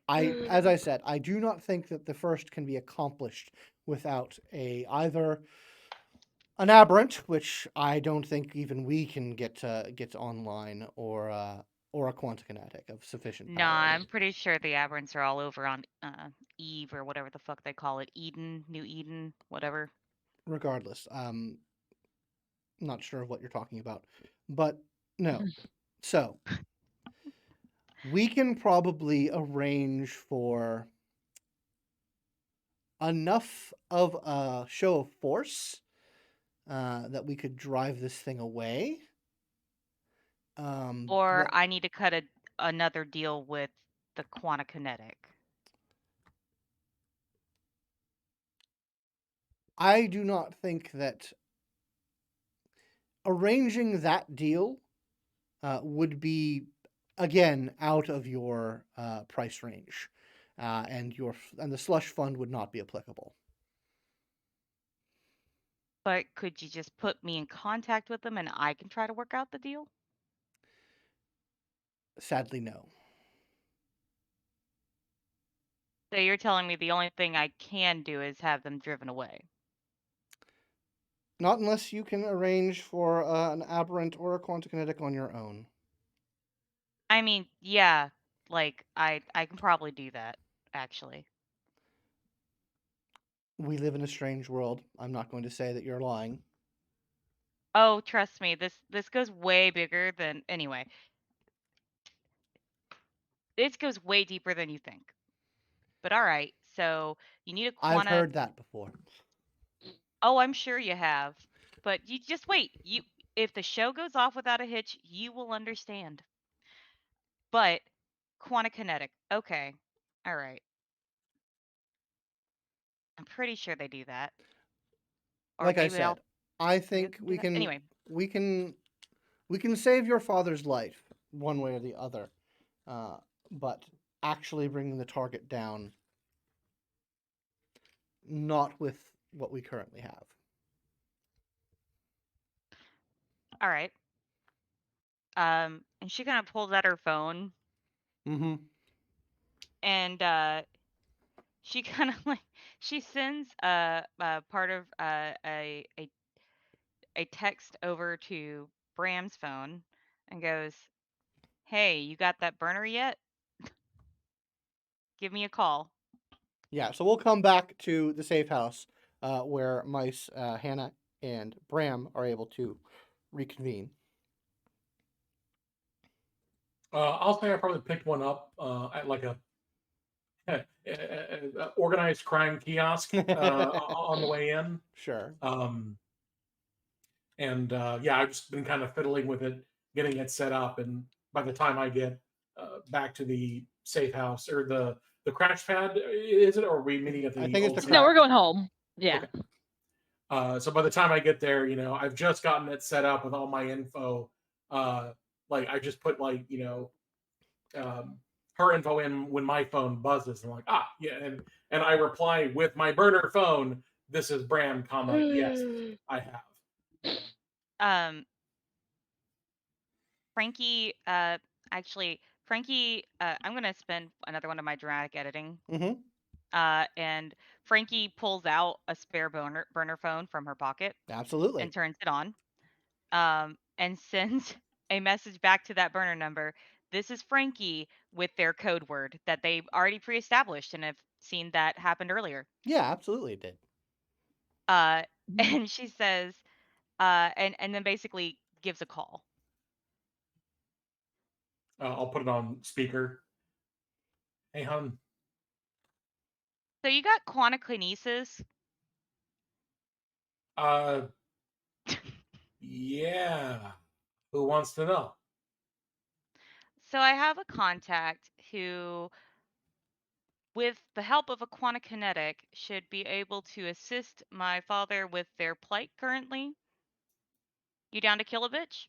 As I said, I do not think that the first can be accomplished without either an aberrant, which I don't think even we can get online, or a quantikinetic of sufficient No, power. I'm pretty sure the aberrants are all over on Eve or whatever the fuck they call it. Eden, New Eden, whatever. Regardless, not sure of what you're talking about, but no. So we can probably arrange for enough of a show of force that we could drive this thing away. Or But I need to cut another deal with the quantikinetic. I do not think that arranging that deal would be, again, out of your price range, and the slush fund would not be applicable. But could you just put me in contact with them and I can try to work out the deal? Sadly, no. So you're telling me the only thing I can do is have them driven away. Not unless you can arrange for an aberrant or a quantikinetic on your own. I mean, yeah, like I can probably do that, actually. We live in a strange world. I'm not going to say that you're lying. Oh, trust me, this goes way bigger than anyway. This goes way deeper than you think. But all right, so you need a I've quanta. heard that before. Oh, I'm sure you have. But you just wait. If the show goes off without a hitch, you will understand. But quantikinetic. Okay. All right. I'm pretty sure they do that. Or Like I maybe I'll said, I get think them to do that. Anyway, we can we can save your father's life one way or the other, but actually bringing the target down, not with what we currently have. all right. And she kind of pulls out her phone Mm-hmm. and she kind of like she sends part of a text over to Bram's phone and goes, "Hey, you got that burner yet? Give me a call." Yeah, so we'll come back to the safe house where Mice, Hannah, and Bram are able to reconvene. I'll say I probably picked one up at like a organized crime kiosk on the way in. Sure. And yeah, I've just been kind of fiddling with it, getting it set up, and by the time I get back to the safe house or the crash pad, is it? Or are we meeting at the I think it's old the safe No, we're house? going home. Yeah. So by the time I get there, I've just gotten it set up with all my info. Like I just put her info in when my phone buzzes. And I'm like, yeah, and I reply with my burner phone. This is Bram, comma, yes, I have. Frankie, Frankie, I'm gonna spend another one of my dramatic editing. Mm-hmm. And Frankie pulls out a spare burner phone from her pocket Absolutely. and turns it on. And sends a message back to that burner number. This is Frankie with their code word that they already pre-established and have seen that happened earlier. Yeah, absolutely it did. And she says, and then basically gives a call. I'll put it on speaker. Hey, hon. So you got quantikinesis. Yeah. Who wants to know? So I have a contact who, with the help of a quantikinetic, should be able to assist my father with their plight currently. You down to kill a bitch?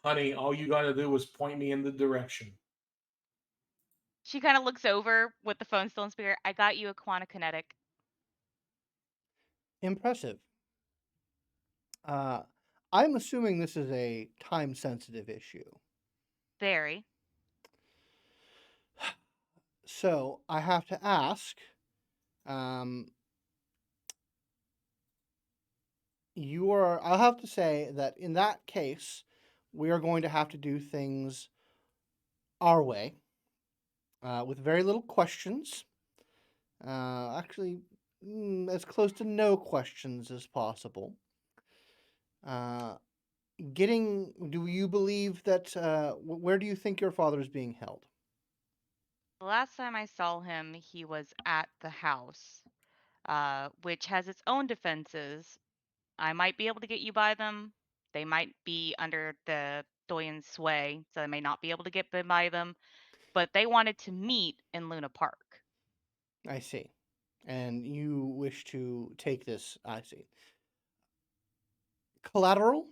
Honey, all you gotta do is point me in the direction. She kind of looks over with the phone still in speaker. I got you a quantikinetic. Impressive. I'm assuming this is a time-sensitive issue. Very. So I have to ask, I'll have to say that in that case, we are going to have to do things our way, with very little questions. Actually, as close to no questions as possible. Do you believe that, where do you think your father is being held? The last time I saw him, he was at the house, which has its own defenses. I might be able to get you by them. They might be under the Doyen's sway, so I may not be able to get by them. But they wanted to meet in Luna Park. I see. And you wish to take this, I see. Collateral?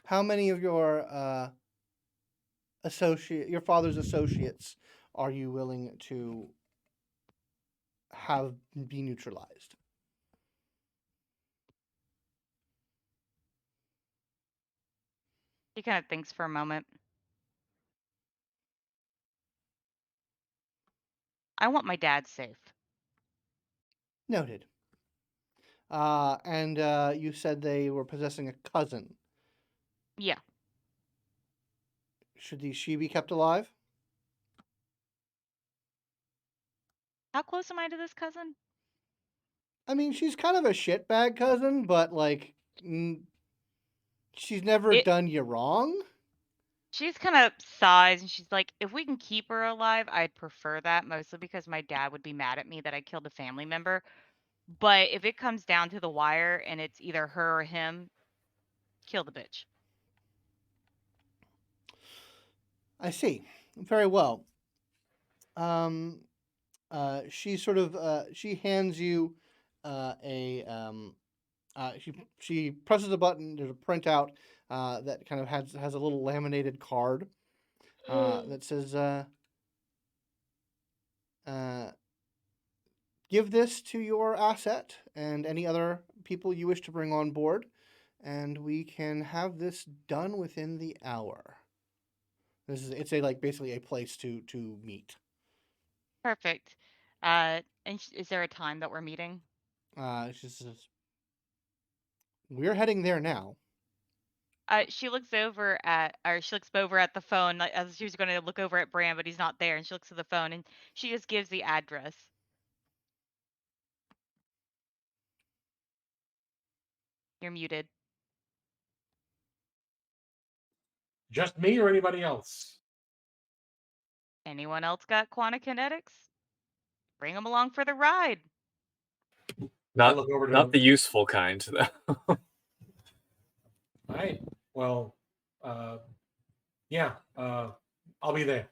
How many of your your father's associates are you willing to have be neutralized? He kind of thinks for a moment. I want my dad safe. Noted. And you said they were possessing a cousin. Yeah. Should she be kept alive? How close am I to this cousin? I mean, she's kind of a shitbag cousin, but like, she's never done you wrong. She's kind of sighs and she's like, if we can keep her alive, I'd prefer that, mostly because my dad would be mad at me that I killed a family member. But if it comes down to the wire and it's either her or him, kill the bitch. I see. Very well. She sort of she hands you she presses a button. There's a printout that kind of has a little laminated card that says give this to your asset and any other people you wish to bring on board, and we can have this done within the hour. It's basically a place to meet. Perfect. And is there a time that we're meeting? She says, we're heading there now. She looks over at the phone, like, as she was going to look over at Bran, but he's not there. And she looks at the phone and she just gives the address. You're muted. Just me or anybody else? Anyone else got quantikinetics? Bring them along for the ride. I look over to Not the useful kind, though. All right. Well, yeah. I'll be there.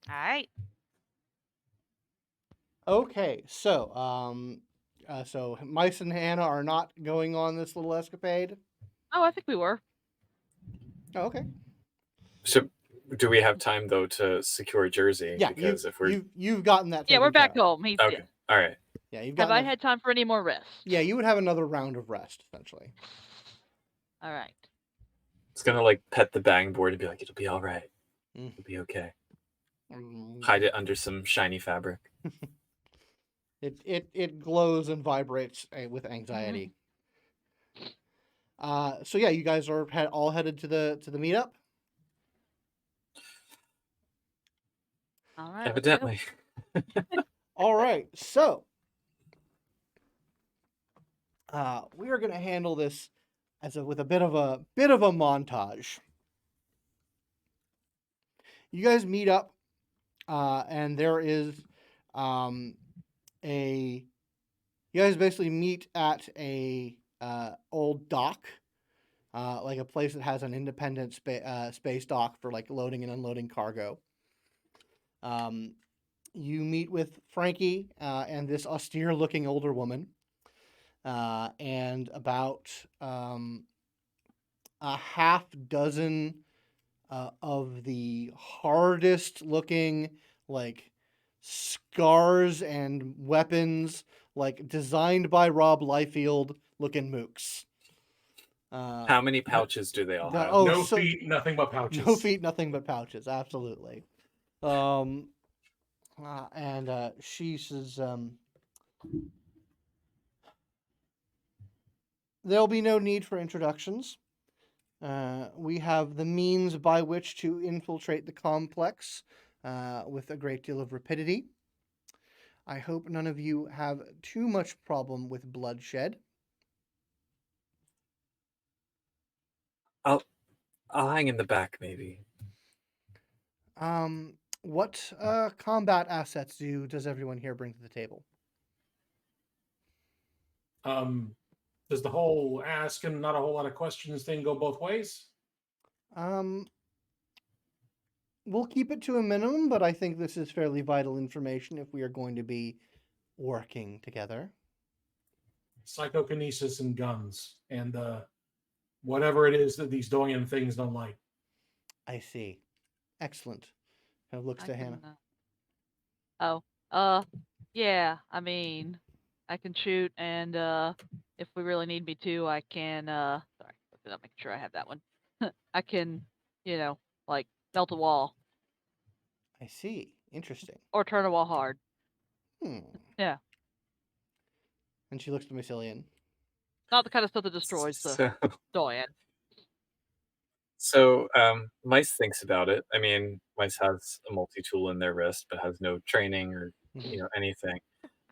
All right. Okay, so so Mice and Hannah are not going on this little escapade. Oh, I think we were. Oh, okay. So, do we have time though to secure Jersey? Yeah, because if we're you've gotten that. Yeah, we're taken back care of. home. He's okay, good. all right. Yeah, you've Have got. I had time for any more rest? Yeah, you would have another round of rest essentially. All right. It's gonna like pet the bang board and be like, "It'll be all right. It'll be okay." Hide it under some shiny fabric. It glows and vibrates with anxiety. So yeah, you guys are all headed to the meetup. All right. Evidently. All right, so we are going to handle this with a bit of a montage. You guys meet up and there is you guys basically meet at a old dock, like a place that has an independent space dock for like loading and unloading cargo. You meet with Frankie and this austere-looking older woman, and about a half dozen of the hardest-looking, like scars and weapons, like designed by Rob Liefeld looking mooks. How many pouches do they all have? No feet, nothing but pouches. No feet, nothing but pouches. Absolutely. And she says, there'll be no need for introductions. We have the means by which to infiltrate the complex with a great deal of rapidity. I hope none of you have too much problem with bloodshed. I'll hang in the back, maybe. What combat assets does everyone here bring to the table? Does the whole ask and not a whole lot of questions thing go both ways? We'll keep it to a minimum, but I think this is fairly vital information if we are going to be working together. Psychokinesis and guns and whatever it is that these Dorian things don't like. I see. Excellent. Kind of looks to Hannah. Yeah. I mean, I can shoot, and if we really need me to, I can. Sorry, I'm making sure I have that one. I can, like melt a wall I see. Interesting. or turn a wall hard. Yeah. And she looks to Massilian. Not the kind of stuff that destroys the Doyen. So Mice thinks about it. I mean, Mice has a multi-tool in their wrist, but has no training or anything.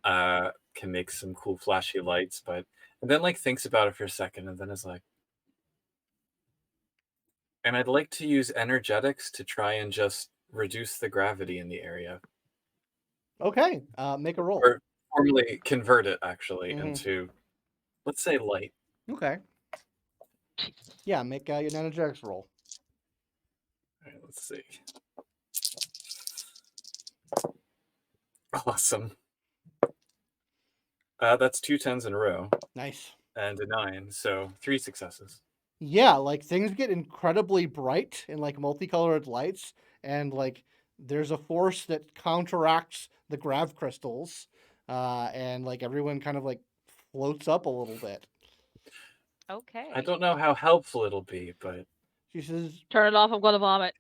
Can make some cool flashy lights, and then like thinks about it for a second, and then is like, and I'd like to use energetics to try and just reduce the gravity in the area. Okay, make a roll. Or formally convert it actually into, let's say, light. Okay. Yeah, make your energetics roll. All right, let's see. Awesome. That's 2 10s in a row. Nice. And a 9, so 3 successes. Yeah, like things get incredibly bright and like multicolored lights, and like there's a force that counteracts the grav crystals, and like everyone kind of like floats up a little bit. Okay. I don't know how helpful it'll be, but she says, "Turn it off. I'm gonna vomit."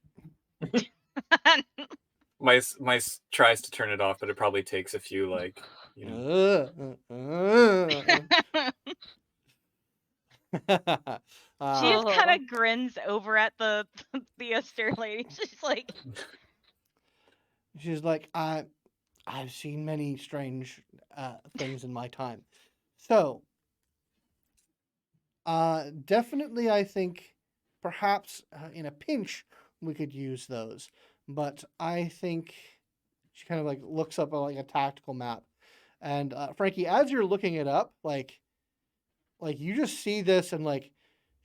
Mice tries to turn it off, but it probably takes a few, like, She just kind of grins over at the austere lady. She's like, I've seen many strange things in my time. So, definitely I think perhaps in a pinch we could use those. But I think she kind of like looks up like a tactical map. And Frankie, as you're looking it up, like you just see this, and like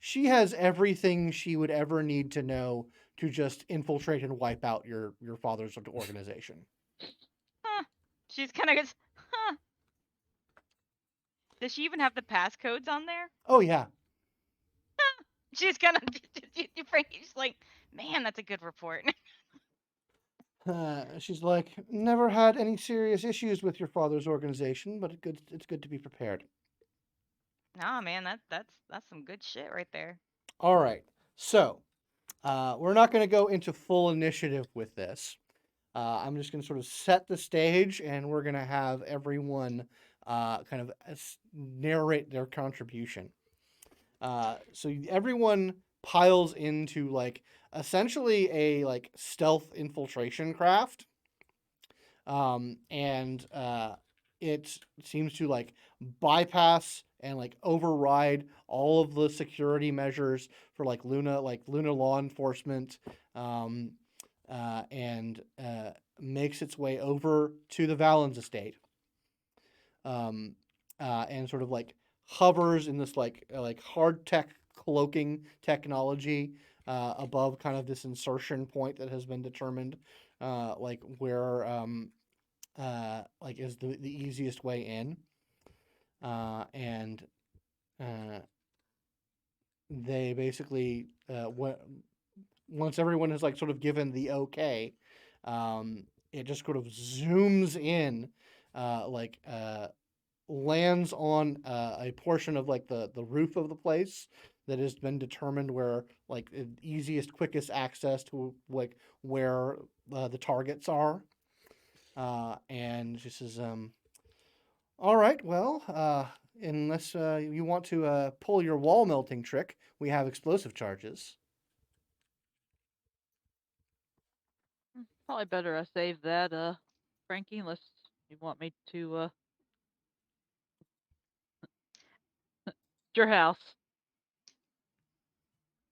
she has everything she would ever need to know to just infiltrate and wipe out your father's organization. She's kind of goes, huh. Does she even have the passcodes on there? Oh yeah. She's kind of Frankie's like, man, that's a good report. She's like, never had any serious issues with your father's organization, but it's good to be prepared. Nah, man, that's some good shit right there. All right, so we're not going to go into full initiative with this. I'm just going to sort of set the stage, and we're going to have everyone kind of narrate their contribution. So everyone piles into like essentially a like stealth infiltration craft, and it seems to like bypass and like override all of the security measures for like Luna law enforcement, and makes its way over to the Valens estate, and sort of like hovers in this like hard tech cloaking technology above kind of this insertion point that has been determined, like where like is the easiest way in, and they basically once everyone has like sort of given the okay, it just sort of zooms in, lands on a portion of like the roof of the place that has been determined where like the easiest, quickest access to like where the targets are, and she says, "All right, well, unless you want to pull your wall melting trick, we have explosive charges." Probably better I save that, Frankie, unless you want me to, your house.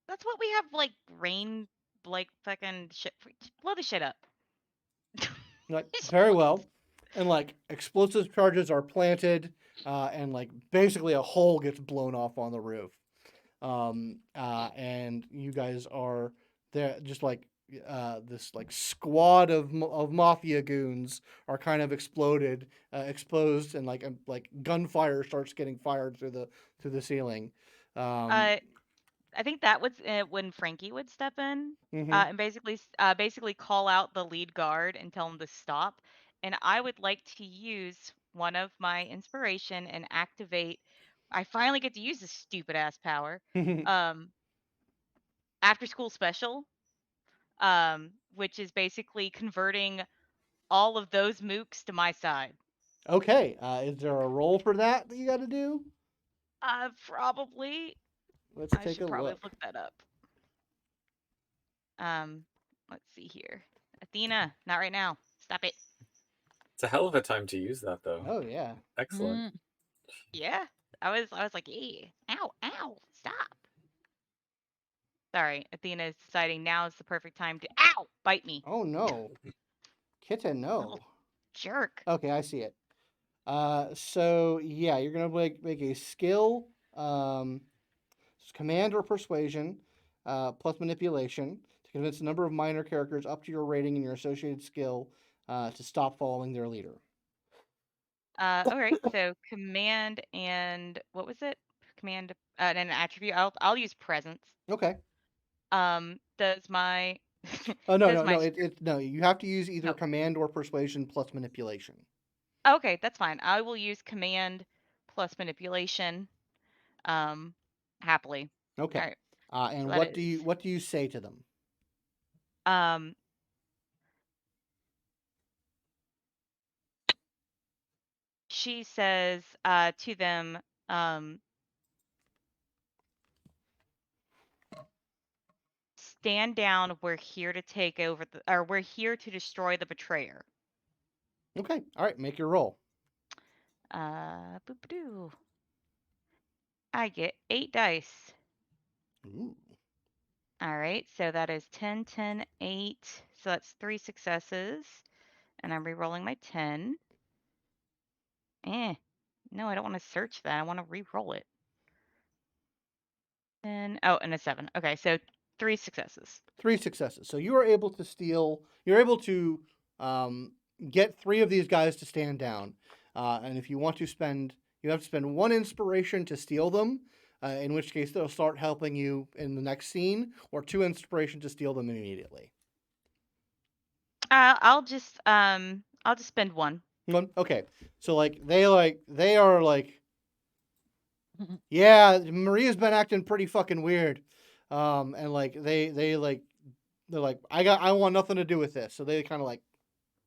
That's what we have, like, rain, like, fucking shit. Blow the shit up. Like, very well. And like explosive charges are planted, and like basically a hole gets blown off on the roof. And you guys are there, just like this like squad of mafia goons are kind of exposed, and like gunfire starts getting fired through the ceiling. I think that was when Frankie would step in, Mhm. and basically call out the lead guard and tell him to stop. And I would like to use one of my inspiration and activate. I finally get to use this stupid ass power. Um, After school special, which is basically converting all of those mooks to my side. Okay, is there a role for that you got to do? Probably. Let's I take should a probably look. look that up. Um, let's see here. Athena, not right now. Stop it. It's a hell of a time to use that, though. Oh yeah. Excellent. Mm, Yeah. I was like, "Eh, ow, ow, stop." Sorry, Athena is deciding now is the perfect time to bite me. Oh no, kitten, Little no. jerk. Okay, I see it. So yeah, you're gonna make a skill, command or persuasion, plus manipulation to convince a number of minor characters up to your rating and your associated skill to stop following their leader. All right. So command and what was it? Command and an attribute. I'll use presence. Okay. Does my Oh no does no my no. It no. You have to use either no? command or persuasion plus manipulation. Okay, that's fine. I will use command plus manipulation. Um, Happily. All Okay. right. So And that is what do you say to them? um. She says to them, um, stand down. We're here to take over or we're here to destroy the betrayer. Okay. All right. Make your roll. Boop-a-doo. I get 8 dice. Ooh. All right, so that is 10, 10, 8. So that's 3 successes. And I'm re-rolling my 10. No, I don't want to search that. I want to re-roll it. And and a 7. Okay, so 3 successes. 3 successes. So you are able to steal. You're able to get 3 of these guys to stand down. And if you want to spend, you have to spend 1 inspiration to steal them. In which case they'll start helping you in the next scene, or 2 inspiration to steal them immediately. I'll just spend 1. Okay. So they are like, yeah, Maria's been acting pretty fucking weird. And like they're like, I want nothing to do with this. So they kind of like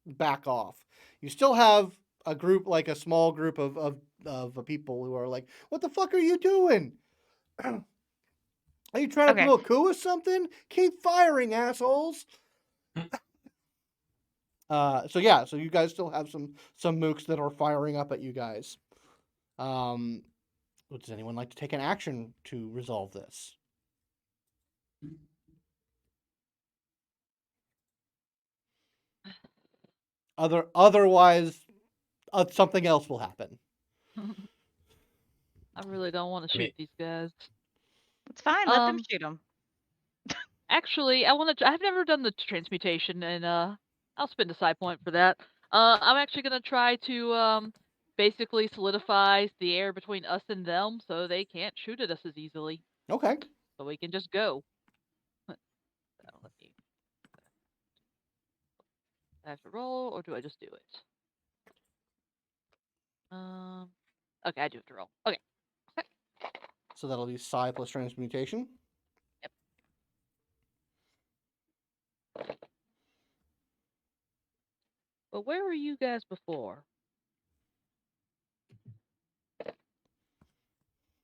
back off. You still have a group, like a small group of people who are like, what the fuck are you doing? Are you trying to Okay. pull a coup or something? Keep firing, assholes. So yeah, so you guys still have some mooks that are firing up at you guys. Does anyone like to take an action to resolve this? Otherwise, something else will happen. I really don't want to I mean- shoot these guys. It's fine. Let them shoot them. Actually, I've never done the transmutation, and I'll spend a side point for that. I'm actually gonna try to basically solidify the air between us and them, so they can't shoot at us as easily. Okay. So we can just go. So let me. I have to roll, or do I just do it? Okay, I do have to roll. Okay. So that'll be psi plus transmutation. Yep. But where were you guys before?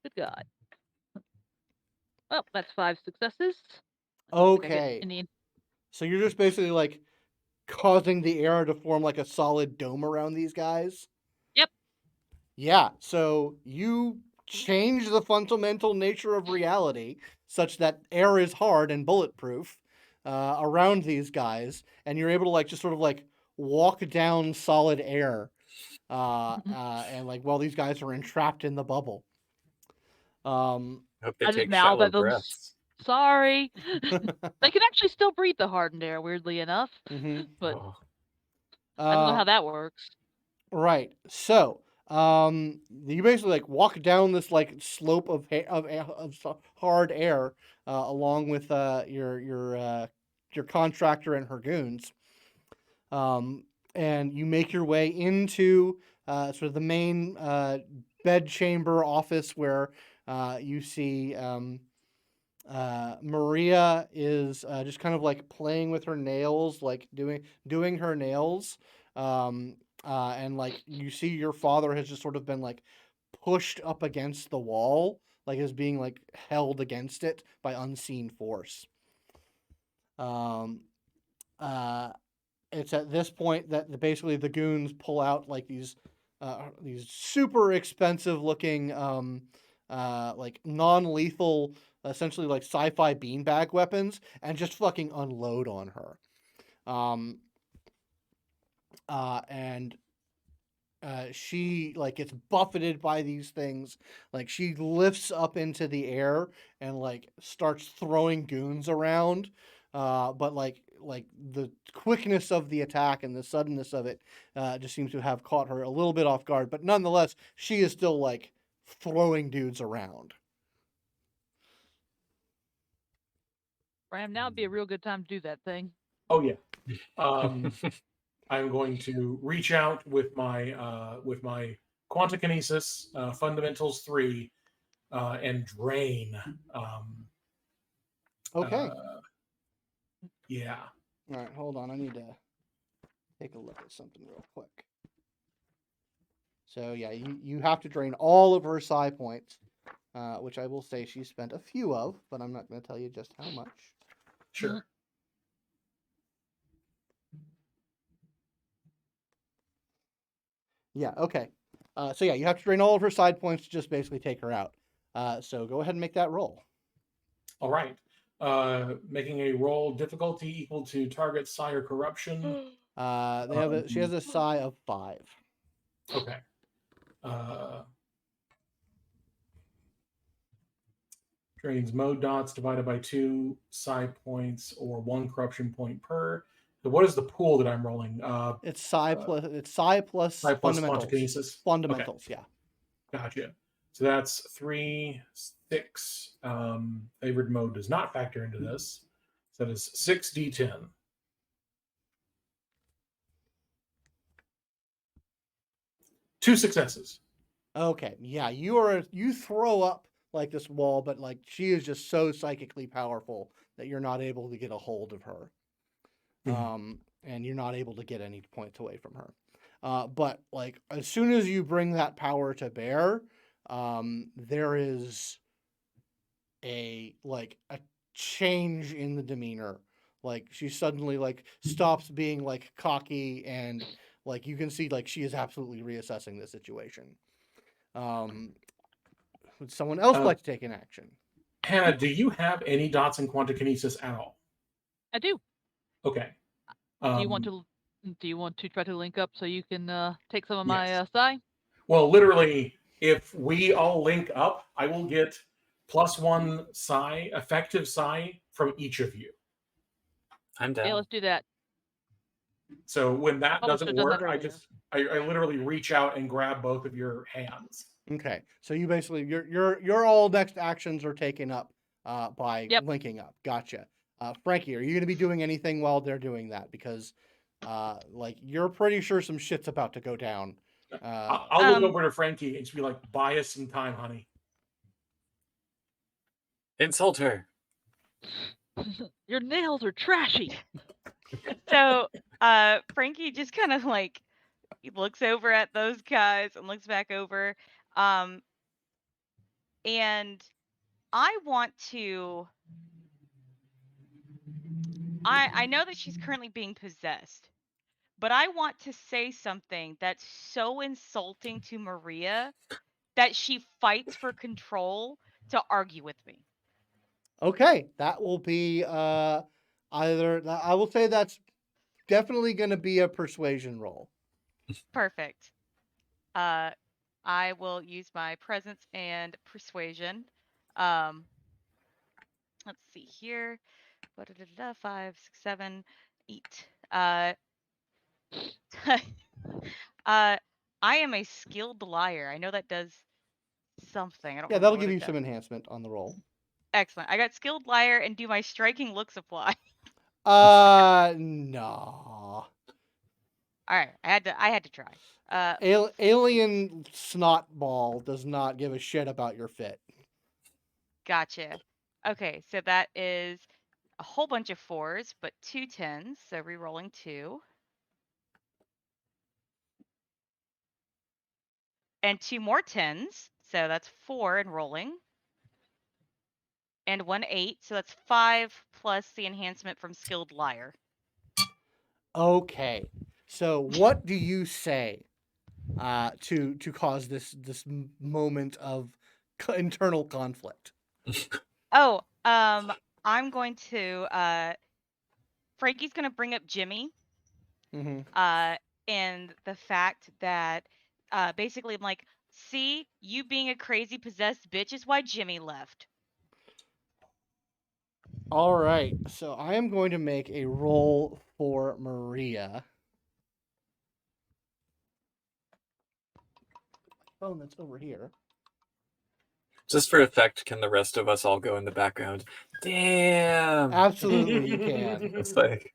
Good God. Oh, that's 5 successes. I don't think I get Okay. any- So you're just basically like causing the air to form like a solid dome around these guys. Yep. Yeah. So you change the fundamental nature of reality such that air is hard and bulletproof around these guys, and you're able to like just sort of like walk down solid air, and like while these guys are entrapped in the bubble. I hope they I just take mouthed shallow at them. breaths. Sorry. They can actually still breathe the hardened air, weirdly enough. Mm-hmm. But Oh. I don't know how that works. Right. So, you basically like walk down this like slope of hard air, along with your contractor and her goons, and you make your way into sort of the main bed chamber office where you see Maria is just kind of like playing with her nails, like doing her nails. And like you see your father has just sort of been like pushed up against the wall, like is being like held against it by unseen force. It's at this point that basically the goons pull out like these super expensive looking like non-lethal, essentially like sci-fi beanbag weapons, and just fucking unload on her. And she like gets buffeted by these things. Like she lifts up into the air and like starts throwing goons around. But like the quickness of the attack and the suddenness of it just seems to have caught her a little bit off guard. But nonetheless, she is still like throwing dudes around. Ram, now would be a real good time to do that thing. Oh yeah. I'm going to reach out with my Quantum Kinesis Fundamentals 3 and drain. Okay. Yeah. All right, hold on. I need to take a look at something real quick. So yeah, you have to drain all of her psi points, which I will say she spent a few of, but I'm not going to tell you just how much. Sure. Yeah, okay. So yeah, you have to drain all of her side points to just basically take her out. So go ahead and make that roll. All right. Making a roll difficulty equal to target psi or corruption. She has a psi of 5. Okay. Drains mode dots divided by 2 psi points or 1 corruption point per. So what is the pool that I'm rolling? It's psi plus Psi plus fundamentals. Quantum Kinesis. Fundamentals, Okay. yeah. Gotcha. So that's 3, 6. Favored mode does not factor into this. So that is 6d10. Two successes. Okay, yeah, you throw up like this wall, but like she is just so psychically powerful that you're not able to get a hold of her. And you're not able to get any points away from her. But like as soon as you bring that power to bear, there is a change in the demeanor. Like she suddenly like stops being like cocky, and like you can see like she is absolutely reassessing the situation. Would someone else like to take an action? Hannah, do you have any dots in Quantum Kinesis at all? I do. Okay. Do you want to Do you want to try to link up so you can take some of Yes. my psi? Well, literally, if we all link up, I will get +1 psi, effective psi from each of you. I'm Yeah, down. let's do that. So when that Probably doesn't should've done work, that I earlier. literally reach out and grab both of your hands. Okay, so you basically your all next actions are taken up by Yep. linking up. Gotcha. Frankie, are you going to be doing anything while they're doing that? Because like you're pretty sure some shit's about to go down. I'll look over to Frankie and just be like, "Buy us some time, honey." Insult her. Your nails are trashy. So Frankie just kind of like he looks over at those guys and looks back over. And I want to I know that she's currently being possessed, but I want to say something that's so insulting to Maria that she fights for control to argue with me. Okay, that will be either. I will say that's definitely going to be a persuasion roll. Perfect. I will use my presence and persuasion. Let's see here. 5, 6, 7, 8. I am a skilled liar. I know that does something. I don't Yeah, remember that'll what give it you does. some enhancement on the roll. Excellent. I got skilled liar and do my striking looks apply. No. All right, I had to try. Alien snot ball does not give a shit about your fit. Gotcha. Okay, so that is a whole bunch of 4s, but 2 10s, so re-rolling 2. And 2 more 10s, so that's 4 and rolling. And 1 8, so that's 5 plus the enhancement from skilled liar. Okay, so what do you say to cause this moment of internal conflict? Oh, I'm going to Frankie's going to bring up Jimmy. Mm-hmm. And the fact that basically I'm like, see, you being a crazy possessed bitch is why Jimmy left. All right, so I am going to make a roll for Maria. Phone that's over here. Just for effect, can the rest of us all go in the background? Damn. Absolutely, you can. It's like,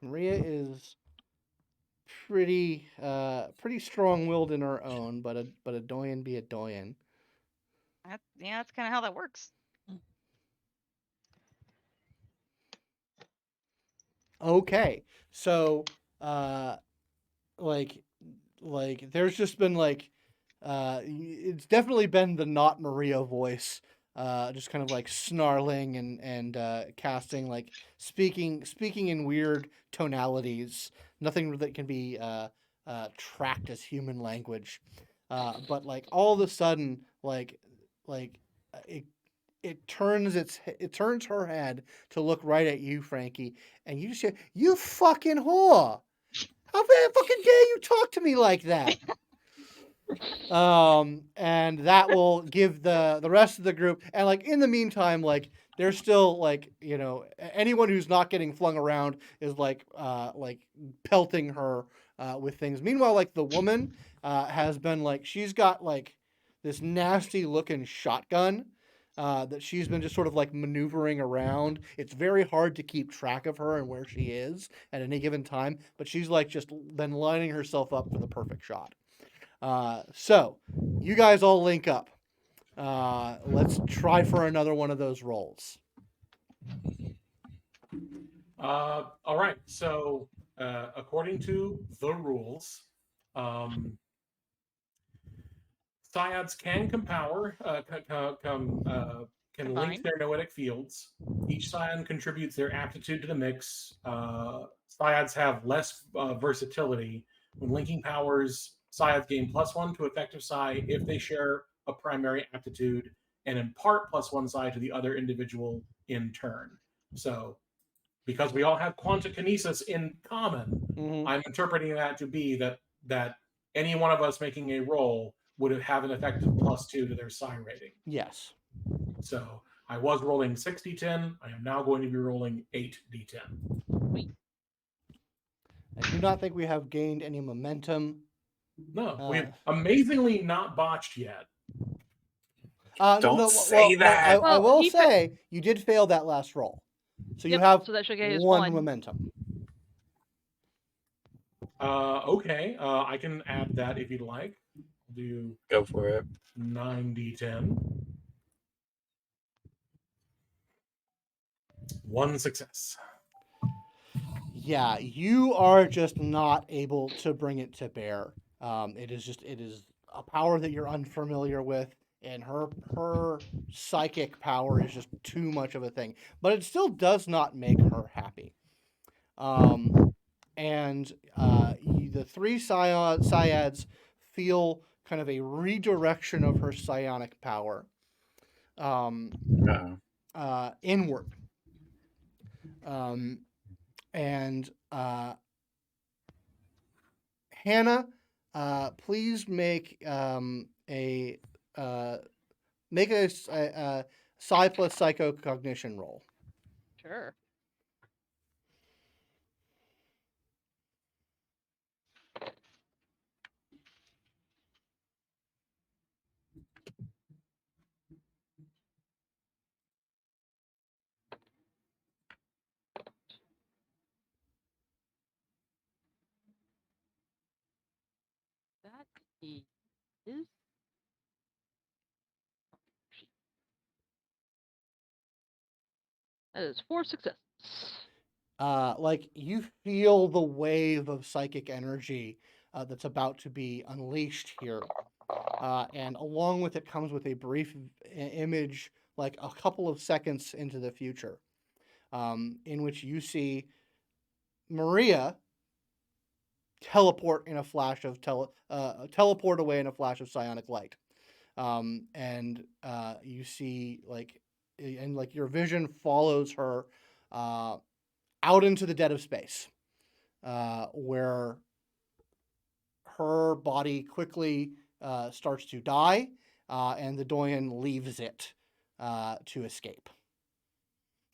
Maria is pretty strong-willed in her own, but a doyen be a doyen. That's kind of how that works. Okay, so like there's just been like it's definitely been the not Maria voice, just kind of like snarling and casting like speaking in weird tonalities, nothing that can be tracked as human language, but like all of a sudden it turns her head to look right at you, Frankie, and you just say, "You fucking whore! How fucking dare you talk to me like that?" And that will give the rest of the group, and like in the meantime, like they're still like, you know, anyone who's not getting flung around is like pelting her with things. Meanwhile, like the woman has been like, she's got like this nasty looking shotgun that she's been just sort of like maneuvering around. It's very hard to keep track of her and where she is at any given time, but she's like just been lining herself up for the perfect shot. So you guys all link up. Let's try for another one of those rolls. All right. So according to the rules, Syads can compower, can link Combine. their noetic fields. Each Scion contributes their aptitude to the mix. Syads have less versatility, When linking powers, Psiads gain +1 to effective Psi if they share a primary aptitude and impart +1 Psi to the other individual in turn. So, because we all have quantikinesis in common, I'm interpreting that to be that any one of us making a roll would have an effective +2 to their Psi rating. Yes. So I was rolling 6d10. I am now going to be rolling 8d10. I do not think we have gained any momentum. No, we've amazingly not botched yet. Don't say that. I will say you did fail that last roll, so you have so that should get one momentum. Okay, I can add that if you'd like. Go for it. 9d10. 1 success. Yeah, you are just not able to bring it to bear. It is a power that you're unfamiliar with, and her psychic power is just too much of a thing. But it still does not make her happy. And the three Syads feel kind of a redirection of her psionic power inward. And Hannah, please make a psi plus psychocognition roll. Sure. That is. That is 4 successes. Like you feel the wave of psychic energy that's about to be unleashed here, and along with it comes with a brief image, like a couple of seconds into the future, in which you see Maria teleport in a flash of teleport away in a flash of psionic light, and you see like your vision follows her out into the dead of space, where her body quickly starts to die, and the Doyen leaves it to escape.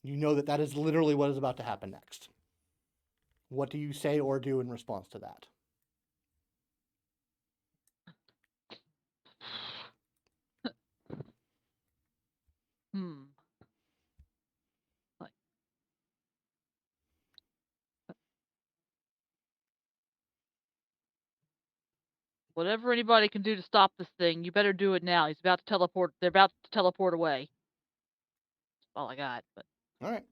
You know that is literally what is about to happen next. What do you say or do in response to that? Whatever anybody can do to stop this thing, you better do it now. He's about to teleport. They're about to teleport away. That's all I got. But all right.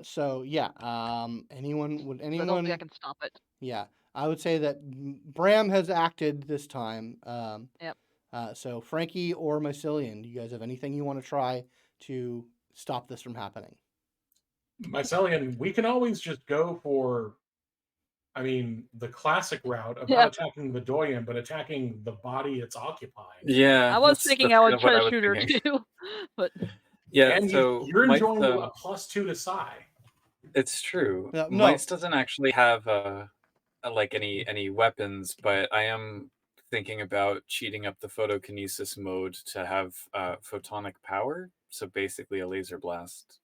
So yeah. Anyone? I don't think I can stop it. Yeah, I would say that Bram has acted this time. Yep. So Frankie or Mycelium, do you guys have anything you want to try to stop this from happening? Mycelium, we can always just go for, the classic route of not attacking the Doyen, but attacking the body it's occupying. Yeah, I was thinking I would try to shoot her too, but yeah. And so you're enjoying the a +2 to Psi. It's true. No. Mice doesn't actually have like any weapons, but I am thinking about cheating up the photokinesis mode to have photonic power. So basically a laser blast.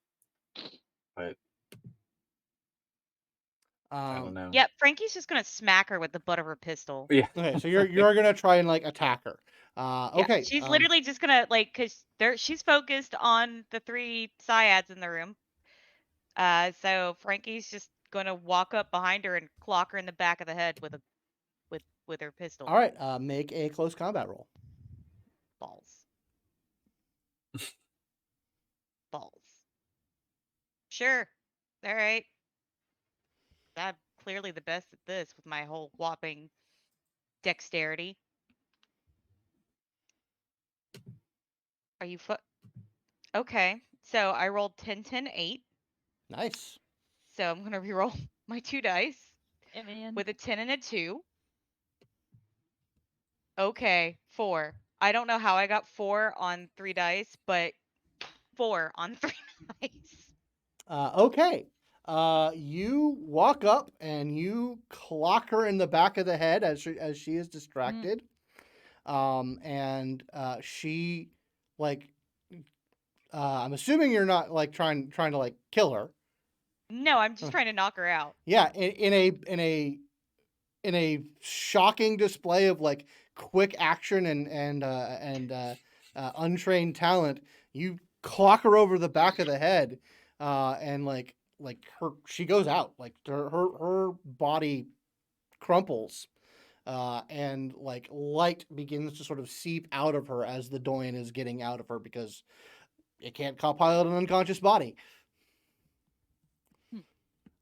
But I don't know. Yeah, Frankie's just gonna smack her with the butt of her pistol. Yeah. Okay, so you're gonna try and like attack her. Okay. Yeah, she's literally just gonna cause she's focused on the 3 Syads in the room. So Frankie's just gonna walk up behind her and clock her in the back of the head with her pistol. All right. Make a close combat roll. Balls. Balls. Sure. All right. I'm clearly the best at this with my whole whopping dexterity. Are you Okay. So I rolled 10, 10, 8. Nice. So I'm gonna reroll my 2 dice. Yeah, man. with a 10 and a 2. Okay, 4. I don't know how I got 4 on 3 dice, but 4 on 3 dice. Okay. You walk up and you clock her in the back of the head as she is distracted. And she like I'm assuming you're not like trying to like kill her. No, I'm just trying to knock her out. Yeah, in a shocking display of like quick action and untrained talent, you clock her over the back of the head, and like she goes out, like her body crumples, and like light begins to sort of seep out of her as the Doyen is getting out of her because it can't co-pilot an unconscious body.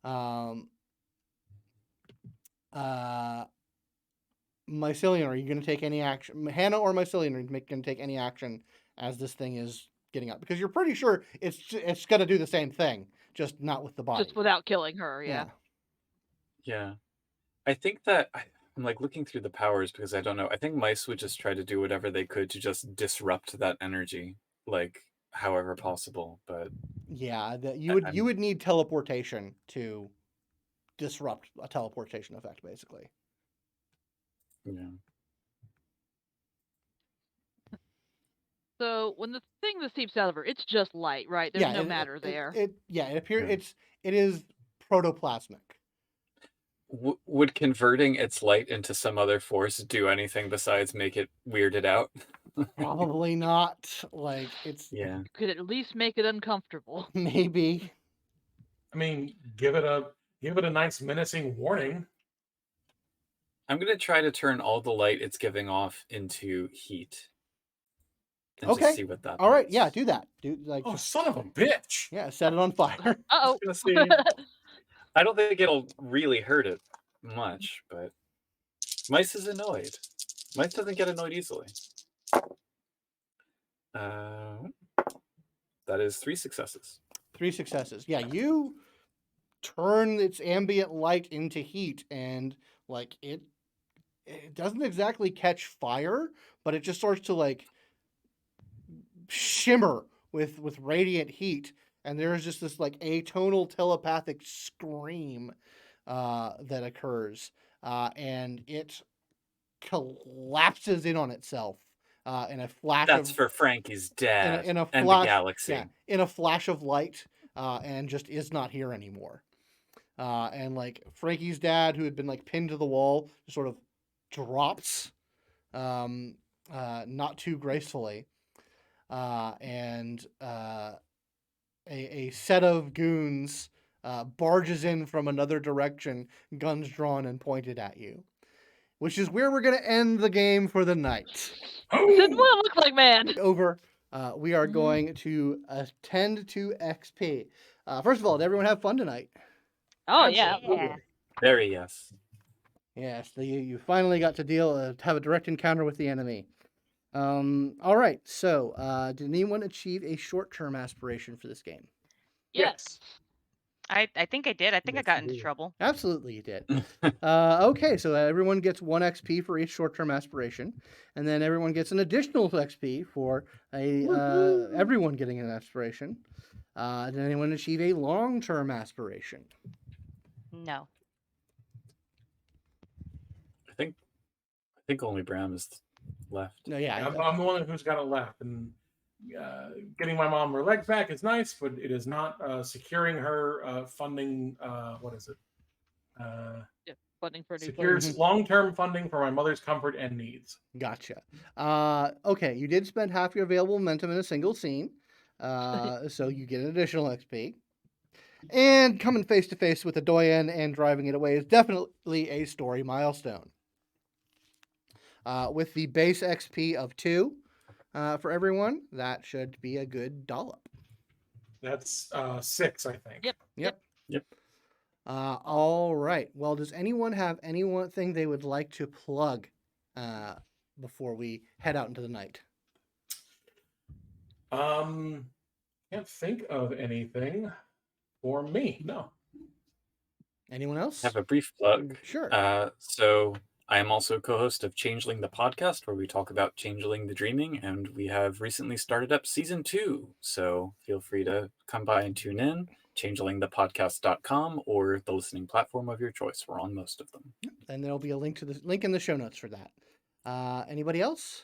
Um. Mycelium, are you going to take any action? Hannah or Mycelium, are you going to take any action as this thing is getting out? Because you're pretty sure it's going to do the same thing, just not with the body. Just without killing her, yeah. Yeah. I think that I'm like looking through the powers because I don't know. I think mice would just try to do whatever they could to just disrupt that energy, like however possible. But yeah, I'm- you would need teleportation to disrupt a teleportation effect, basically. yeah. So when the thing that seeps out of her, it's just light, right? There's no matter there. It appears Yeah. it is protoplasmic. Would converting its light into some other force do anything besides make it weirded out? Probably not. Like it's Yeah. Could at least make it uncomfortable. maybe. I mean, give it a nice menacing warning. I'm gonna try to turn all the light it's giving off into heat. And Okay. just see what that All right, does. yeah, do that. Do like Oh, son of a bitch! yeah, set it on fire. Uh-oh. Gonna see. I don't think it'll really hurt it much, but mice is annoyed. Mice doesn't get annoyed easily. That is 3 successes. 3 successes. Yeah, you turn its ambient light into heat, and like it doesn't exactly catch fire, but it just starts to like shimmer with radiant heat, and there's just this like atonal telepathic scream that occurs, and it collapses in on itself in a flash That's of for Frankie's dad in a and the flash, galaxy. yeah, in a flash of light, and just is not here anymore. And like Frankie's dad, who had been like pinned to the wall, just sort of drops, not too gracefully, and a set of goons barges in from another direction, guns drawn and pointed at you, which is where we're gonna end the game for the night. Didn't what it look like, man. Over. We are going to attend to XP. First of all, did everyone have fun tonight? Oh, yeah. Absolutely. Very yes. Yes, you finally got to have a direct encounter with the enemy. All right, so did anyone achieve a short-term aspiration for this game? Yes. I think I did. I think I Yes, got you into did. trouble. Absolutely, you did. Okay, so everyone gets 1 XP for each short-term aspiration, and then everyone gets an additional XP for everyone getting an aspiration. Did anyone achieve a long-term aspiration? No. I think only Bram is left. No, yeah. I'm the one who's got it left, and getting my mom her legs back is nice, but it is not securing her funding. What is it? Funding for a new Secures place. long-term funding for my mother's comfort and needs. Gotcha. Okay, you did spend half your available momentum in a single scene, so you get an additional XP. And coming face to face with a Doyen and driving it away is definitely a story milestone. With the base XP of 2 for everyone, that should be a good dollop. That's 6, I think. Yep. Yep. All right. Well, does anyone have anything they would like to plug before we head out into the night? Can't think of anything for me. No. Anyone else? Have a brief plug. Sure. So I am also co-host of Changeling the Podcast, where we talk about Changeling the Dreaming, and we have recently started up season 2. So feel free to come by and tune in. changelingthepodcast.com or the listening platform of your choice. We're on most of them. And there'll be a link in the show notes for that. Anybody else?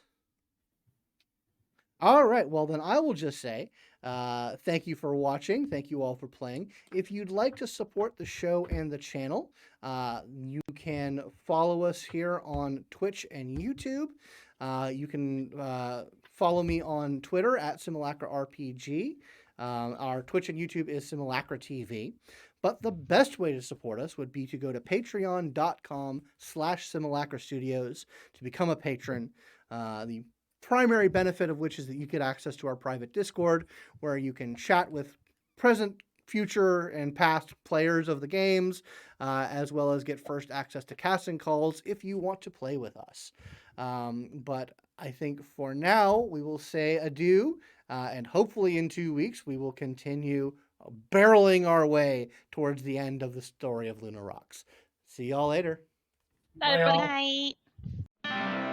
All right. Well, then I will just say thank you for watching. Thank you all for playing. If you'd like to support the show and the channel, you can follow us here on Twitch and YouTube. You can follow me on Twitter at Simulacra RPG. Our Twitch and YouTube is Simulacra TV. But the best way to support us would be to go to patreon.com/Simulacra Studios to become a patron. The primary benefit of which is that you get access to our private Discord, where you can chat with present, future, and past players of the games, as well as get first access to casting calls if you want to play with us. But I think for now, we will say adieu, and hopefully in 2 weeks, we will continue barreling our way towards the end of the story of Luna Rocks. See y'all later. Bye, Bye, all. everybody. Night.